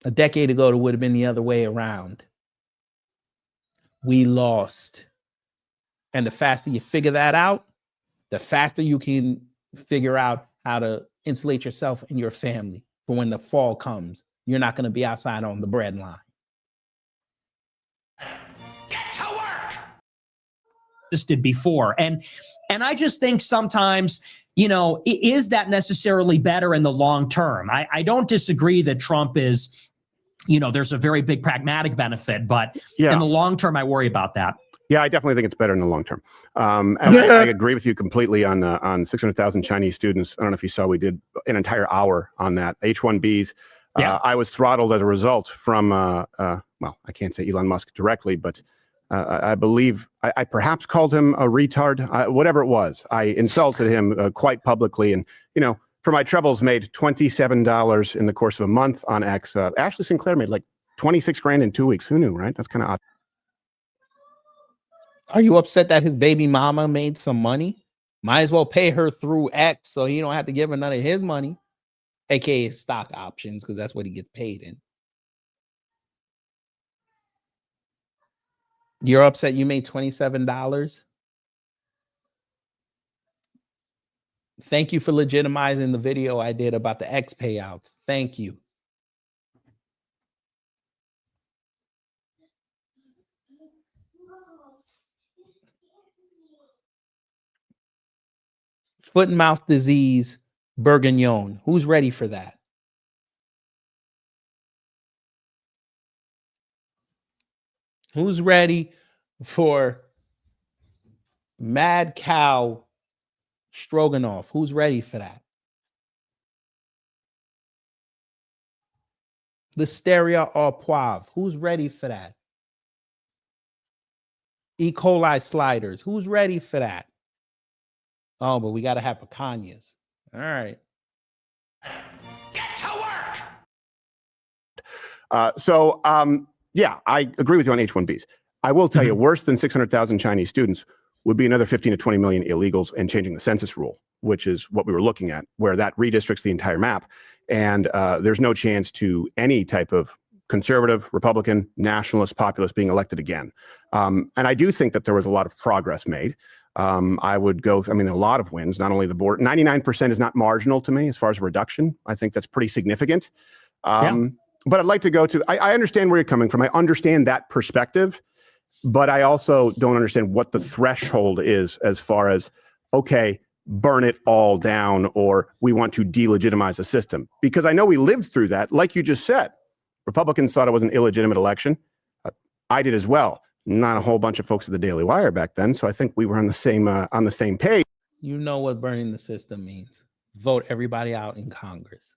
A decade ago, it would have been the other way around. We lost. And the faster you figure that out, the faster you can figure out how to insulate yourself and your family for when the fall comes. You're not going to be outside on the bread line. Existed before. And I just think sometimes, is that necessarily better in the long term? I don't disagree that Trump is, there's a very big pragmatic benefit, but in the long term, I worry about that. Yeah, I definitely think it's better in the long term. I agree with you completely on 600,000 Chinese students. I don't know if you saw, we did an entire hour on that. H-1Bs. I was throttled as a result from, well, I can't say Elon Musk directly, but I believe I perhaps called him a retard, whatever it was. I insulted him quite publicly. And, for my troubles, made $27 in the course of a month on X. Ashley Sinclair made like 26 grand in 2 weeks. Who knew, right? That's kind of odd. Are you upset that his baby mama made some money? Might as well pay her through X so he don't have to give her none of his money, aka stock options, because that's what he gets paid in. You're upset you made $27? Thank you for legitimizing the video I did about the X payouts. Thank you. Foot and mouth disease, bourguignon. Who's ready for that? Who's ready for mad cow stroganoff? Who's ready for that? Listeria au poivre. Who's ready for that? E. coli sliders. Who's ready for that? Oh, but we got to have picanhas. All right. Yeah, I agree with you on H-1Bs. I will tell you, worse than 600,000 Chinese students would be another 15 to 20 million illegals and changing the census rule, which is what we were looking at, where that redistricts the entire map. And there's no chance to any type of conservative, Republican, nationalist, populist being elected again. And I do think that there was a lot of progress made. I would go, a lot of wins, not only the board. 99% is not marginal to me as far as reduction. I think that's pretty significant. But I'd like to go to, I understand where you're coming from. I understand that perspective, but I also don't understand what the threshold is as far as, okay, burn it all down, or we want to delegitimize the system. Because I know we lived through that. Like you just said, Republicans thought it was an illegitimate election. I did as well. Not a whole bunch of folks at the Daily Wire back then. So I think we were on the same page. You know what burning the system means. Vote everybody out in Congress.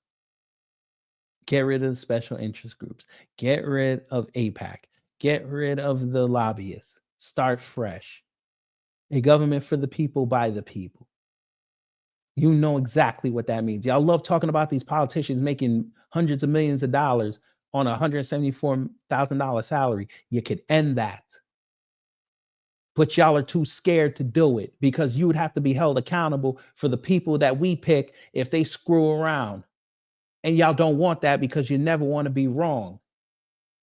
Get rid of the special interest groups. Get rid of AIPAC. Get rid of the lobbyists. Start fresh. A government for the people, by the people. You know exactly what that means. Y'all love talking about these politicians making hundreds of millions of dollars on a $174,000 salary. You could end that. But y'all are too scared to do it because you would have to be held accountable for the people that we pick if they screw around. And y'all don't want that because you never want to be wrong.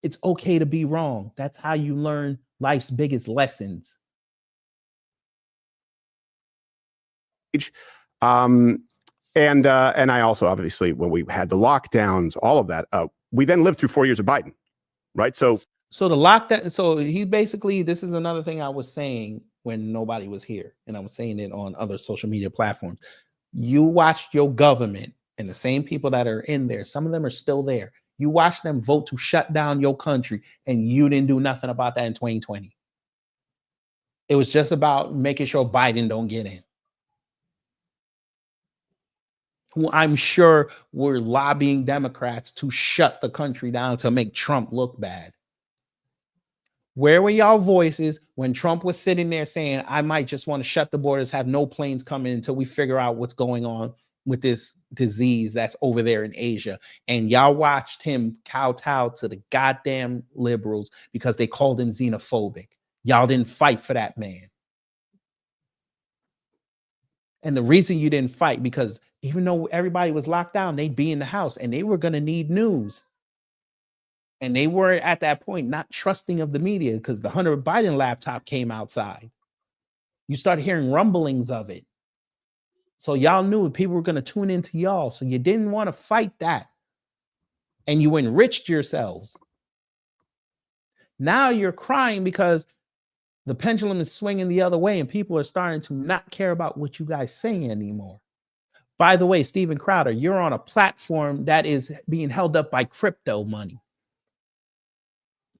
It's okay to be wrong. That's how you learn life's biggest lessons. And I also, obviously, when we had the lockdowns, all of that, we then lived through 4 years of Biden, right? So the lockdown, so he basically, this is another thing I was saying when nobody was here, and I was saying it on other social media platforms. You watched your government and the same people that are in there, some of them are still there. You watched them vote to shut down your country, and you didn't do nothing about that in 2020. It was just about making sure Biden don't get in. Who I'm sure were lobbying Democrats to shut the country down to make Trump look bad. Where were y'all voices when Trump was sitting there saying, I might just want to shut the borders, have no planes coming until we figure out what's going on with this disease that's over there in Asia? And y'all watched him kowtow to the goddamn liberals because they called him xenophobic. Y'all didn't fight for that man. And the reason you didn't fight, because even though everybody was locked down, they'd be in the house and they were going to need news. And they were at that point not trusting of the media because the Hunter Biden laptop came outside. You start hearing rumblings of it. So y'all knew people were going to tune into y'all. So you didn't want to fight that. And you enriched yourselves. Now you're crying because the pendulum is swinging the other way and people are starting to not care about what you guys say anymore. By the way, Steven Crowder, you're on a platform that is being held up by crypto money.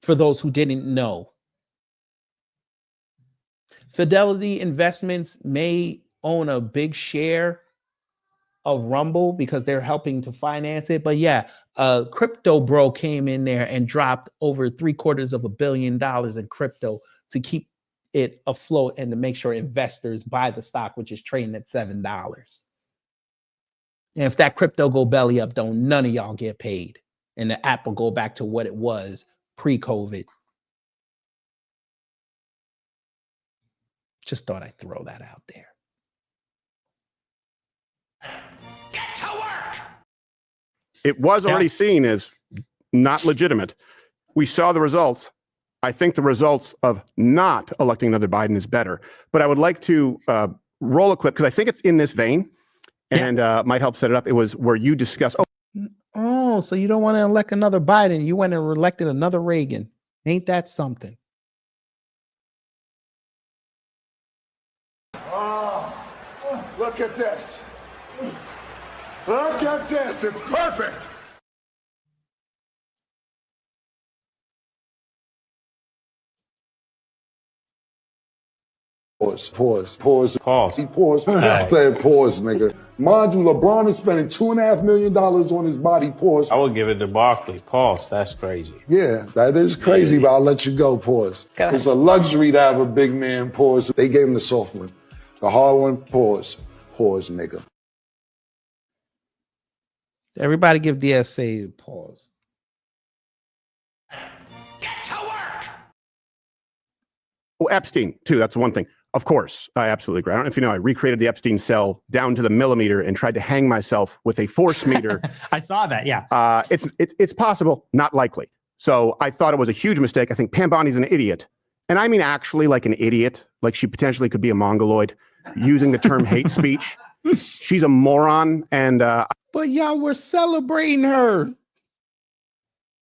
For those who didn't know, Fidelity Investments may own a big share of Rumble because they're helping to finance it. But yeah, crypto bro came in there and dropped over $750 million in crypto to keep it afloat and to make sure investors buy the stock, which is trading at $7. And if that crypto go belly up, don't none of y'all get paid. And the app will go back to what it was pre-COVID. Just thought I'd throw that out there. Get to work! It was already seen as not legitimate. We saw the results. I think the results of not electing another Biden is better. But I would like to roll a clip because I think it's in this vein and might help set it up. It was where you discuss. Oh, so you don't want to elect another Biden. You went and elected another Reagan. Ain't that something? Oh, look at this. Look at this. It's perfect. Pause. He paused. I said pause, nigga. Mind you, LeBron is spending $2.5 million on his body. Pause. I would give it to Barkley. Pause. That's crazy. Yeah, that is crazy, but I'll let you go. Pause. It's a luxury to have a big man. Pause. They gave him the soft one. The hard one. Pause. Pause, nigga. Everybody give DSA a pause. Oh, Epstein, too. That's one thing. Of course, I absolutely agree. I don't know if you know, I recreated the Epstein cell down to the millimeter and tried to hang myself with a force meter. I saw that, yeah. It's possible, not likely. So I thought it was a huge mistake. I think Pam Bondi's an idiot. And I mean actually like an idiot. Like she potentially could be a mongoloid using the term hate speech. She's a moron. And but y'all were celebrating her.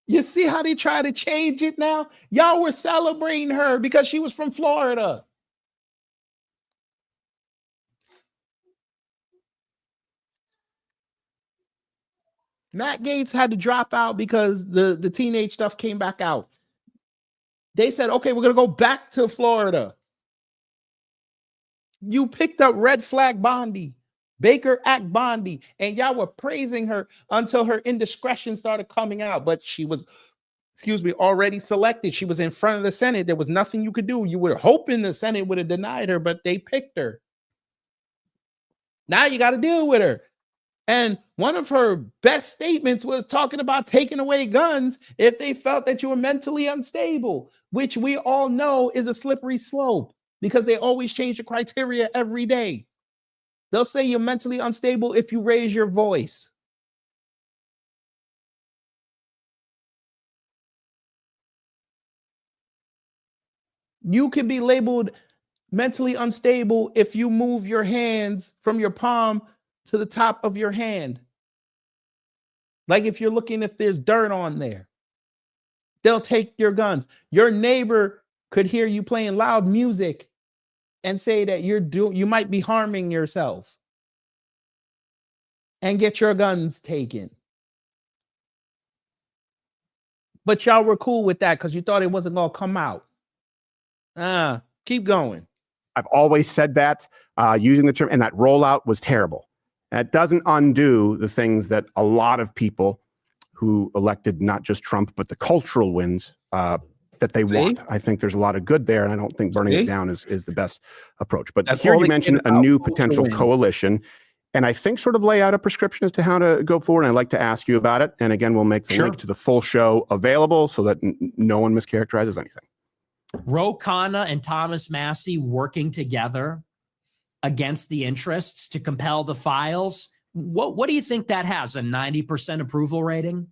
You see how they try to change it now? Y'all were celebrating her because she was from Florida. Matt Gaetz had to drop out because the teenage stuff came back out. They said, okay, we're going to go back to Florida. You picked up Red Flag Bondi, Baker Act Bondi, and y'all were praising her until her indiscretion started coming out. But she was, already selected. She was in front of the Senate. There was nothing you could do. You were hoping the Senate would have denied her, but they picked her. Now you got to deal with her. And one of her best statements was talking about taking away guns if they felt that you were mentally unstable, which we all know is a slippery slope because they always change the criteria every day. They'll say you're mentally unstable if you raise your voice. You can be labeled mentally unstable if you move your hands from your palm to the top of your hand. Like if you're looking if there's dirt on there. They'll take your guns. Your neighbor could hear you playing loud music and say that you might be harming yourself and get your guns taken. But y'all were cool with that because you thought it wasn't going to come out. Keep going. I've always said that using the term, and that rollout was terrible. That doesn't undo the things that a lot of people who elected not just Trump, but the cultural wins that they want. I think there's a lot of good there, and I don't think burning it down is the best approach. But here you mentioned a new potential coalition, and I think sort of lay out a prescription as to how to go forward, and I'd like to ask you about it. And again, we'll make the link to the full show available so that no one mischaracterizes anything. Ro Khanna and Thomas Massie working together against the interests to compel the files. What do you think that has? A 90% approval rating?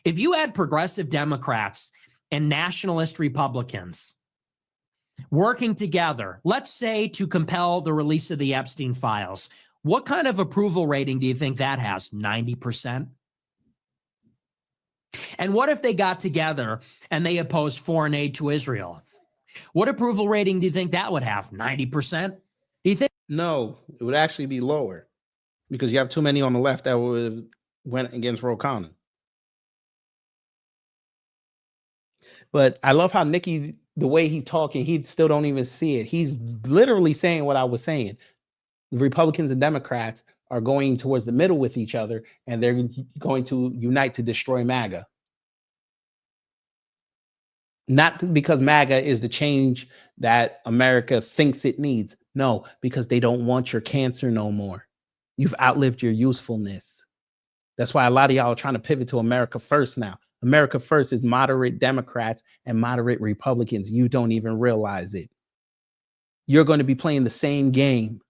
If you had progressive Democrats and nationalist Republicans working together, let's say to compel the release of the Epstein files, what kind of approval rating do you think that has? 90%? And what if they got together and they opposed foreign aid to Israel? What approval rating do you think that would have? 90%? Do you think? No, it would actually be lower because you have too many on the left that would have went against Ro Khanna. But I love how Nikki, the way he's talking, he still don't even see it. He's literally saying what I was saying. The Republicans and Democrats are going towards the middle with each other, and they're going to unite to destroy MAGA. Not because MAGA is the change that America thinks it needs. No, because they don't want your cancer no more. You've outlived your usefulness. That's why a lot of y'all are trying to pivot to America First now. America First is moderate Democrats and moderate Republicans. You don't even realize it. You're going to be playing the same game.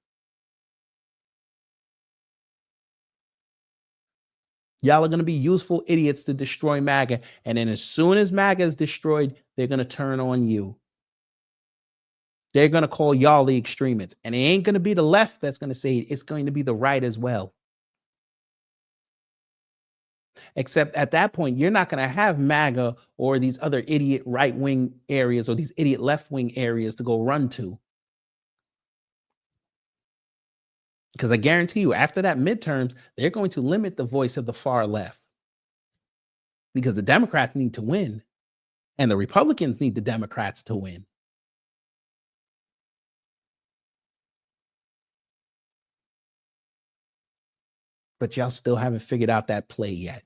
Y'all are going to be useful idiots to destroy MAGA. And then as soon as MAGA is destroyed, they're going to turn on you. They're going to call y'all the extremists. And it ain't going to be the left that's going to say it. It's going to be the right as well. Except at that point, you're not going to have MAGA or these other idiot right-wing areas or these idiot left-wing areas to go run to. Because I guarantee you, after that midterms, they're going to limit the voice of the far left. Because the Democrats need to win. And the Republicans need the Democrats to win. but y'all still haven't figured out that play yet.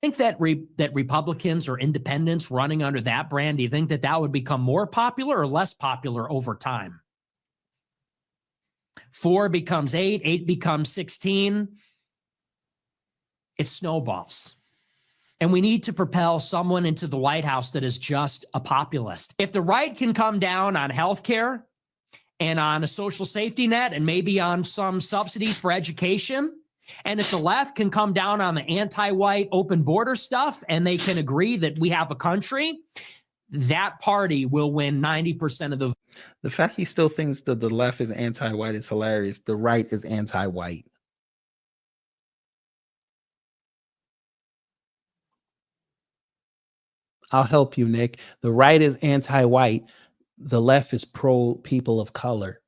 Think that that Republicans or independents running under that brand, do you think that that would become more popular or less popular over time? 4 becomes 8, 8 becomes 16. It snowballs. And we need to propel someone into the White House that is just a populist. If the right can come down on healthcare and on a social safety net and maybe on some subsidies for education, and if the left can come down on the anti-white open border stuff and they can agree that we have a country, that party will win 90% of the vote. The fact he still thinks that the left is anti-white is hilarious. The right is anti-white. I'll help you, Nick. The right is anti-white. The left is pro people of color.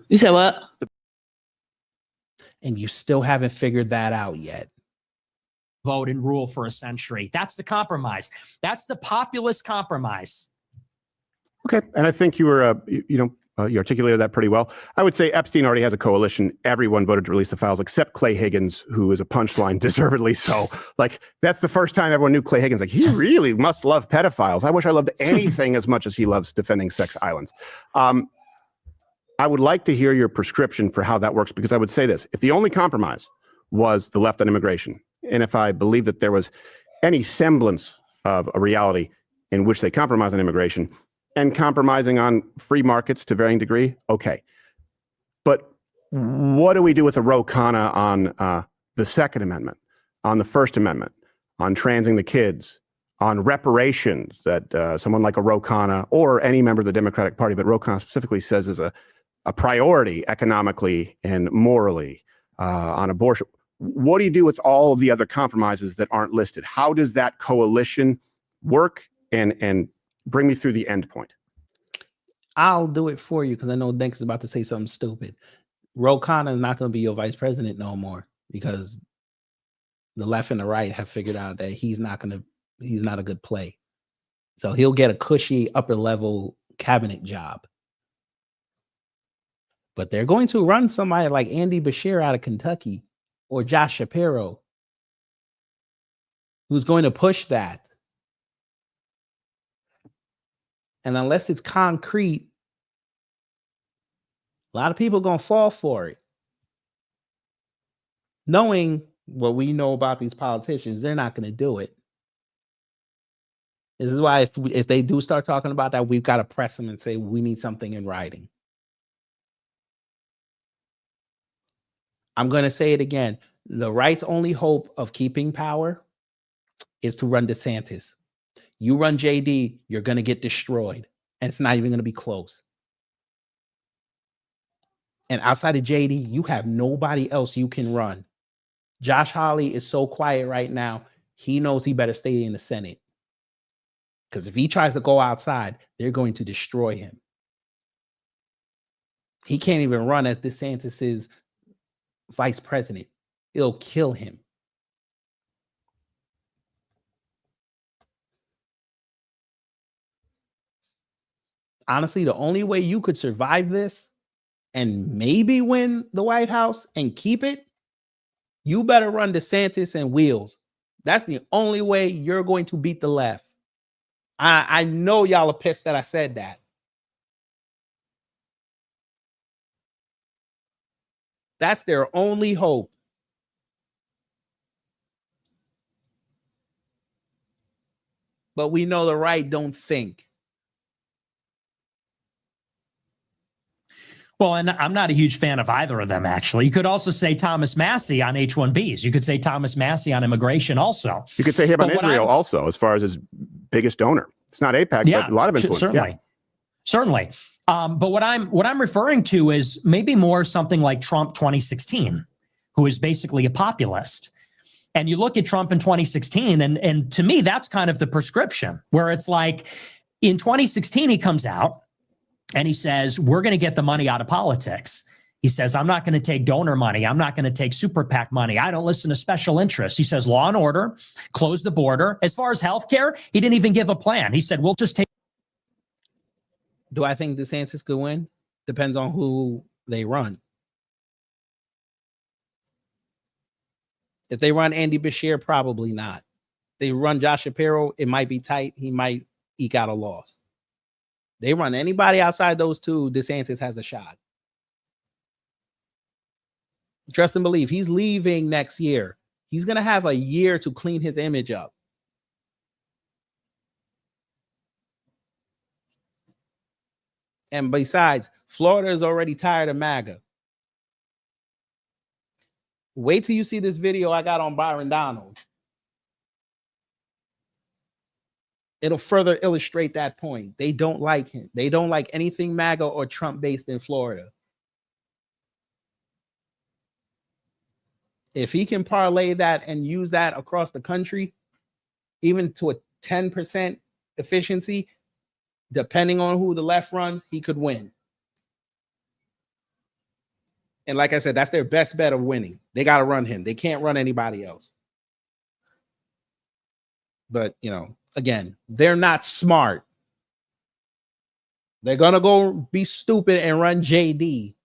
You said what? And you still haven't figured that out yet. Vote and rule for a century. That's the compromise. That's the populist compromise. Okay, and I think you were, you articulated that pretty well. I would say Epstein already has a coalition. Everyone voted to release the files except Clay Higgins, who is a punchline, deservedly so. Like, that's the first time everyone knew Clay Higgins. Like, he really must love pedophiles. I wish I loved anything as much as he loves defending sex islands. I would like to hear your prescription for how that works, because I would say this: if the only compromise was the left on immigration, and if I believe that there was any semblance of a reality in which they compromise on immigration and compromising on free markets to varying degree, okay. But what do we do with a Ro Khanna on the Second Amendment, on the First Amendment, on transing the kids, on reparations that someone like a Ro Khanna or any member of the Democratic Party, but Ro Khanna specifically says is a priority economically and morally, on abortion? What do you do with all of the other compromises that aren't listed? How does that coalition work? And bring me through the end point. I'll do it for you, because I know Nick is about to say something stupid. Ro Khanna is not going to be your vice president no more, because the left and the right have figured out that he's not a good play. So he'll get a cushy upper level cabinet job. But they're going to run somebody like Andy Beshear out of Kentucky or Josh Shapiro, who's going to push that. And unless it's concrete, a lot of people are going to fall for it. Knowing what we know about these politicians, they're not going to do it. This is why if they do start talking about that, we've got to press them and say, we need something in writing. I'm going to say it again. The right's only hope of keeping power is to run DeSantis. You run JD, you're going to get destroyed. And it's not even going to be close. And outside of JD, you have nobody else you can run. Josh Hawley is so quiet right now. He knows he better stay in the Senate. Because if he tries to go outside, they're going to destroy him. He can't even run as DeSantis's vice president. It'll kill him. Honestly, the only way you could survive this and maybe win the White House and keep it, you better run DeSantis and Wheels. That's the only way you're going to beat the left. I know y'all are pissed that I said that. That's their only hope. But we know the right don't think. Well, and I'm not a huge fan of either of them, actually. You could also say Thomas Massie on H-1Bs. You could say Thomas Massie on immigration also. You could say him on Israel also, as far as his biggest donor. It's not AIPAC, but a lot of influence. Certainly. But what I'm referring to is maybe more something like Trump 2016, who is basically a populist. And you look at Trump in 2016, and to me, that's kind of the prescription, where it's like in 2016, he comes out and he says, we're going to get the money out of politics. He says, I'm not going to take donor money. I'm not going to take super PAC money. I don't listen to special interests. He says, law and order, close the border. As far as healthcare, he didn't even give a plan. He said, we'll just take. Do I think DeSantis could win? Depends on who they run. If they run Andy Beshear, probably not. They run Josh Shapiro, it might be tight. He might eke out a loss. They run anybody outside those two, DeSantis has a shot. Trust and believe. He's leaving next year. He's going to have a year to clean his image up. And besides, Florida is already tired of MAGA. Wait till you see this video I got on Byron Donald. It'll further illustrate that point. They don't like him. They don't like anything MAGA or Trump based in Florida. If he can parlay that and use that across the country, even to a 10% efficiency, depending on who the left runs, he could win. And like I said, that's their best bet of winning. They got to run him. They can't run anybody else. But, you know, again, they're not smart. They're going to go be stupid and run JD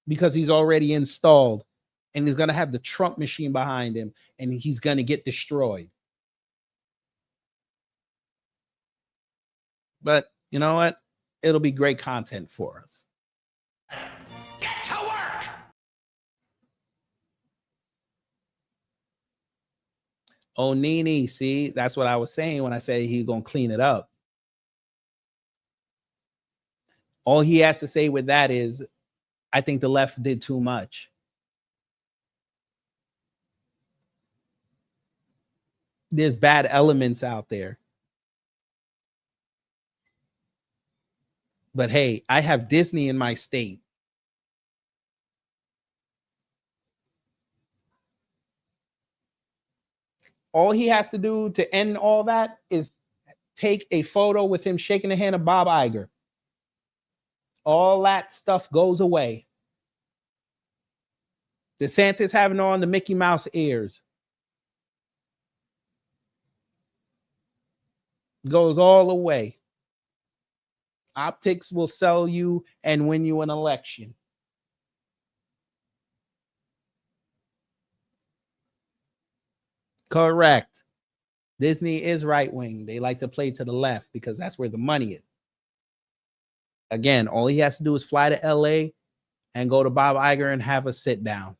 because he's already installed and he's going to have the Trump machine behind him and he's going to get destroyed. But you know what? It'll be great content for us. Get to work! Oh, Nene, see, that's what I was saying when I said he's going to clean it up. All he has to say with that is, I think the left did too much. There's bad elements out there. But hey, I have Disney in my state. All he has to do to end all that is take a photo with him shaking the hand of Bob Iger. All that stuff goes away. DeSantis having on the Mickey Mouse ears. Goes all away. Optics will sell you and win you an election. Correct. Disney is right wing. They like to play to the left because that's where the money is. Again, all he has to do is fly to LA and go to Bob Iger and have a sit down.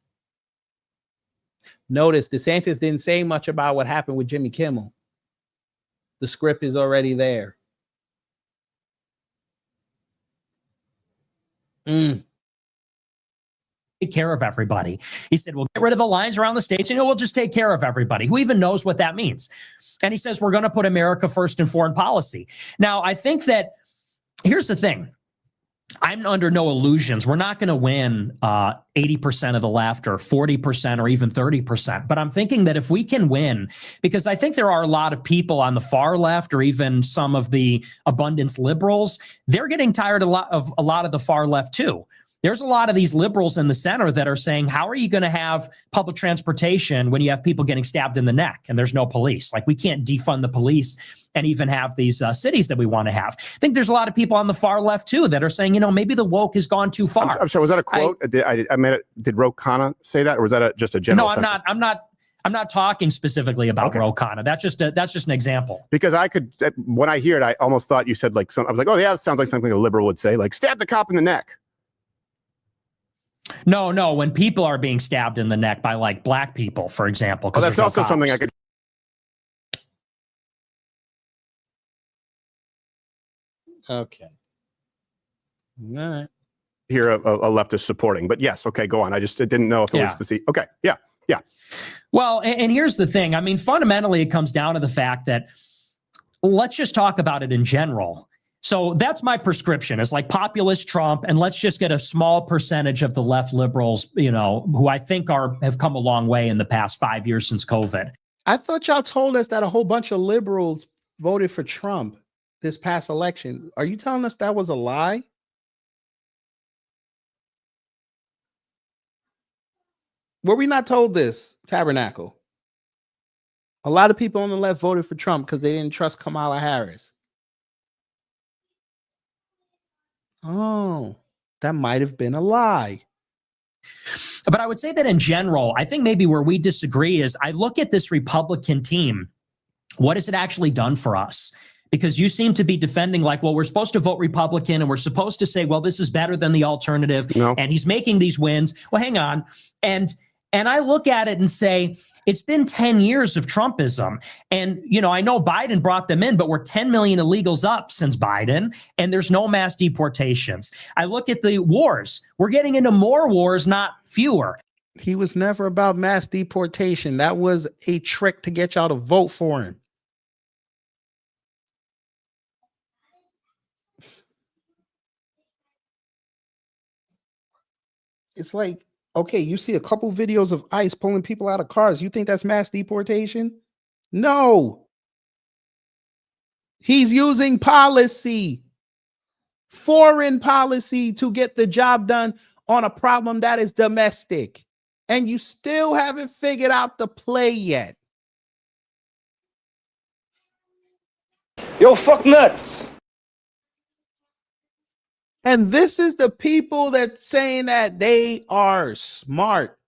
Notice DeSantis didn't say much about what happened with Jimmy Kimmel. The script is already there. Take care of everybody. He said, we'll get rid of the lines around the states and we'll just take care of everybody. Who even knows what that means? And he says, we're going to put America first in foreign policy. Now, I think that here's the thing. I'm under no illusions. We're not going to win 80% of the left or 40% or even 30%. But I'm thinking that if we can win, because I think there are a lot of people on the far left or even some of the abundance liberals, they're getting tired of a lot of the far left too. There's a lot of these liberals in the center that are saying, how are you going to have public transportation when you have people getting stabbed in the neck and there's no police? Like, we can't defund the police and even have these cities that we want to have. I think there's a lot of people on the far left too that are saying, you know, maybe the woke has gone too far. I'm sorry, was that a quote? Did Ro Khanna say that, or was that just a general? No, I'm not talking specifically about Ro Khanna. That's just an example. Because when I hear it, I almost thought you said I was like, oh yeah, that sounds like something a liberal would say, like stab the cop in the neck. No, when people are being stabbed in the neck by like black people, for example. Oh, that's also something I could. Okay. All right. Here a leftist supporting, but yes, okay, go on. I just didn't know if it was specific. Okay, yeah. Well, and here's the thing. I mean, fundamentally, it comes down to the fact that let's just talk about it in general. So that's my prescription. It's like populist Trump, and let's just get a small percentage of the left liberals, you know, who I think have come a long way in the past 5 years since COVID. I thought y'all told us that a whole bunch of liberals voted for Trump this past election. Are you telling us that was a lie? Were we not told this, Tabernacle? A lot of people on the left voted for Trump because they didn't trust Kamala Harris. Oh, that might have been a lie. But I would say that in general, I think maybe where we disagree is I look at this Republican team. What has it actually done for us? Because you seem to be defending like, well, we're supposed to vote Republican and we're supposed to say, well, this is better than the alternative. No. And he's making these wins. Well, hang on. And I look at it and say, it's been 10 years of Trumpism. And, you know, I know Biden brought them in, but we're 10 million illegals up since Biden, and there's no mass deportations. I look at the wars. We're getting into more wars, not fewer. He was never about mass deportation. That was a trick to get y'all to vote for him. It's like, okay, you see a couple videos of ICE pulling people out of cars. You think that's mass deportation? No. He's using policy, foreign policy, to get the job done on a problem that is domestic. And you still haven't figured out the play yet. Yo, fuck nuts. And this is the people that saying that they are smart.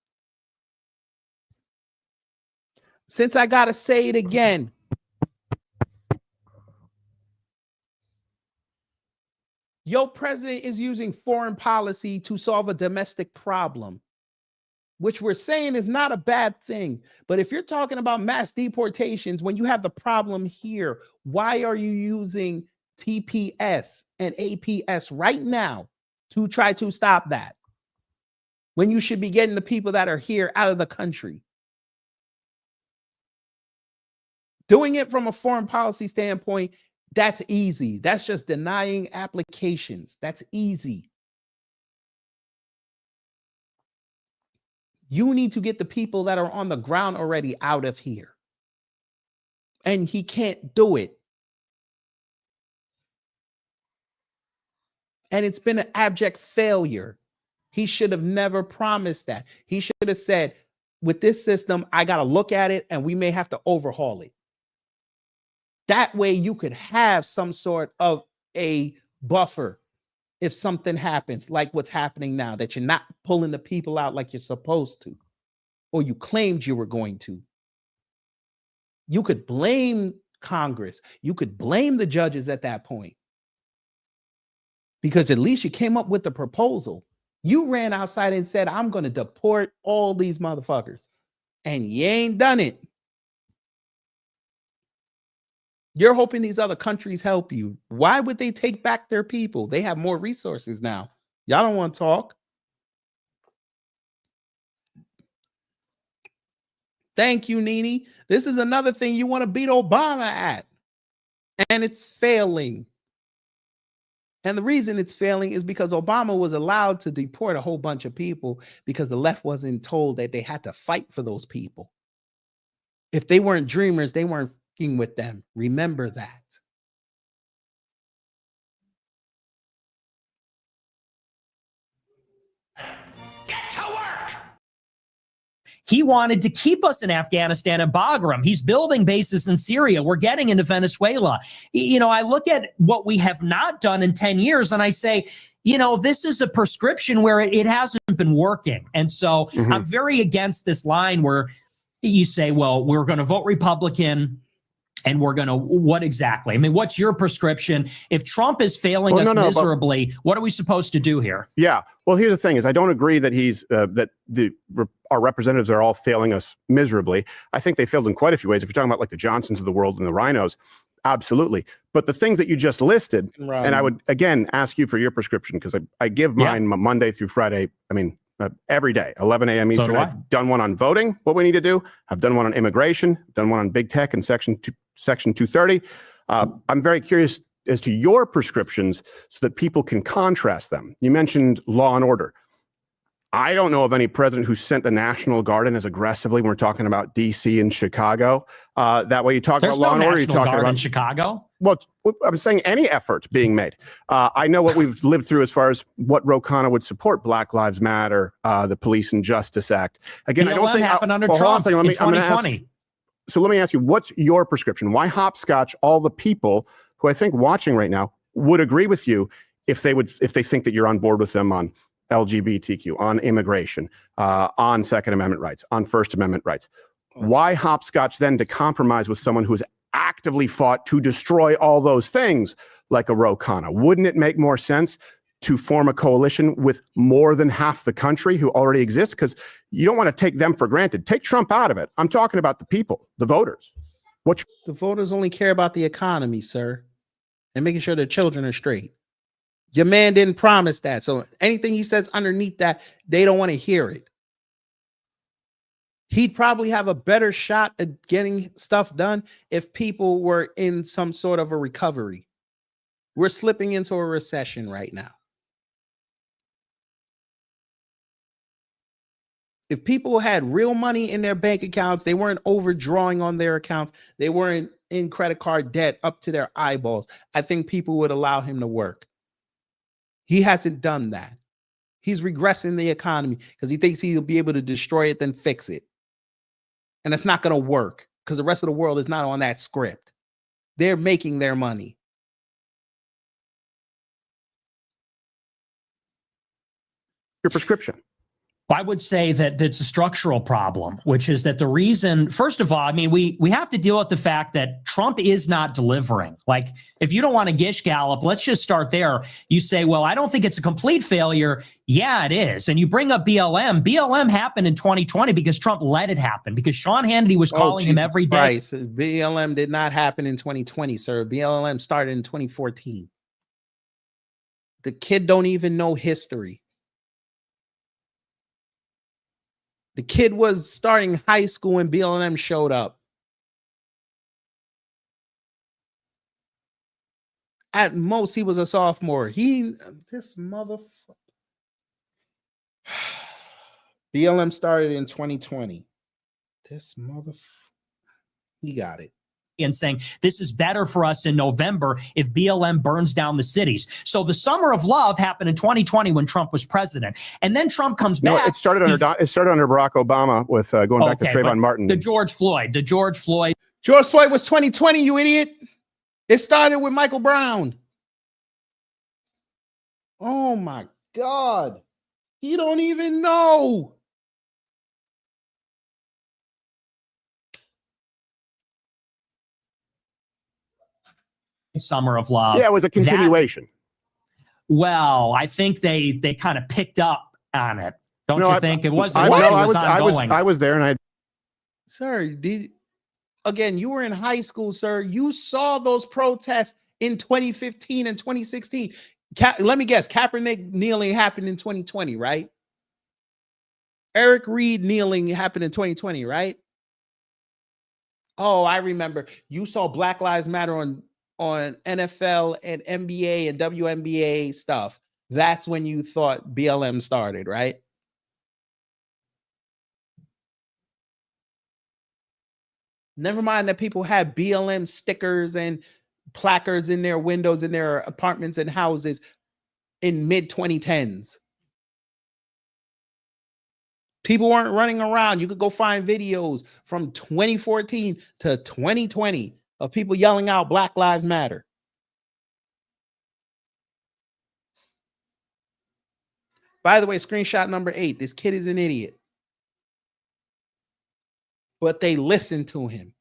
Since I got to say it again, your president is using foreign policy to solve a domestic problem, which we're saying is not a bad thing. But if you're talking about mass deportations, when you have the problem here, why are you using TPS and APS right now to try to stop that, when you should be getting the people that are here out of the country? Doing it from a foreign policy standpoint, that's easy. That's just denying applications. That's easy. You need to get the people that are on the ground already out of here. And he can't do it. And it's been an abject failure. He should have never promised that. He should have said, with this system, I got to look at it and we may have to overhaul it. That way you could have some sort of a buffer if something happens, like what's happening now, that you're not pulling the people out like you're supposed to, or you claimed you were going to. You could blame Congress. You could blame the judges at that point, because at least you came up with the proposal. You ran outside and said, I'm going to deport all these motherfuckers. And you ain't done it. You're hoping these other countries help you. Why would they take back their people? They have more resources now. Y'all don't want to talk. Thank you, Nene. This is another thing you want to beat Obama at. And it's failing. And the reason it's failing is because Obama was allowed to deport a whole bunch of people because the left wasn't told that they had to fight for those people. If they weren't dreamers, they weren't fucking with them. Remember that. He wanted to keep us in Afghanistan and Bagram. He's building bases in Syria. We're getting into Venezuela. You know, I look at what we have not done in 10 years and I say, you know, this is a prescription where it hasn't been working. And so I'm very against this line where you say, well, we're going to vote Republican and we're going to, what exactly? I mean, what's your prescription? If Trump is failing us miserably, what are we supposed to do here? Yeah. Well, here's the thing is I don't agree that our representatives are all failing us miserably. I think they failed in quite a few ways. If you're talking about like the Johnsons of the world and the Rhinos, absolutely. But the things that you just listed, and I would, again, ask you for your prescription because I give mine Monday through Friday. I mean, every day, 11 a.m. Eastern. I've done one on voting, what we need to do. I've done one on immigration, done one on big tech and Section 230. I'm very curious as to your prescriptions so that people can contrast them. You mentioned law and order. I don't know of any president who sent the National Guard in as aggressively when we're talking about D.C. and Chicago. That way you talk about law and order. You're talking about in Chicago. Well, I'm saying any effort being made. I know what we've lived through as far as what Ro Khanna would support: Black Lives Matter, the Police and Justice Act. Again, I don't think happened under Trump in 2020. So let me ask you, what's your prescription? Why hopscotch all the people who I think watching right now would agree with you if they think that you're on board with them on LGBTQ, on immigration, on Second Amendment rights, on First Amendment rights. Why hopscotch then to compromise with someone who has actively fought to destroy all those things like a Ro Khanna? Wouldn't it make more sense to form a coalition with more than half the country who already exists? Because you don't want to take them for granted. Take Trump out of it. I'm talking about the people, the voters. The voters only care about the economy, sir, and making sure their children are straight. Your man didn't promise that. So anything he says underneath that, they don't want to hear it. He'd probably have a better shot at getting stuff done if people were in some sort of a recovery. We're slipping into a recession right now. If people had real money in their bank accounts, they weren't overdrawing on their accounts, they weren't in credit card debt up to their eyeballs, I think people would allow him to work. He hasn't done that. He's regressing the economy because he thinks he'll be able to destroy it, then fix it. And it's not going to work because the rest of the world is not on that script. They're making their money. Your prescription. I would say that that's a structural problem, which is that the reason, first of all, I mean, we have to deal with the fact that Trump is not delivering. Like, if you don't want to gish gallop, let's just start there. You say, well, I don't think it's a complete failure. Yeah, it is. And you bring up BLM. BLM happened in 2020 because Trump let it happen, because Sean Hannity was calling him every day. Christ. BLM did not happen in 2020, sir. BLM started in 2014. The kid don't even know history. The kid was starting high school when BLM showed up. At most, he was a sophomore. This motherfucker. BLM started in 2020. This motherfucker. He got it. And saying this is better for us in November if BLM burns down the cities. So the summer of love happened in 2020 when Trump was president, and then Trump comes back. No, it started under Barack Obama with going back to Trayvon Martin. The George Floyd. George Floyd was 2020. You idiot! It started with Michael Brown. Oh my God! You don't even know. Summer of love. Yeah, it was a continuation. Well, I think they kind of picked up on it. Don't you think? It wasn't. I was there, and Sir, again, you were in high school, sir. You saw those protests in 2015 and 2016. Let me guess, Kaepernick kneeling happened in 2020, right? Eric Reed kneeling happened in 2020, right? Oh, I remember. You saw Black Lives Matter on NFL and NBA and WNBA stuff. That's when you thought BLM started, right? Never mind that people had BLM stickers and placards in their windows in their apartments and houses in mid-2010s. People weren't running around. You could go find videos from 2014 to 2020 of people yelling out Black Lives Matter. By the way, screenshot number 8. This kid is an idiot. But they listened to him.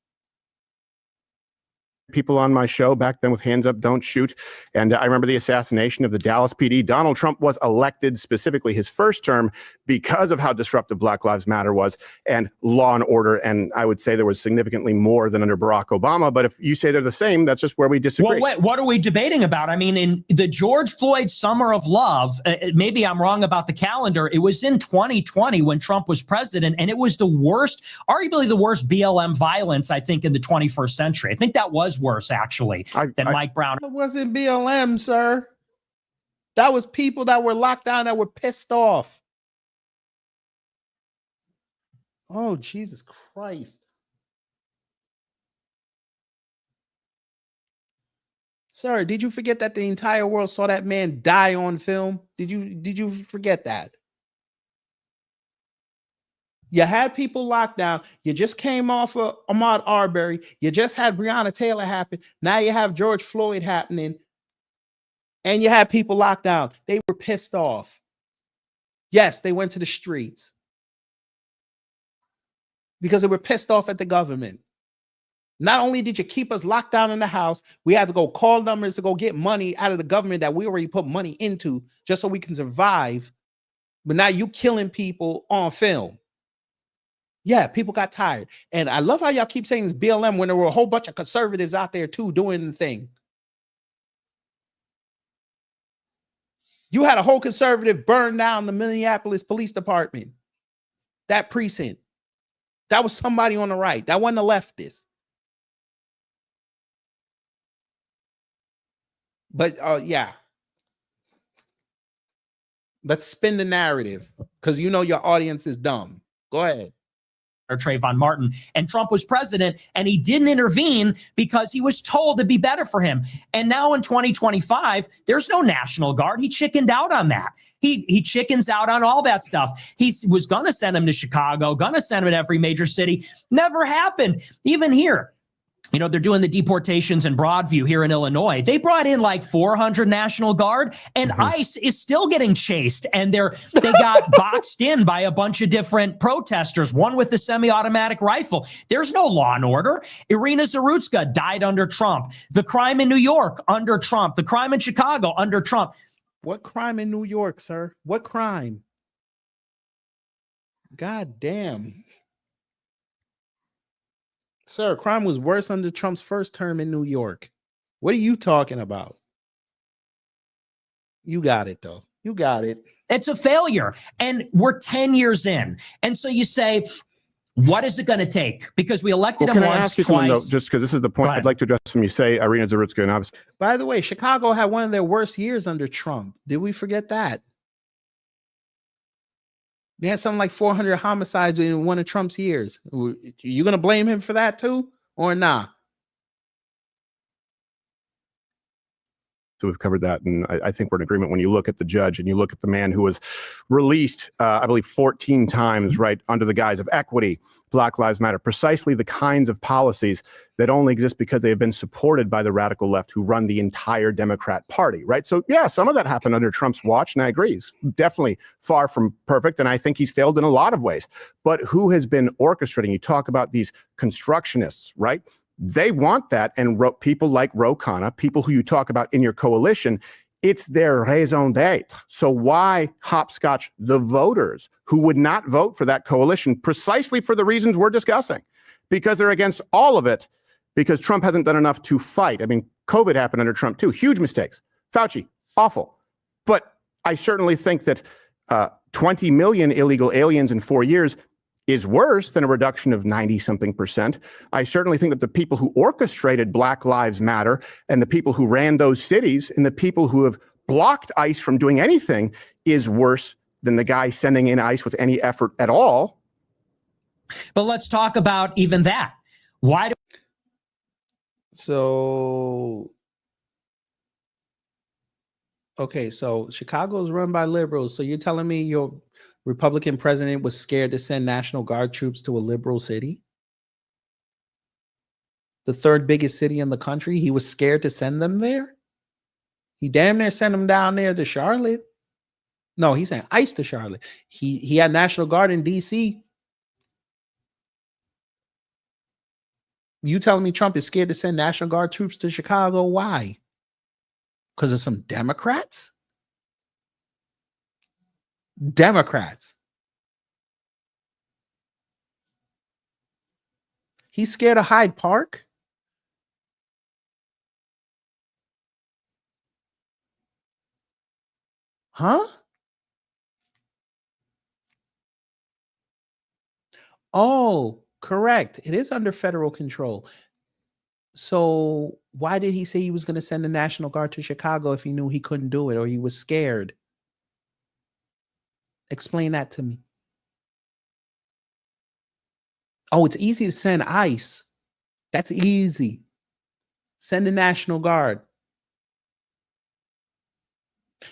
People on my show back then with Hands Up, Don't Shoot. And I remember the assassination of the Dallas PD. Donald Trump was elected, specifically his first term, because of how disruptive Black Lives Matter was and law and order. And I would say there was significantly more than under Barack Obama. But if you say they're the same, that's just where we disagree. Well, what are we debating about? I mean, in the George Floyd Summer of Love, maybe I'm wrong about the calendar. It was in 2020 when Trump was president, and it was the worst, arguably the worst BLM violence, I think, in the 21st century. I think that was worse, actually, than Mike Brown. It wasn't BLM, sir. That was people that were locked down that were pissed off. Oh, Jesus Christ. Sir, did you forget that the entire world saw that man die on film? Did you forget that? You had people locked down. You just came off of Ahmaud Arbery. You just had Breonna Taylor happen. Now you have George Floyd happening. And you had people locked down. They were pissed off. Yes, they went to the streets because they were pissed off at the government. Not only did you keep us locked down in the house, we had to go call numbers to go get money out of the government that we already put money into just so we can survive. But now you killing people on film. Yeah, people got tired. And I love how y'all keep saying this BLM when there were a whole bunch of conservatives out there too doing the thing. You had a whole conservative burn down the Minneapolis Police Department. That precinct. That was somebody on the right. That wasn't a leftist. But yeah. Let's spin the narrative because you know your audience is dumb. Go ahead. Or Trayvon Martin, and Trump was president, and he didn't intervene because he was told it'd be better for him. And now in 2025, there's no National Guard. He chickened out on that. He chickens out on all that stuff. He was going to send him to Chicago, going to send him to every major city. Never happened. Even here, you know, they're doing the deportations in Broadview here in Illinois. They brought in like 400 National Guard, and ICE is still getting chased. And they got boxed in by a bunch of different protesters, one with a semi-automatic rifle. There's no law and order. Irina Zarutska died under Trump. The crime in New York under Trump. The crime in Chicago under Trump. What crime in New York, sir? What crime? God damn. Sir, crime was worse under Trump's first term in New York. What are you talking about? You got it, though. You got it. It's a failure. And we're 10 years in. And so you say, what is it going to take? Because we elected him can I once, ask you something, twice. though, just because this is the point I'd like to address when you say Irina Zarutska, and obviously. By the way, Chicago had one of their worst years under Trump. Did we forget that? They had something like 400 homicides in one of Trump's years. You going to blame him for that too, or nah? So we've covered that, and I think we're in agreement when you look at the judge and you look at the man who was released, I believe, 14 times, right, under the guise of equity, Black Lives Matter, precisely the kinds of policies that only exist because they have been supported by the radical left who run the entire Democrat Party, right? So, yeah, some of that happened under Trump's watch, and I agree. He's definitely far from perfect, and I think he's failed in a lot of ways. But who has been orchestrating? You talk about these constructionists, right? They want that, and people like Ro Khanna, people who you talk about in your coalition, it's their raison d'etre. So why hopscotch the voters who would not vote for that coalition precisely for the reasons we're discussing? Because they're against all of it, because Trump hasn't done enough to fight. I mean, COVID happened under Trump too. Huge mistakes. Fauci, awful. But I certainly think that 20 million illegal aliens in 4 years is worse than a reduction of 90-something%. I certainly think that the people who orchestrated Black Lives Matter and the people who ran those cities and the people who have blocked ICE from doing anything is worse than the guy sending in ICE with any effort at all. But let's talk about even that. Why do Okay, so Chicago is run by liberals. So you're telling me your Republican president was scared to send National Guard troops to a liberal city? The third biggest city in the country, he was scared to send them there? He damn near sent them down there to Charlotte. No, he sent ICE to Charlotte. He had National Guard in D.C. You telling me Trump is scared to send National Guard troops to Chicago? Why? Because of some Democrats? Democrats. He's scared of Hyde Park? Huh? Oh, correct. It is under federal control. So why did he say he was going to send the National Guard to Chicago if he knew he couldn't do it or he was scared? Explain that to me. Oh, it's easy to send ICE. That's easy. Send the National Guard.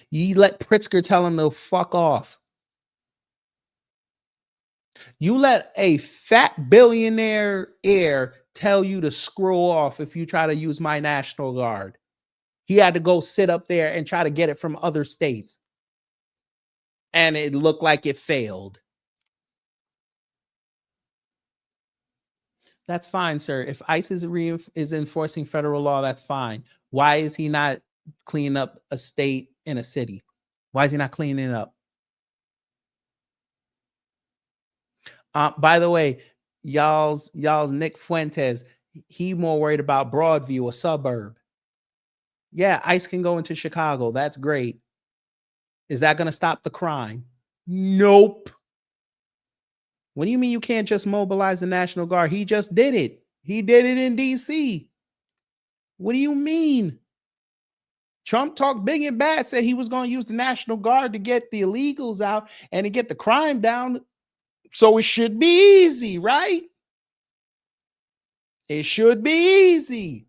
You let Pritzker tell him to fuck off. You let a fat billionaire heir tell you to screw off if you try to use my National Guard. He had to go sit up there and try to get it from other states. and it looked like it failed. That's fine, sir. If ICE is enforcing federal law, that's fine. Why is he not cleaning up a state and a city? Why is he not cleaning it up? By the way, y'all's Nick Fuentes, he more worried about Broadview, a suburb. Yeah, ICE can go into Chicago. That's great. Is that going to stop the crime? Nope. What do you mean you can't just mobilize the National Guard? He just did it. He did it in DC. What do you mean? Trump talked big and bad, said he was going to use the National Guard to get the illegals out and to get the crime down. So it should be easy, right? It should be easy.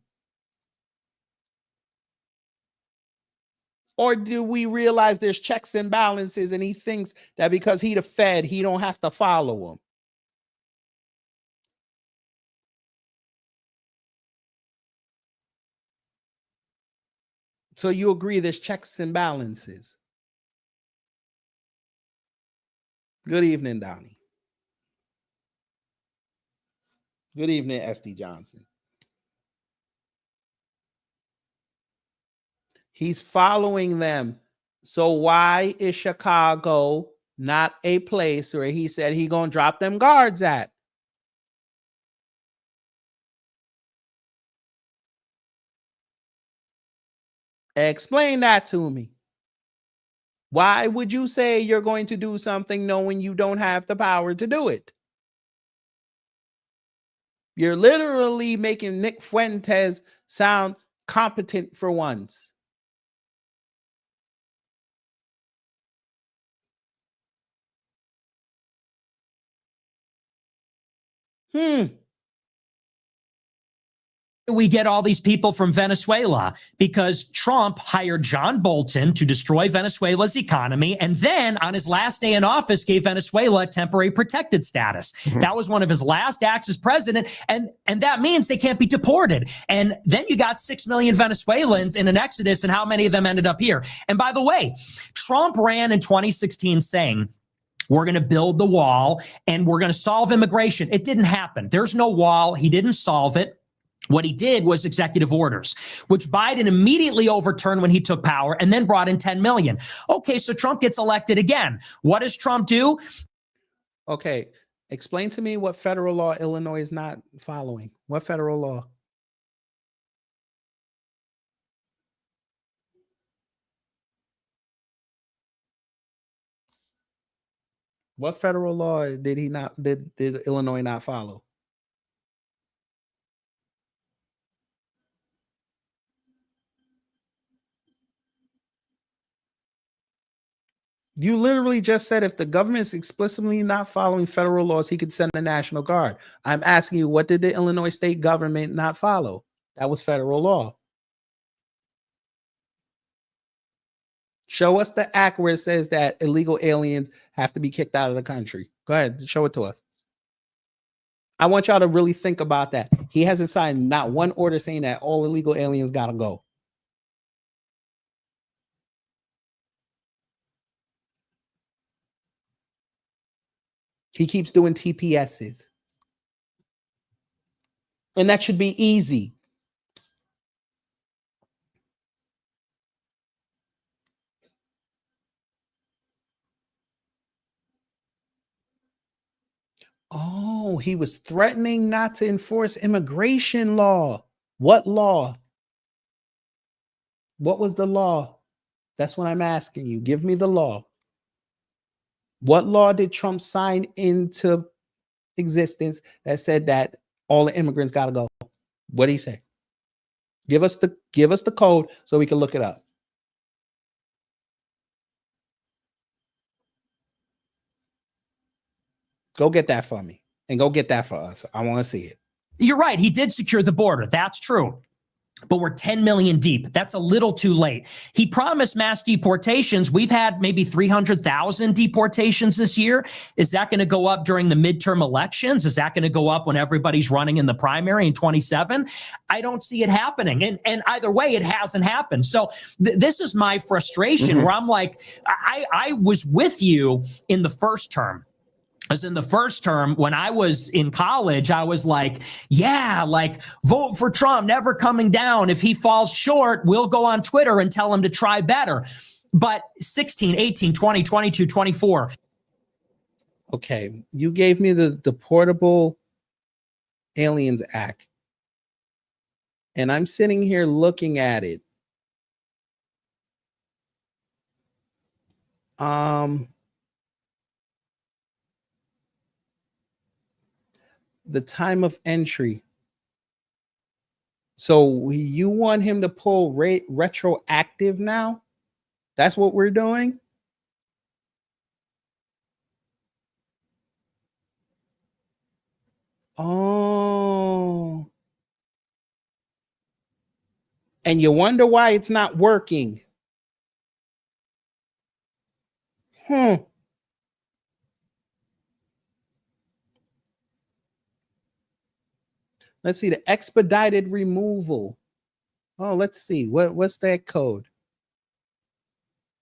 Or do we realize there's checks and balances and he thinks that because he the Fed, he don't have to follow them? So you agree there's checks and balances? Good evening, Donnie. Good evening, SD Johnson. He's following them. So why is Chicago not a place where he said he gonna drop them guards at? Explain that to me. Why would you say you're going to do something knowing you don't have the power to do it? You're literally making Nick Fuentes sound competent for once. We get all these people from Venezuela because Trump hired John Bolton to destroy Venezuela's economy, and then on his last day in office gave Venezuela temporary protected status. That was one of his last acts as president, and that means they can't be deported. And then you got 6 million Venezuelans in an exodus, and how many of them ended up here? And by the way, Trump ran in 2016 saying, we're going to build the wall and we're going to solve immigration. It didn't happen. There's no wall. He didn't solve it. What he did was executive orders, which Biden immediately overturned when he took power and then brought in 10 million. Okay, so Trump gets elected again. What does Trump do? Okay, explain to me what federal law Illinois is not following. What federal law? What federal law did Illinois not follow? You literally just said if the government is explicitly not following federal laws, he could send the National Guard. I'm asking you, what did the Illinois state government not follow? That was federal law. Show us the act where it says that illegal aliens have to be kicked out of the country. Go ahead, show it to us. I want y'all to really think about that. He hasn't signed not one order saying that all illegal aliens gotta go. He keeps doing TPSs. And that should be easy. Oh, he was threatening not to enforce immigration law. What law? What was the law? That's what I'm asking you. Give me the law. What law did Trump sign into existence that said that all the immigrants got to go? What did he say? Give us the code so we can look it up. Go get that for me and go get that for us. I want to see it. You're right. He did secure the border. That's true. but we're 10 million deep. That's a little too late. He promised mass deportations. We've had maybe 300,000 deportations this year. Is that going to go up during the midterm elections? Is that going to go up when everybody's running in the primary in 27? I don't see it happening. And either way, it hasn't happened. So this is my frustration where I'm like, I was with you in the first term. As in the first term, when I was in college, I was like, yeah, like vote for Trump, never coming down. If he falls short, we'll go on Twitter and tell him to try better. But 16, 18, 20, 22, 24. Okay, you gave me the Portable Aliens Act. And I'm sitting here looking at it. The time of entry. So you want him to pull retroactive now? That's what we're doing? Oh. And you wonder why it's not working. Let's see the expedited removal. Oh, let's see. What's that code?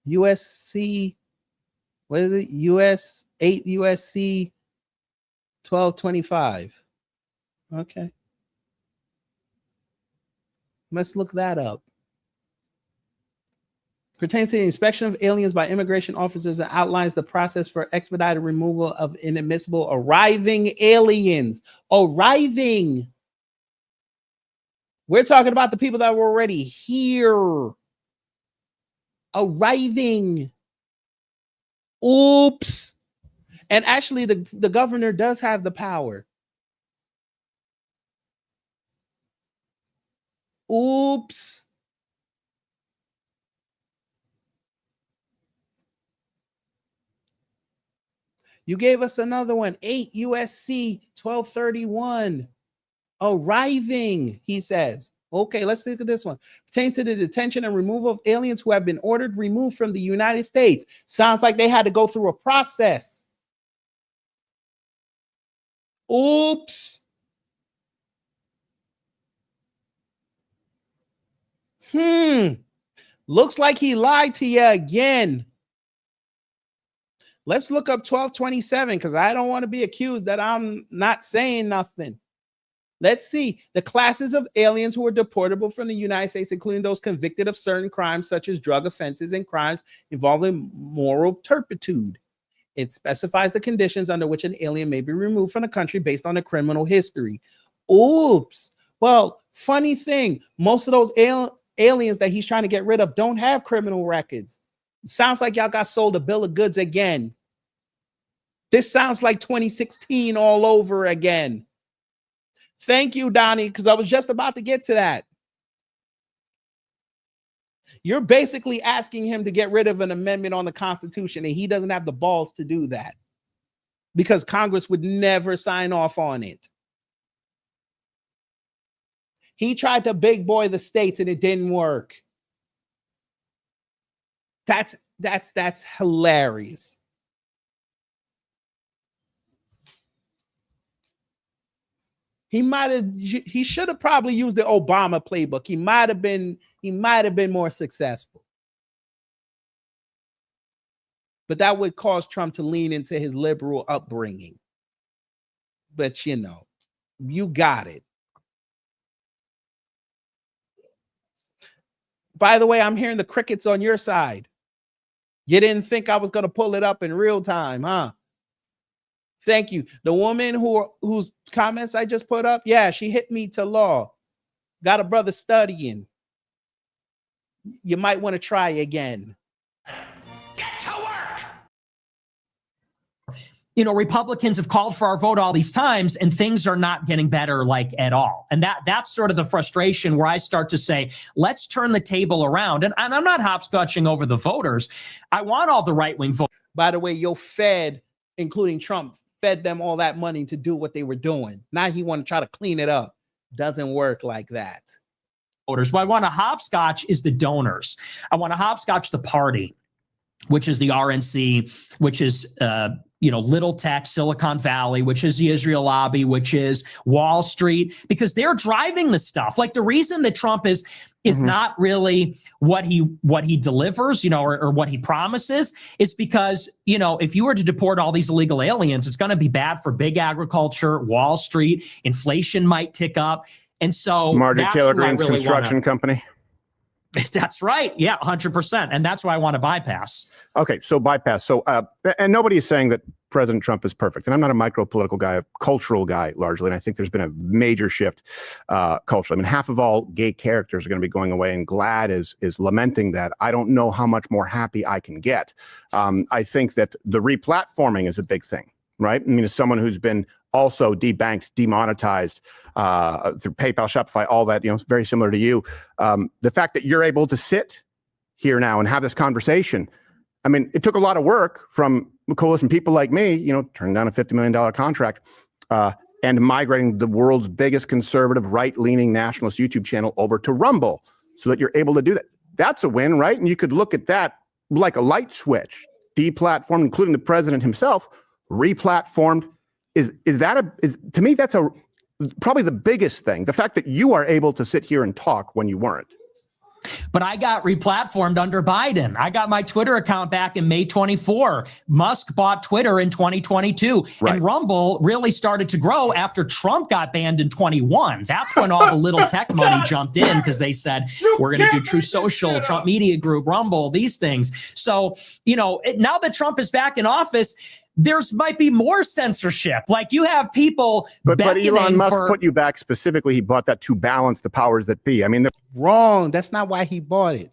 USC. What is it? US 8 USC 1225. Okay. Let's look that up. Pertains to the inspection of aliens by immigration officers and outlines the process for expedited removal of inadmissible arriving aliens. Arriving. We're talking about the people that were already here. Arriving. Oops. And actually, the governor does have the power. Oops. You gave us another one. 8 USC 1231. Arriving, he says. Okay, let's look at this one. Pertains to the detention and removal of aliens who have been ordered removed from the United States. Sounds like they had to go through a process. Oops. Looks like he lied to you again. Let's look up 1227 because I don't want to be accused that I'm not saying nothing. Let's see the classes of aliens who are deportable from the United States, including those convicted of certain crimes such as drug offenses and crimes involving moral turpitude. It specifies the conditions under which an alien may be removed from the country based on a criminal history. Oops. Well, funny thing, most of those aliens that he's trying to get rid of don't have criminal records. It sounds like y'all got sold a bill of goods again. This sounds like 2016 all over again. Thank you, Donnie, because I was just about to get to that. You're basically asking him to get rid of an amendment on the Constitution, and he doesn't have the balls to do that because Congress would never sign off on it. He tried to big boy the states, and it didn't work. That's hilarious. He should have probably used the Obama playbook. He might have been more successful. But that would cause Trump to lean into his liberal upbringing. But you know, you got it. By the way, I'm hearing the crickets on your side. You didn't think I was going to pull it up in real time, huh? Thank you. The woman whose comments I just put up, yeah, she hit me to law. Got a brother studying. You might want to try again. Get to work. You know, Republicans have called for our vote all these times, and things are not getting better, like at all. And that's sort of the frustration where I start to say, let's turn the table around. And I'm not hopscotching over the voters. I want all the right-wing voters. By the way, your Fed, including Trump, fed them all that money to do what they were doing. Now he want to try to clean it up. Doesn't work like that. voters. What I want to hopscotch is the donors. I want to hopscotch the party, which is the RNC, which is little tech, Silicon Valley, which is the Israel lobby, which is Wall Street, because they're driving the stuff. Like the reason that Trump is not really what he delivers, or what he promises, is because, if you were to deport all these illegal aliens, it's going to be bad for big agriculture, Wall Street, inflation might tick up. And so Marjorie Taylor Greene's construction company. That's right. Yeah, 100%. And that's why I want to bypass. Okay, so bypass. So, and nobody is saying that President Trump is perfect. And I'm not a micro-political guy, a cultural guy largely. And I think there's been a major shift culturally. I mean, half of all gay characters are going to be going away, and GLAAD is lamenting that. I don't know how much more happy I can get. I think that the replatforming is a big thing, right? I mean, as someone who's been also debanked, demonetized through PayPal, Shopify, all that, very similar to you. The fact that you're able to sit here now and have this conversation, I mean, it took a lot of work from coalition people like me, turning down a $50 million contract and migrating the world's biggest conservative, right-leaning nationalist YouTube channel over to Rumble so that you're able to do that. That's a win, right? And you could look at that like a light switch, deplatformed, including the president himself, replatformed. Is to me, that's probably the biggest thing. The fact that you are able to sit here and talk when you weren't. But I got replatformed under Biden. I got my Twitter account back in May 24. Musk bought Twitter in 2022. Right. And Rumble really started to grow after Trump got banned in 21. That's when all the little tech money jumped in, because they said, we're going to do True Social, Trump Media Group, Rumble, these things. So, now that Trump is back in office, there's might be more censorship. Like you have people, but Elon Musk put you back specifically. He bought that to balance the powers that be. I mean, wrong. That's not why he bought it.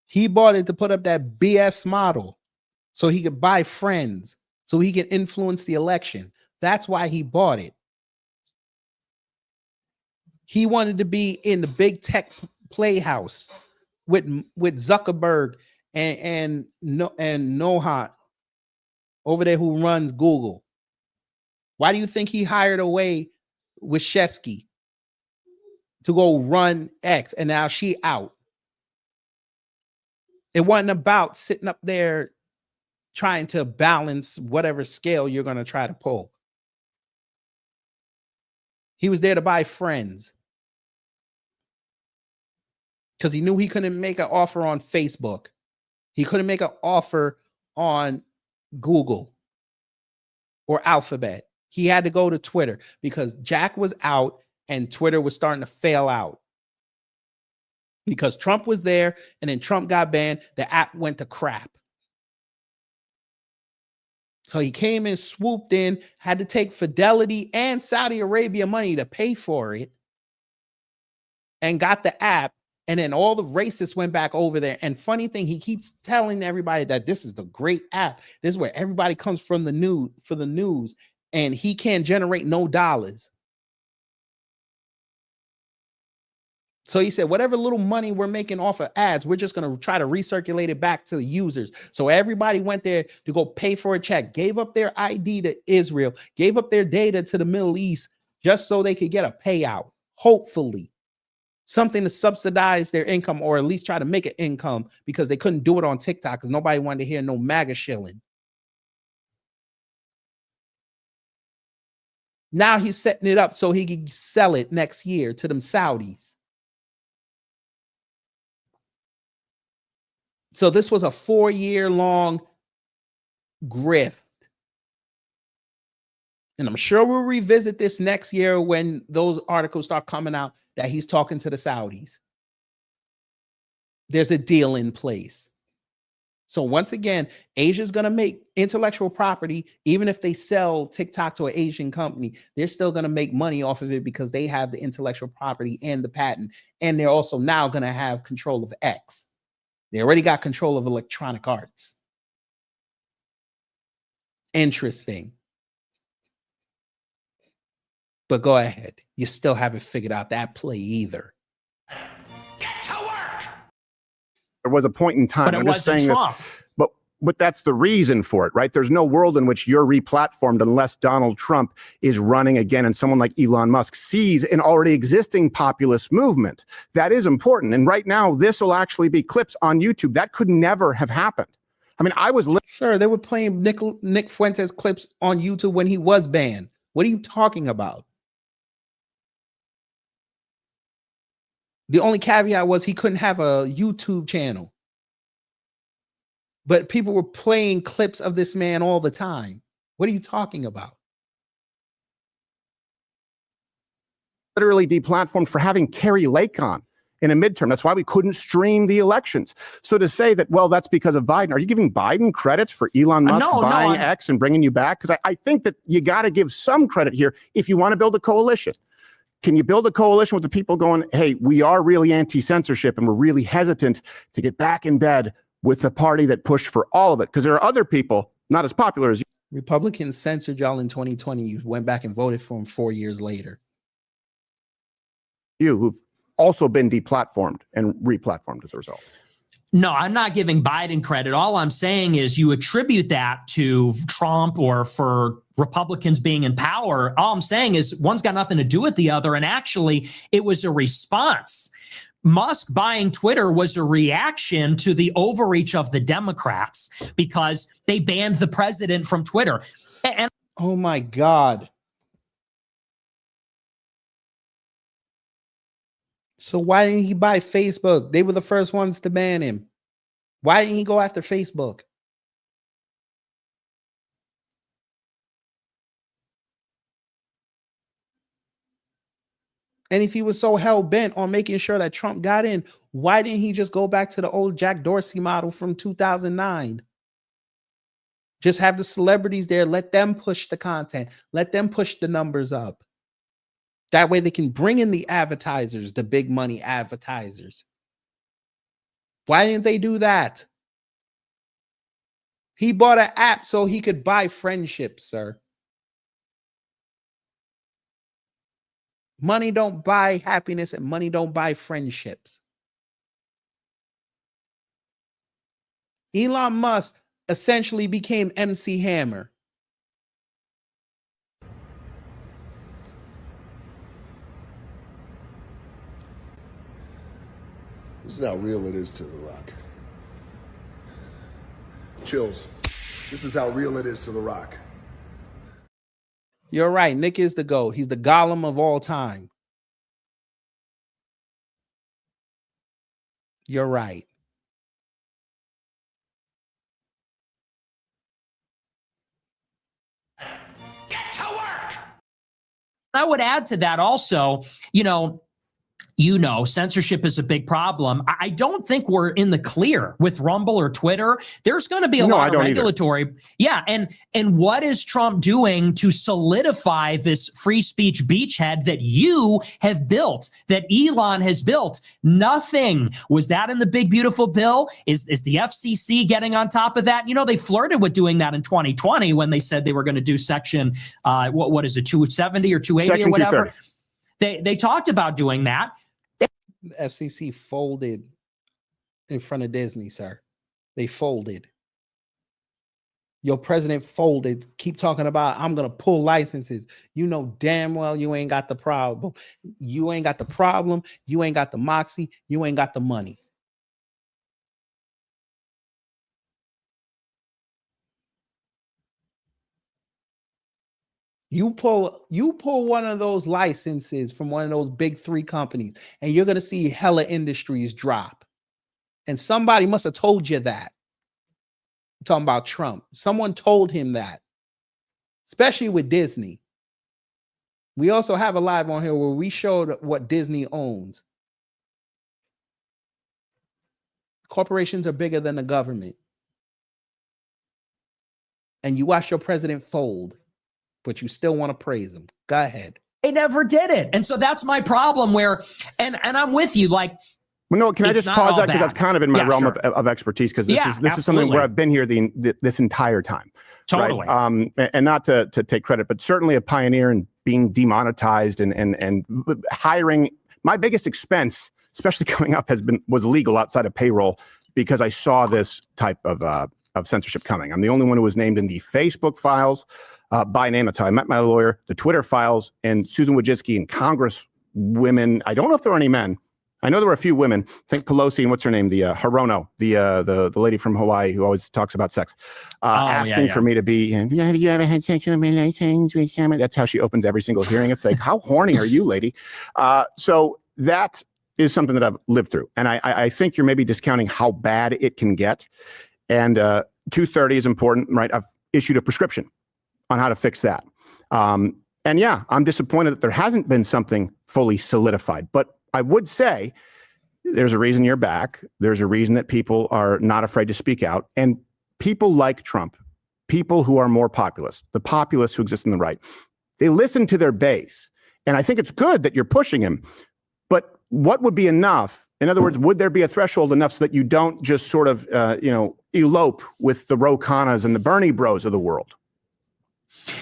He bought it to put up that BS model so he could buy friends, so he could influence the election. That's why he bought it. He wanted to be in the big tech playhouse with Zuckerberg and Noah over there who runs Google. Why do you think he hired away Wishesky to go run X, and now she out? It wasn't about sitting up there trying to balance whatever scale you're going to try to pull. He was there to buy friends because he knew he couldn't make an offer on Facebook. He couldn't make an offer on Google or Alphabet. He had to go to Twitter because Jack was out and Twitter was starting to fail out. Because Trump was there and then Trump got banned, the app went to crap. So he came in, swooped in, had to take Fidelity and Saudi Arabia money to pay for it, and got the app. And then all the racists went back over there. And funny thing, he keeps telling everybody that this is the great app. This is where everybody comes from the news for the news. And he can't generate no dollars. So he said, whatever little money we're making off of ads, we're just going to try to recirculate it back to the users. So everybody went there to go pay for a check, gave up their ID to Israel, gave up their data to the Middle East just so they could get a payout, hopefully. Something to subsidize their income, or at least try to make an income, because they couldn't do it on TikTok because nobody wanted to hear no MAGA shilling. Now he's setting it up so he can sell it next year to them Saudis. So this was a 4-year-long grift. And I'm sure we'll revisit this next year when those articles start coming out that he's talking to the Saudis. There's a deal in place. So once again, Asia's going to make intellectual property. Even if they sell TikTok to an Asian company, they're still going to make money off of it because they have the intellectual property and the patent. And they're also now going to have control of X. They already got control of Electronic Arts. Interesting. But go ahead. You still haven't figured out that play either. There was a point in time. But it wasn't Trump. But But that's the reason for it, right? There's no world in which you're replatformed unless Donald Trump is running again and someone like Elon Musk sees an already existing populist movement. That is important. And right now, this will actually be clips on YouTube. That could never have happened. I mean, I was sure they were playing Nick Fuentes clips on YouTube when he was banned. What are you talking about? The only caveat was he couldn't have a YouTube channel. But people were playing clips of this man all the time. What are you talking about? Literally deplatformed for having Carrie Lake on in a midterm. That's why we couldn't stream the elections. So to say that, well, that's because of Biden, are you giving Biden credit for Elon Musk buying X and bringing you back? Because I think that you got to give some credit here if you want to build a coalition. Can you build a coalition with the people going, hey, we are really anti-censorship and we're really hesitant to get back in bed with the party that pushed for all of it? Because there are other people not as popular as you. Republicans censored y'all in 2020. You went back and voted for him 4 years later. You who've also been deplatformed and replatformed as a result. No, I'm not giving Biden credit. All I'm saying is you attribute that to Trump or for Republicans being in power. All I'm saying is one's got nothing to do with the other. And actually, it was a response. Musk buying Twitter was a reaction to the overreach of the Democrats because they banned the president from Twitter. And oh my God. So why didn't he buy Facebook? They were the first ones to ban him. Why didn't he go after Facebook? And if he was so hell-bent on making sure that Trump got in, why didn't he just go back to the old Jack Dorsey model from 2009? Just have the celebrities there. Let them push the content. Let them push the numbers up. That way they can bring in the advertisers, the big money advertisers. Why didn't they do that? He bought an app so he could buy friendships, sir. Money don't buy happiness and money don't buy friendships. Elon Musk essentially became MC Hammer. This is how real it is to The Rock. Chills. This is how real it is to The Rock. You're right. Nick is the GOAT. He's the Gollum of all time. You're right. Get to work. I would add to that also, censorship is a big problem. I don't think we're in the clear with Rumble or Twitter. There's going to be a lot of regulatory. Either. Yeah. And what is Trump doing to solidify this free speech beachhead that you have built, that Elon has built? Nothing. Was that in the big, beautiful bill? Is the FCC getting on top of that? They flirted with doing that in 2020 when they said they were going to do section, what is it, 270 or 280 section or whatever? 230. They talked about doing that. The FCC folded in front of Disney, sir. They folded. Your president folded. Keep talking about, I'm going to pull licenses. You know damn well you ain't got the problem. You ain't got the problem. You ain't got the moxie. You ain't got the money. You pull one of those licenses from one of those big three companies, and you're going to see hella industries drop. And somebody must have told you that. I'm talking about Trump. Someone told him that, especially with Disney. We also have a live on here where we showed what Disney owns. Corporations are bigger than the government. And you watch your president fold, but you still want to praise him. Go ahead. They never did it. And so that's my problem where, and I'm with you, like, well, no, can I just pause that? Because that's kind of in my realm of expertise, because this is something where I've been here this entire time. Totally. Right? And not to take credit, but certainly a pioneer in being demonetized and hiring. My biggest expense, especially coming up, was legal outside of payroll, because I saw this type of of censorship coming. I'm the only one who was named in the Facebook files by name. That's how I met my lawyer, the Twitter files, and Susan Wojcicki and Congress women. I don't know if there were any men. I know there were a few women. I think Pelosi and what's her name? The Hirono, the lady from Hawaii who always talks about sex, asking for me to be, have you ever had sexual relations with him? That's how she opens every single hearing. It's like, how horny are you, lady? So that is something that I've lived through. And I think you're maybe discounting how bad it can get. And 230 is important, right? I've issued a prescription on how to fix that. And yeah, I'm disappointed that there hasn't been something fully solidified. But I would say there's a reason you're back. There's a reason that people are not afraid to speak out. And people like Trump, people who are more populist, the populists who exist on the right, they listen to their base. And I think it's good that you're pushing him. But what would be enough? In other words, would there be a threshold enough so that you don't just sort of, elope with the Ro Khannas and the Bernie bros of the world?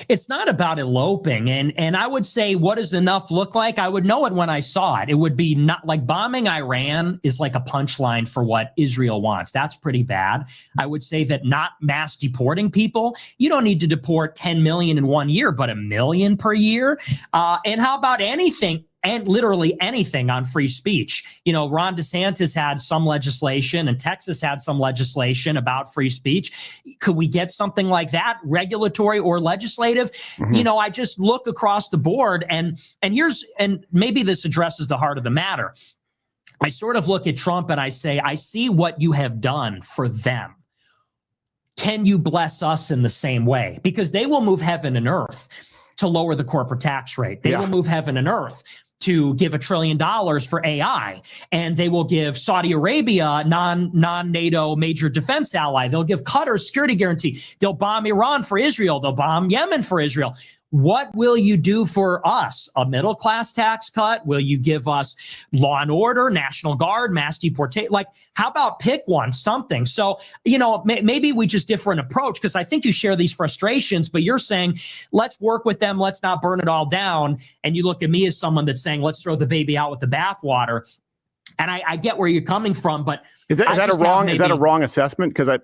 It's not about eloping. And I would say, what does enough look like? I would know it when I saw it. It would be not like bombing Iran is like a punchline for what Israel wants. That's pretty bad. I would say that not mass deporting people. You don't need to deport 10 million in 1 year, but 1 million per year. And how about anything? And literally anything on free speech. You know, Ron DeSantis had some legislation and Texas had some legislation about free speech. Could we get something like that, regulatory or legislative? Mm-hmm. You know, I just look across the board and maybe this addresses the heart of the matter. I sort of look at Trump and I say, I see what you have done for them. Can you bless us in the same way? Because they will move heaven and earth to lower the corporate tax rate. They will move heaven and earth to give $1 trillion for AI, and they will give Saudi Arabia, non-NATO major defense ally. They'll give Qatar security guarantee. They'll bomb Iran for Israel. They'll bomb Yemen for Israel. What will you do for us? A middle class tax cut? Will you give us law and order, National Guard, mass deportation? Like, how about pick one, something? So, you know, maybe we just different approach, because I think you share these frustrations, but you're saying, let's work with them. Let's not burn it all down. And you look at me as someone that's saying, let's throw the baby out with the bathwater. And I get where you're coming from, but is that a wrong assessment? Because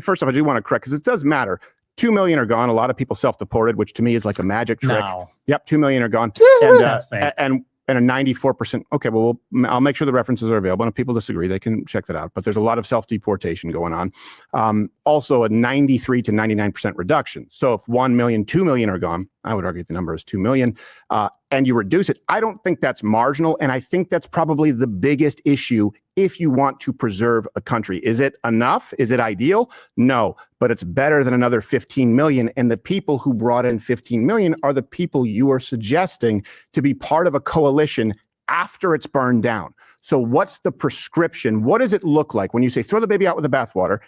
first off, I do want to correct, because it does matter. 2 million are gone. A lot of people self-deported, which to me is like a magic trick. No. Yep, 2 million are gone. That's fake. And a 94%. Okay, well, I'll make sure the references are available. And if people disagree, they can check that out. But there's a lot of self-deportation going on. Also, a 93 to 99% reduction. So if 1 million, 2 million are gone, I would argue the number is 2 million, and you reduce it, I don't think that's marginal. And I think that's probably the biggest issue if you want to preserve a country. Is it enough? Is it ideal? No, but it's better than another 15 million. And the people who brought in 15 million are the people you are suggesting to be part of a coalition after it's burned down. So what's the prescription? What does it look like when you say throw the baby out with the bathwater?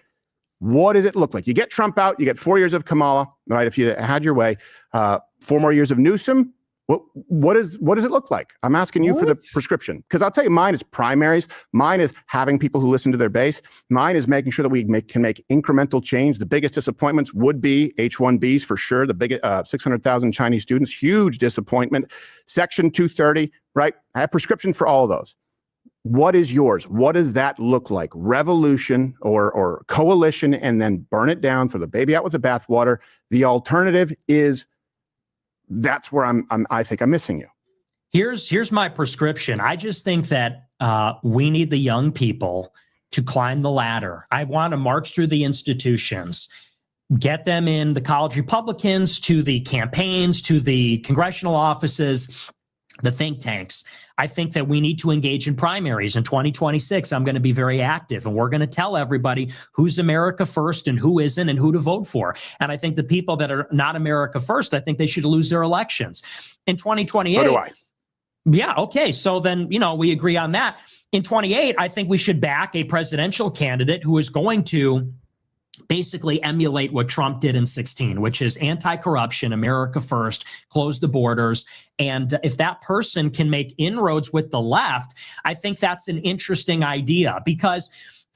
What does it look like? You get Trump out, you get 4 years of Kamala, right? If you had your way, 4 more years of Newsom. What does it look like? I'm asking you for the prescription, because I'll tell you, mine is primaries. Mine is having people who listen to their base. Mine is making sure that we can make incremental change. The biggest disappointments would be H-1Bs for sure. The big 600,000 Chinese students, huge disappointment. Section 230, right? I have prescription for all of those. What is yours? What does that look like? Revolution or coalition, and then burn it down, throw the baby out with the bathwater. The alternative is, that's where I think I'm missing you. Here's my prescription. I just think that we need the young people to climb the ladder. I want to march through the institutions, get them in the college Republicans, to the campaigns, to the congressional offices, the think tanks. I think that we need to engage in primaries. In 2026, I'm going to be very active, and we're going to tell everybody who's America first and who isn't, and who to vote for. And I think the people that are not America first, I think they should lose their elections. In 2028. So do I. Yeah, okay. So then, we agree on that. In 28, I think we should back a presidential candidate who is going to basically emulate what Trump did in 2016, which is anti-corruption, America first, close the borders. And if that person can make inroads with the left, I think that's an interesting idea, because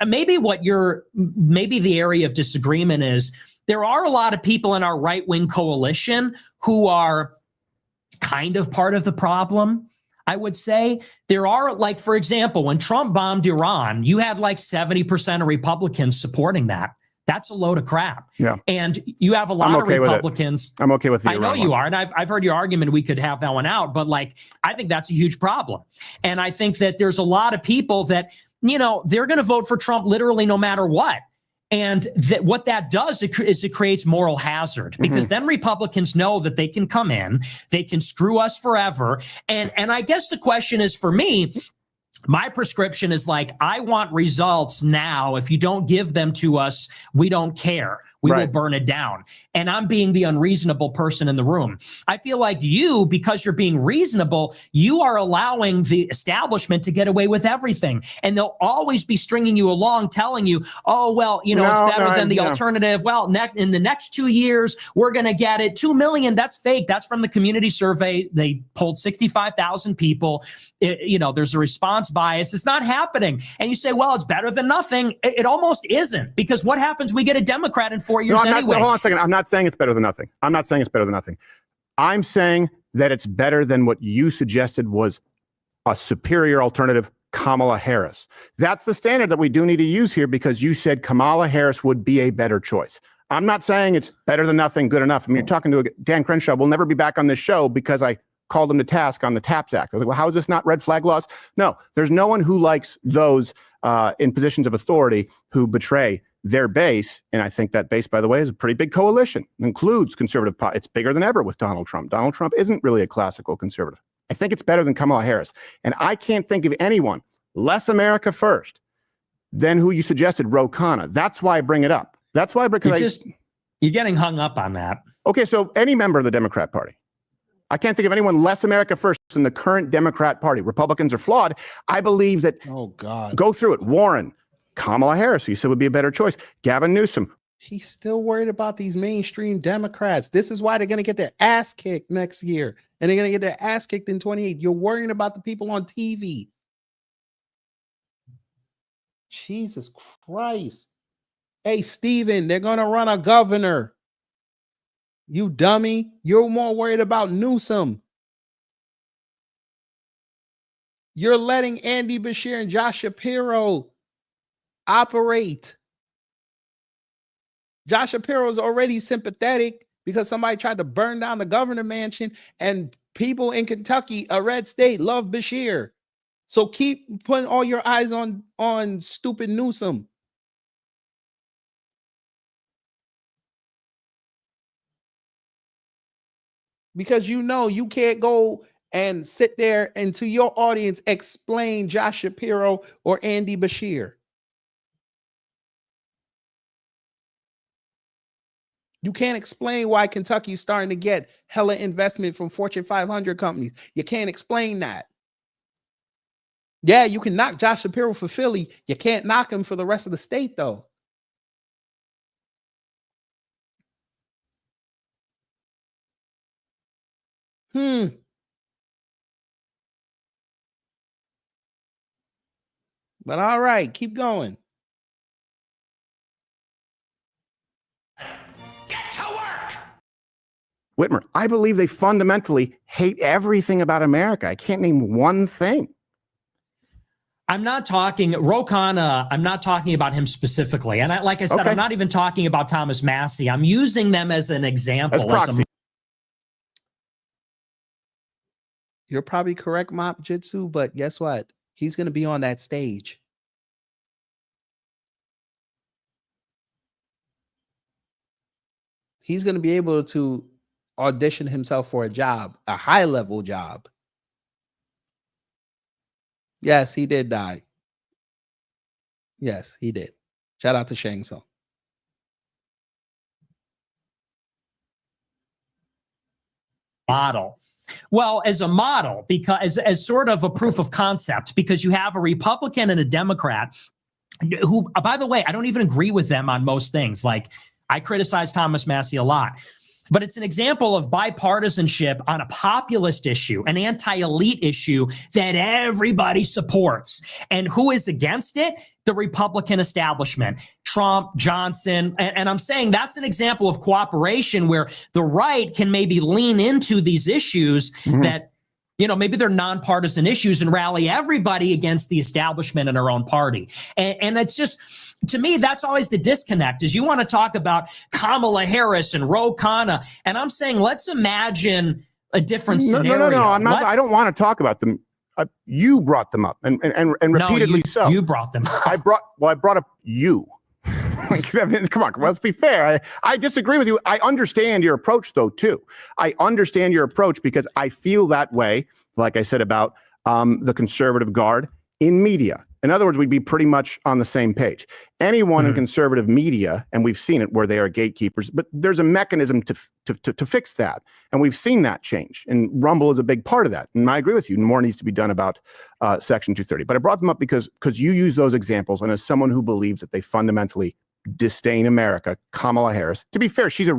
maybe the area of disagreement is there are a lot of people in our right-wing coalition who are kind of part of the problem. I would say there are, like, for example, when Trump bombed Iran, you had like 70% of Republicans supporting that. That's a load of crap. Yeah. And you have a lot of Republicans. I'm okay with it. I know you are. And I've heard your argument. We could have that one out. But like, I think that's a huge problem. And I think that there's a lot of people that, you know, they're going to vote for Trump literally no matter what. And what that does is it creates moral hazard, because then Republicans know that they can come in, they can screw us forever. And I guess the question is, for me, my prescription is like, I want results now. If you don't give them to us, we don't care. We will burn it down. And I'm being the unreasonable person in the room. I feel like you, because you're being reasonable, you are allowing the establishment to get away with everything. And they'll always be stringing you along, telling you, oh, well, you know, it's better than the alternative. Well, in the next 2 years, we're going to get it. 2 million, that's fake. That's from the community survey. They polled 65,000 people. You know, there's a response bias. It's not happening. And you say, well, it's better than nothing. It almost isn't, because what happens? We get a Democrat in 4 years anyway. Hold on a second. I'm not saying it's better than nothing. I'm not saying it's better than nothing. I'm saying that it's better than what you suggested was a superior alternative, Kamala Harris. That's the standard that we do need to use here, because you said Kamala Harris would be a better choice. I'm not saying it's better than nothing, good enough. I mean, you're talking to Dan Crenshaw. We'll never be back on this show because I called him to task on the TAPS Act. I was like, well, how is this not red flag laws? No, there's no one who likes those in positions of authority who betray their base. And I think that base, by the way, is a pretty big coalition. It includes conservative. It's bigger than ever with Donald Trump. Donald Trump isn't really a classical conservative. I think it's better than Kamala Harris. And I can't think of anyone less America first than who you suggested, Ro Khanna. That's why I bring it up. That's why you're getting hung up on that. Okay, so any member of the Democrat Party. I can't think of anyone less America first than the current Democrat Party. Republicans are flawed. I believe that. Oh, God. Go through it. Warren, Kamala Harris, who you said would be a better choice. Gavin Newsom. He's still worried about these mainstream Democrats. This is why they're going to get their ass kicked next year. And they're going to get their ass kicked in 28. You're worrying about the people on TV. Jesus Christ. Hey, Steven, they're going to run a governor. You dummy. You're more worried about Newsom. You're letting Andy Beshear and Josh Shapiro operate. Josh Shapiro is already sympathetic because somebody tried to burn down the governor mansion, and people in Kentucky, a red state, love Beshear. So keep putting all your eyes on stupid Newsom. Because you know you can't go and sit there and to your audience explain Josh Shapiro or Andy Beshear. You can't explain why Kentucky is starting to get hella investment from Fortune 500 companies. You can't explain that. Yeah, you can knock Josh Shapiro for Philly. You can't knock him for the rest of the state, though. But all right, keep going. Whitmer, I believe they fundamentally hate everything about America. I can't name one thing. I'm not talking Ro Khanna. I'm not talking about him specifically. And like I said, okay. I'm not even talking about Thomas Massie. I'm using them as an example. As proxy. You're probably correct, Mop Jitsu, but guess what? He's going to be on that stage. He's going to be able to audition himself for a job, a high-level job. Yes, he did die. Yes, he did. Shout out to Shang Tsung. Model. Well, as a model, because as sort of a proof of concept, because you have a Republican and a Democrat who, by the way, I don't even agree with them on most things. Like, I criticize Thomas Massie a lot. But it's an example of bipartisanship on a populist issue, an anti-elite issue that everybody supports. And who is against it? The Republican establishment, Trump, Johnson. And I'm saying that's an example of cooperation where the right can maybe lean into these issues that You know, maybe they're nonpartisan issues and rally everybody against the establishment in our own party. And it's just, to me, that's always the disconnect, is you want to talk about Kamala Harris and Ro Khanna. And I'm saying, let's imagine a different scenario. No. I'm not. I don't want to talk about them. You brought them up and repeatedly so. You brought them up. I brought up you. Come on, let's be fair. I disagree with you. I understand your approach, though, too. I understand your approach because I feel that way, like I said, about the conservative guard in media. In other words, we'd be pretty much on the same page. Anyone in conservative media, and we've seen it where they are gatekeepers, but there's a mechanism to fix that. And we've seen that change. And Rumble is a big part of that. And I agree with you. More needs to be done about Section 230. But I brought them up because you use those examples. And as someone who believes that they fundamentally disdain America, Kamala Harris, to be fair, she's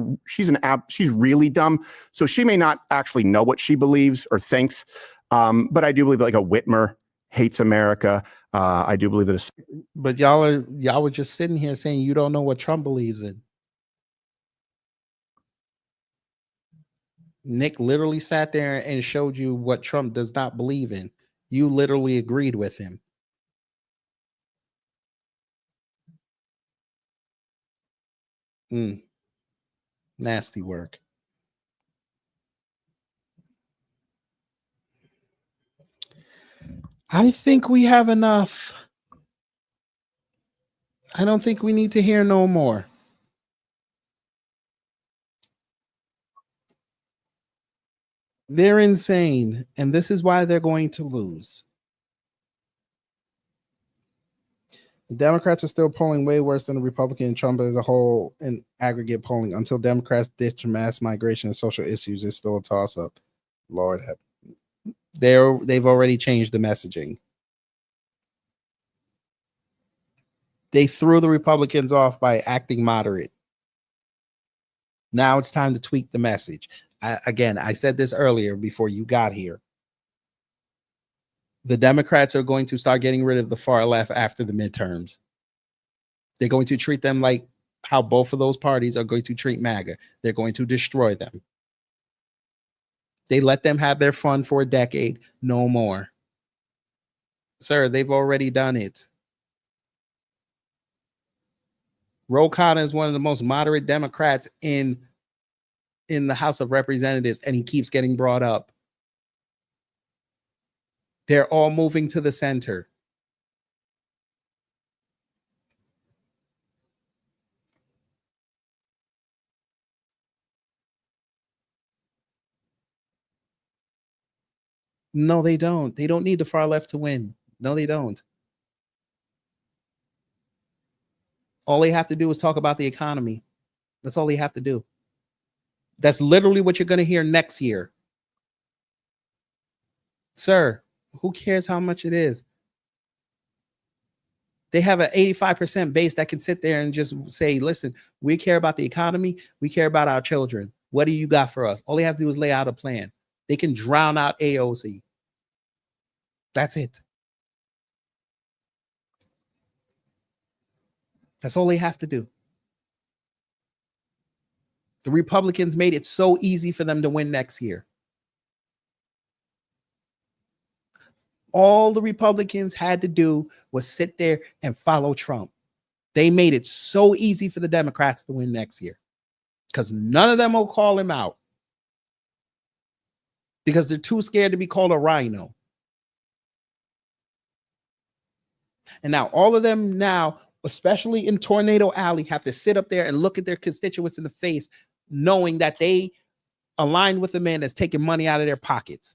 really dumb. So she may not actually know what she believes or thinks. But I do believe that, like, a Whitmer hates America. I do believe that. But y'all were just sitting here saying you don't know what Trump believes in. Nick literally sat there and showed you what Trump does not believe in. You literally agreed with him. Nasty work. I think we have enough. I don't think we need to hear no more. They're insane, and this is why they're going to lose. The Democrats are still polling way worse than the Republican and Trump as a whole in aggregate polling. Until Democrats ditch mass migration and social issues, it's still a toss-up. Lord have. They've already changed the messaging. They threw the Republicans off by acting moderate. Now it's time to tweak the message. I said this earlier before you got here. The Democrats are going to start getting rid of the far left after the midterms. They're going to treat them like how both of those parties are going to treat MAGA. They're going to destroy them. They let them have their fun for a decade, no more. Sir, they've already done it. Ro Khanna is one of the most moderate Democrats in the House of Representatives, and he keeps getting brought up. They're all moving to the center. No, they don't. They don't need the far left to win. No, they don't. All they have to do is talk about the economy. That's all they have to do. That's literally what you're going to hear next year. Sir, who cares how much it is? They have an 85% base that can sit there and just say, listen, we care about the economy. We care about our children. What do you got for us? All they have to do is lay out a plan. They can drown out AOC. That's it. That's all they have to do. The Republicans made it so easy for them to win next year. All the Republicans had to do was sit there and follow Trump. They made it so easy for the Democrats to win next year because none of them will call him out because they're too scared to be called a rhino. And now all of them now, especially in Tornado Alley, have to sit up there and look at their constituents in the face, knowing that they aligned with a man that's taking money out of their pockets.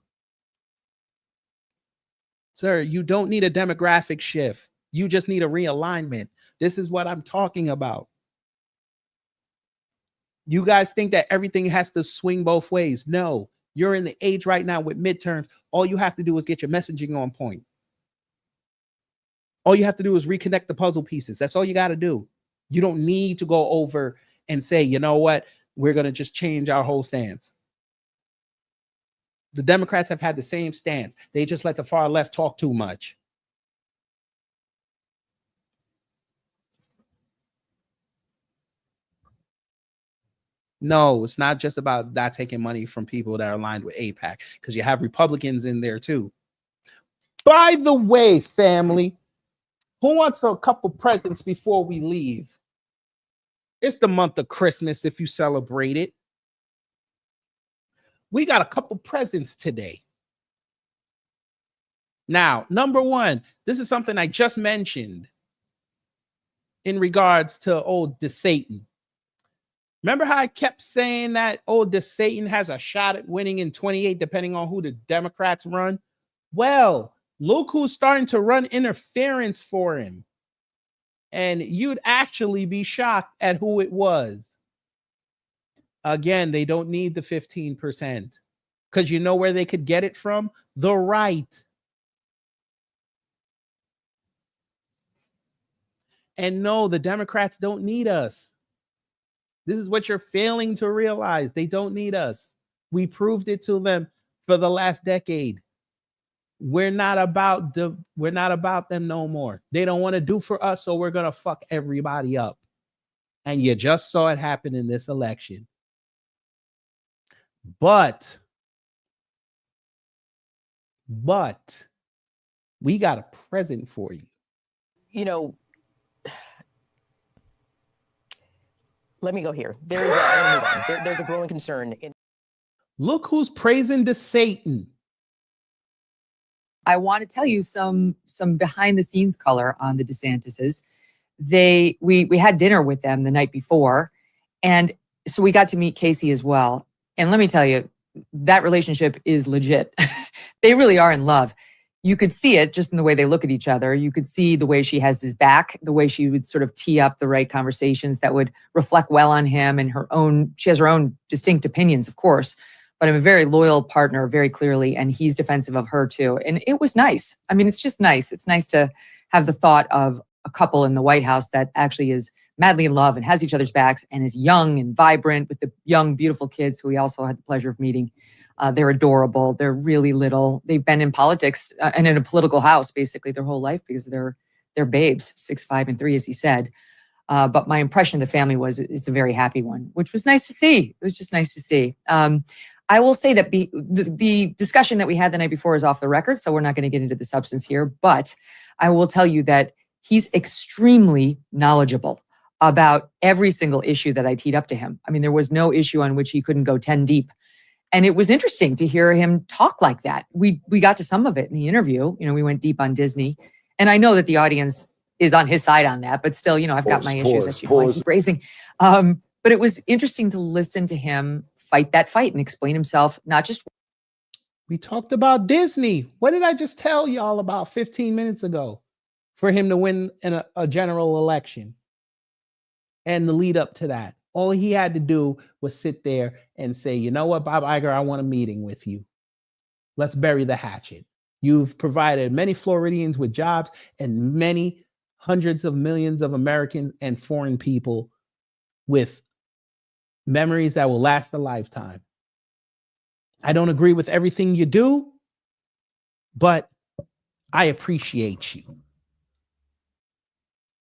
Sir, you don't need a demographic shift. You just need a realignment. This is what I'm talking about. You guys think that everything has to swing both ways. No, you're in the age right now with midterms. All you have to do is get your messaging on point. All you have to do is reconnect the puzzle pieces. That's all you got to do. You don't need to go over and say, you know what, we're going to just change our whole stance. The Democrats have had the same stance. They just let the far left talk too much. No, it's not just about not taking money from people that are aligned with AIPAC, because you have Republicans in there too. By the way, family, who wants a couple presents before we leave? It's the month of Christmas if you celebrate it. We got a couple presents today. Now, number one, this is something I just mentioned in regards to old DeSatan. Remember how I kept saying that old DeSatan has a shot at winning in 28, depending on who the Democrats run? Well, look who's starting to run interference for him. And you'd actually be shocked at who it was. Again, they don't need the 15%. Because you know where they could get it from? The right. And no, the Democrats don't need us. This is what you're failing to realize. They don't need us. We proved it to them for the last decade. We're not about them no more. They don't want to do for us, so we're going to fuck everybody up. And you just saw it happen in this election. But we got a present for you. You know, let me go here. There's a growing concern. Look who's praising DeSatan. I want to tell you some behind the scenes color on the DeSantis's. We had dinner with them the night before, and so we got to meet Casey as well. And let me tell you, that relationship is legit. They really are in love. You could see it just in the way they look at each other. You could see the way she has his back, the way she would sort of tee up the right conversations that would reflect well on him, and she has her own distinct opinions, of course, but I'm a very loyal partner, very clearly, and he's defensive of her too. And it was nice. I mean, it's just nice. It's nice to have the thought of a couple in the White House that actually is madly in love and has each other's backs and is young and vibrant with the young, beautiful kids who we also had the pleasure of meeting. They're adorable. They're really little. They've been in politics and in a political house basically their whole life because they're babes, 6, 5, and 3, as he said. But my impression of the family was it's a very happy one, which was nice to see. It was just nice to see. I will say that the discussion that we had the night before is off the record, so we're not going to get into the substance here. But I will tell you that he's extremely knowledgeable about every single issue that I teed up to him. I mean, there was no issue on which he couldn't go 10 deep. And it was interesting to hear him talk like that. We got to some of it in the interview. You know, we went deep on Disney. And I know that the audience is on his side on that, but still, you know, I've got my issues that you know, keep raising. But it was interesting to listen to him fight that fight and explain himself, not just. We talked about Disney. What did I just tell y'all about 15 minutes ago for him to win in a general election and the lead up to that? All he had to do was sit there and say, you know what, Bob Iger, I want a meeting with you. Let's bury the hatchet. You've provided many Floridians with jobs and many hundreds of millions of Americans and foreign people with memories that will last a lifetime. I don't agree with everything you do, but I appreciate you.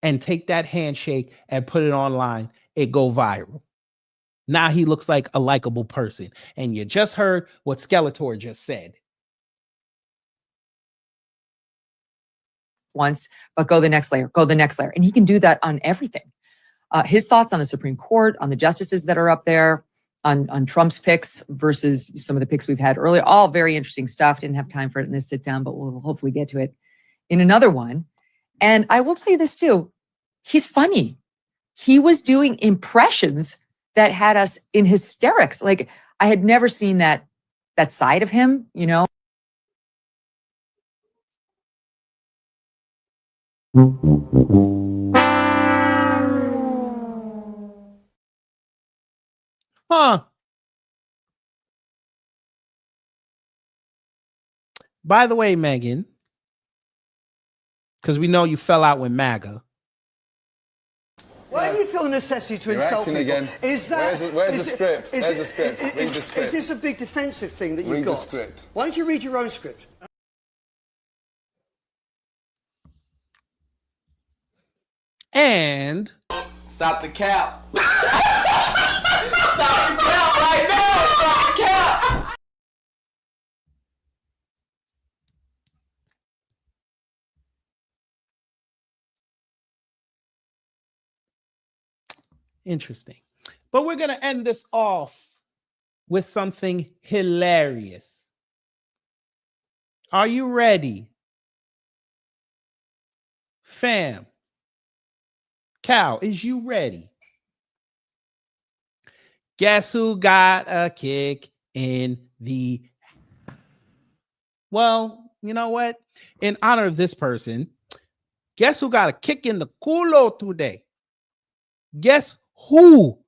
And take that handshake and put it online. It go viral. Now he looks like a likable person. And you just heard what Skeletor just said. Once, but go the next layer, go the next layer. And he can do that on everything. His thoughts on the Supreme Court, on the justices that are up there, on Trump's picks versus some of the picks we've had earlier, all very interesting stuff. Didn't have time for it in this sit down, but we'll hopefully get to it in another one. And I will tell you this too, he's funny. He was doing impressions that had us in hysterics. Like I had never seen that side of him, you know. Huh. By the way, Megan, because we know you fell out with MAGA. Why do you feel a necessity to insult people? Again. Is that where's the script? Where's the script? Read the script. Is this a big defensive thing that you've got? Read the script. Why don't you read your own script? And stop the cap. Stop Interesting. But we're going to end this off with something hilarious. Are you ready? Fam. Cal, is you ready? Guess who got a kick in the... Well, you know what? In honor of this person, guess who got a kick in the culo today? Guess who?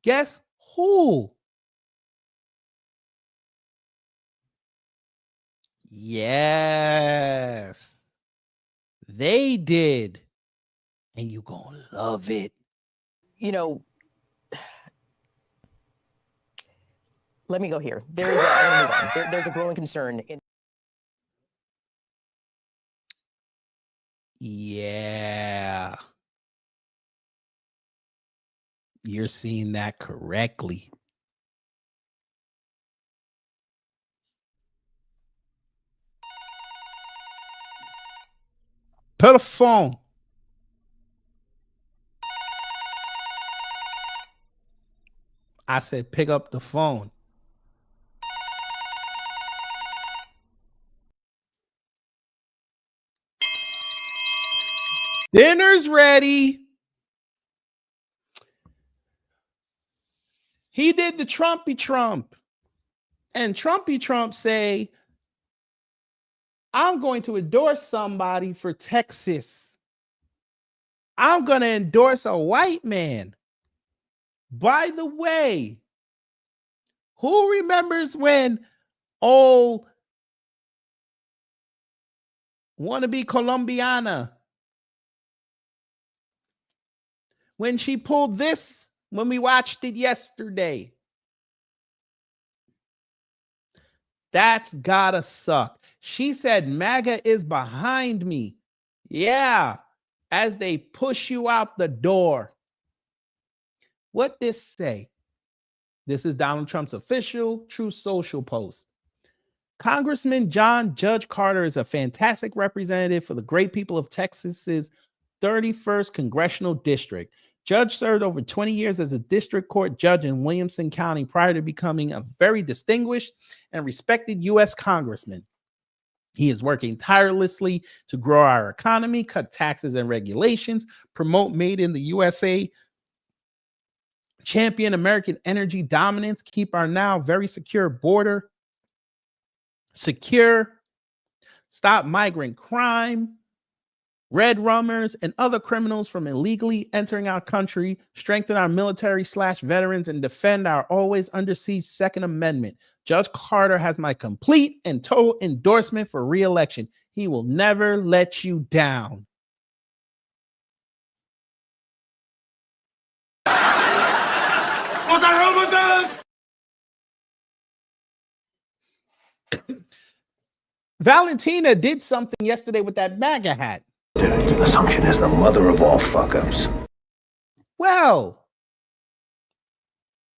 Guess who? Yes, they did. And you gonna love it. You know, let me go here. There's a growing concern in. Yeah. You're seeing that correctly. Put a phone. I said, pick up the phone. Dinner's ready. He did the Trumpy Trump. And Trumpy Trump say, I'm going to endorse somebody for Texas. I'm going to endorse a white man. By the way, who remembers when old wannabe Colombiana, when she pulled this, when we watched it yesterday? That's gotta suck. She said, MAGA is behind me. Yeah, as they push you out the door. What this say? This is Donald Trump's official Truth Social post. Congressman John Judge Carter is a fantastic representative for the great people of Texas's 31st Congressional District. Judge served over 20 years as a district court judge in Williamson County prior to becoming a very distinguished and respected U.S. congressman. He is working tirelessly to grow our economy, cut taxes and regulations, promote Made in the USA, champion American energy dominance, keep our now very secure border secure, stop migrant crime, red rummers, and other criminals from illegally entering our country, strengthen our military/veterans, and defend our always under siege Second Amendment. Judge Carter has my complete and total endorsement for re-election. He will never let you down. What the hell was that? Valentina did something yesterday with that MAGA hat. Assumption is the mother of all fuck-ups. Well,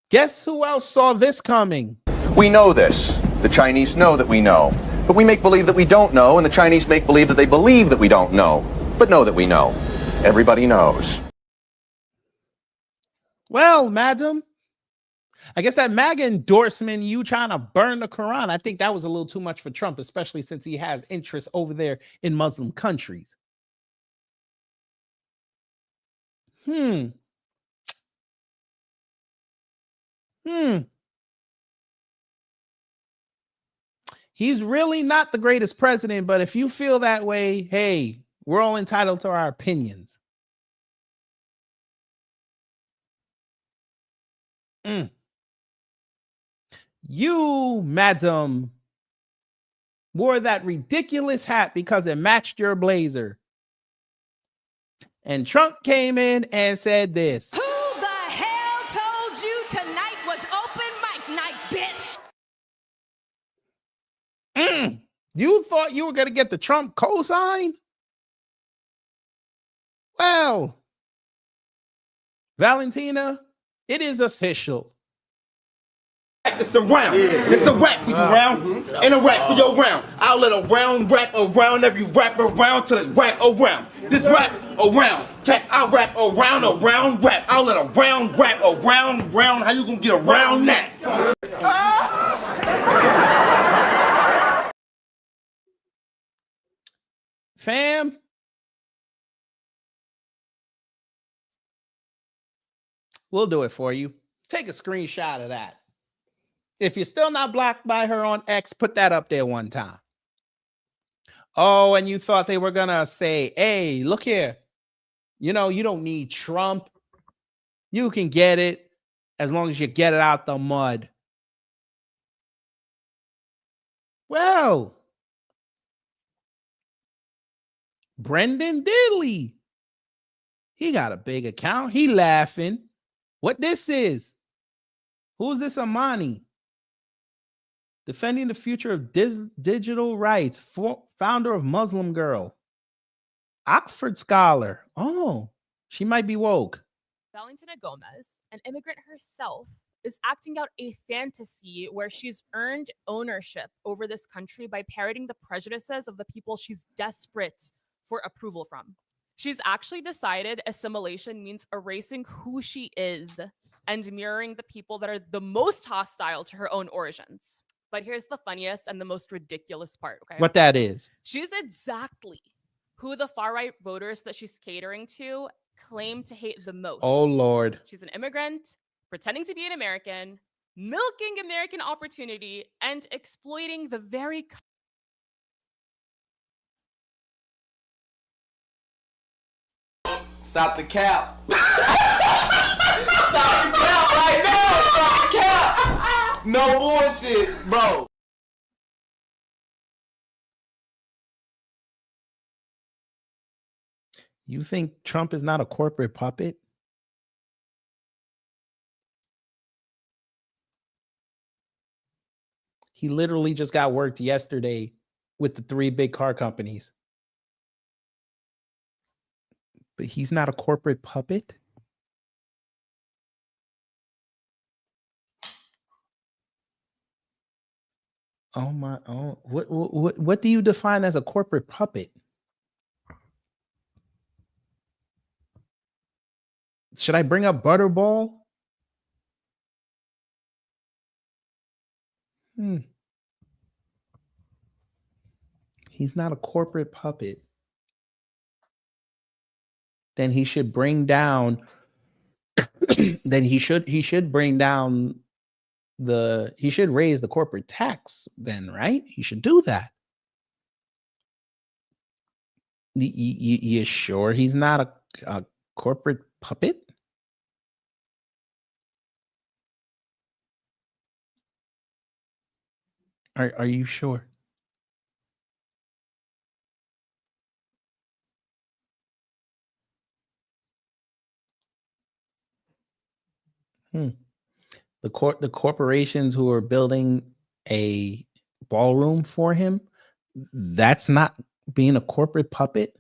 guess who else saw this coming? We know this. The Chinese know that we know. But we make believe that we don't know, and the Chinese make believe that they believe that we don't know, but know that we know. Everybody knows. Well, madam, I guess that MAGA endorsement, you trying to burn the Quran, I think that was a little too much for Trump, especially since he has interests over there in Muslim countries. He's really not the greatest president, but if you feel that way, hey, we're all entitled to our opinions. You, madam, wore that ridiculous hat because it matched your blazer. And Trump came in and said this. Who the hell told you tonight was open mic night, bitch? You thought you were going to get the Trump cosign? Well, Valentina, it is official. It's a round. It's a rap for you round. And a rap for your round. I'll let a round rap around every rap around till it's rap around. This rap around. I'll rap around a round rap. I'll let a round rap around round. How you gonna get around that? Fam. We'll do it for you. Take a screenshot of that. If you're still not blocked by her on X, put that up there one time. Oh, and you thought they were going to say, hey, look here. You know, you don't need Trump. You can get it as long as you get it out the mud. Well, Brendan Diddley. He got a big account. He laughing. What this is? Who's this Amani? Defending the future of digital rights. Founder of Muslim Girl. Oxford scholar. Oh, she might be woke. Valentina Gomez, an immigrant herself, is acting out a fantasy where she's earned ownership over this country by parroting the prejudices of the people she's desperate for approval from. She's actually decided assimilation means erasing who she is and mirroring the people that are the most hostile to her own origins. But here's the funniest and the most ridiculous part, okay? What that is? She's exactly who the far-right voters that she's catering to claim to hate the most. Oh, Lord. She's an immigrant, pretending to be an American, milking American opportunity, and exploiting the very... Stop the cap. Stop the cap right now. Stop the cap. No bullshit, bro. You think Trump is not a corporate puppet? He literally just got worked yesterday with the 3 big car companies. But he's not a corporate puppet? Oh my, oh, what do you define as a corporate puppet? Should I bring up Butterball? He's not a corporate puppet. Then he should bring down then he should bring down he should raise the corporate tax then, right? He should do that. You sure he's not a corporate puppet? Are you sure? The corporations who are building a ballroom for him, that's not being a corporate puppet?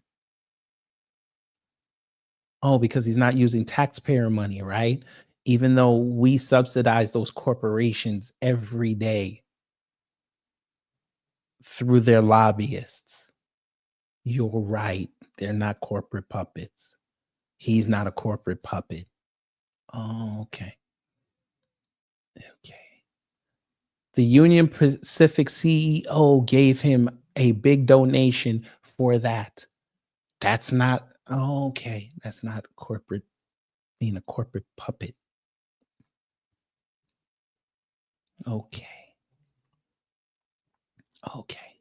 Oh, because he's not using taxpayer money, right? Even though we subsidize those corporations every day through their lobbyists. You're right. They're not corporate puppets. He's not a corporate puppet. Oh, okay. Okay. The Union Pacific CEO gave him a big donation for that. That's not, oh, okay. That's not corporate, being a corporate puppet. Okay. Okay.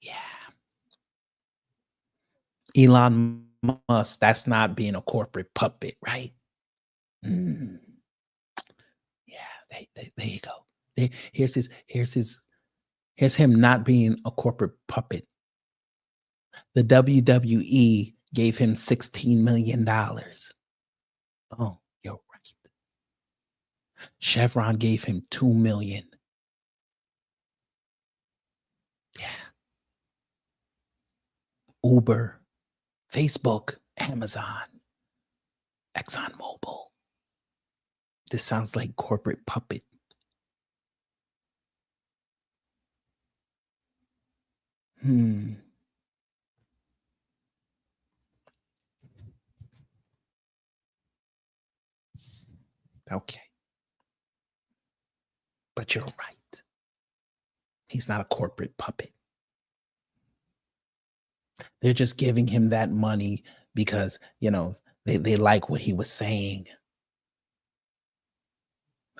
Yeah. Elon Musk, that's not being a corporate puppet, right? Yeah, there you go. Here's him not being a corporate puppet. The WWE gave him $16 million. Oh, you're right. Chevron gave him $2 million. Yeah. Uber, Facebook, Amazon, ExxonMobil. This sounds like corporate puppet. Okay. But you're right. He's not a corporate puppet. They're just giving him that money because, you know, they like what he was saying.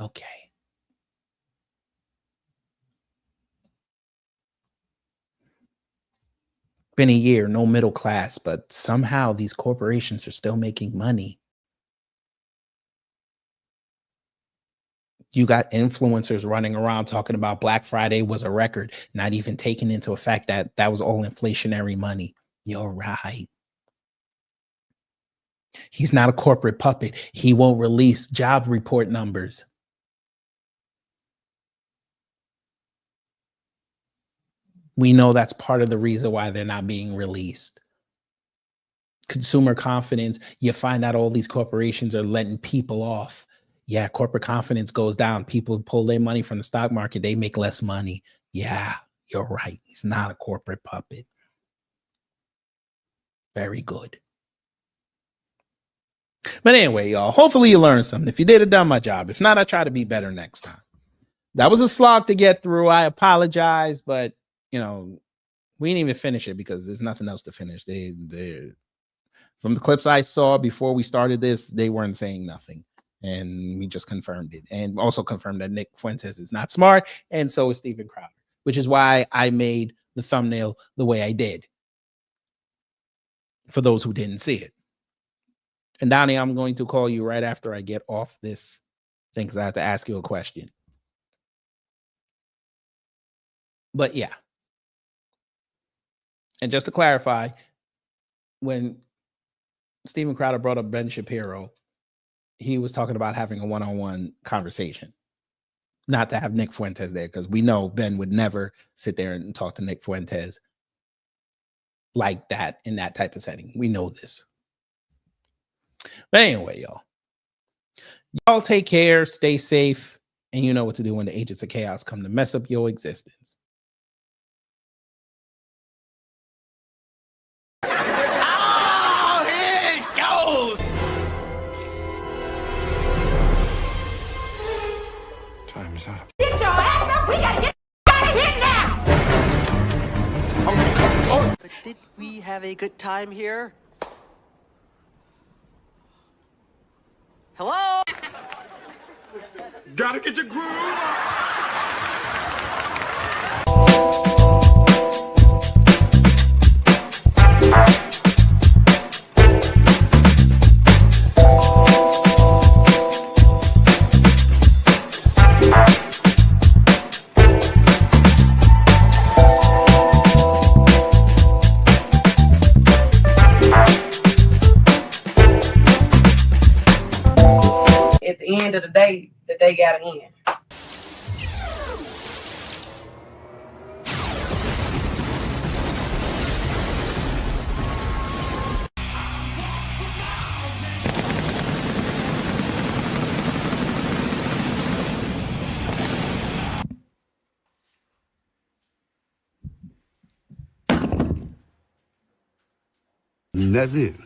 Okay. Been a year, no middle class, but somehow these corporations are still making money. You got influencers running around talking about Black Friday was a record, not even taking into effect that that was all inflationary money. You're right. He's not a corporate puppet. He won't release job report numbers. We know that's part of the reason why they're not being released. Consumer confidence, you find out all these corporations are letting people off. Yeah, corporate confidence goes down. People pull their money from the stock market. They make less money. Yeah, you're right. He's not a corporate puppet. Very good. But anyway, y'all, hopefully you learned something. If you did, it done my job. If not, I try to be better next time. That was a slog to get through. I apologize, but, you know, we didn't even finish it because there's nothing else to finish. They from the clips I saw before we started this, they weren't saying nothing. And we just confirmed it. And also confirmed that Nick Fuentes is not smart. And so is Steven Crowder, which is why I made the thumbnail the way I did. For those who didn't see it. And Donnie, I'm going to call you right after I get off this thing because I have to ask you a question. But yeah. And just to clarify, when Steven Crowder brought up Ben Shapiro, he was talking about having a one-on-one conversation, not to have Nick Fuentes there, because we know Ben would never sit there and talk to Nick Fuentes like that in that type of setting. We know this. But anyway, y'all take care, stay safe, and you know what to do when the agents of chaos come to mess up your existence. Oh, here it goes! Time's up. Get your ass up! We gotta get out of here now! But did we have a good time here? Hello? Gotta get your groove on! At the end of the day gotta end. That's it.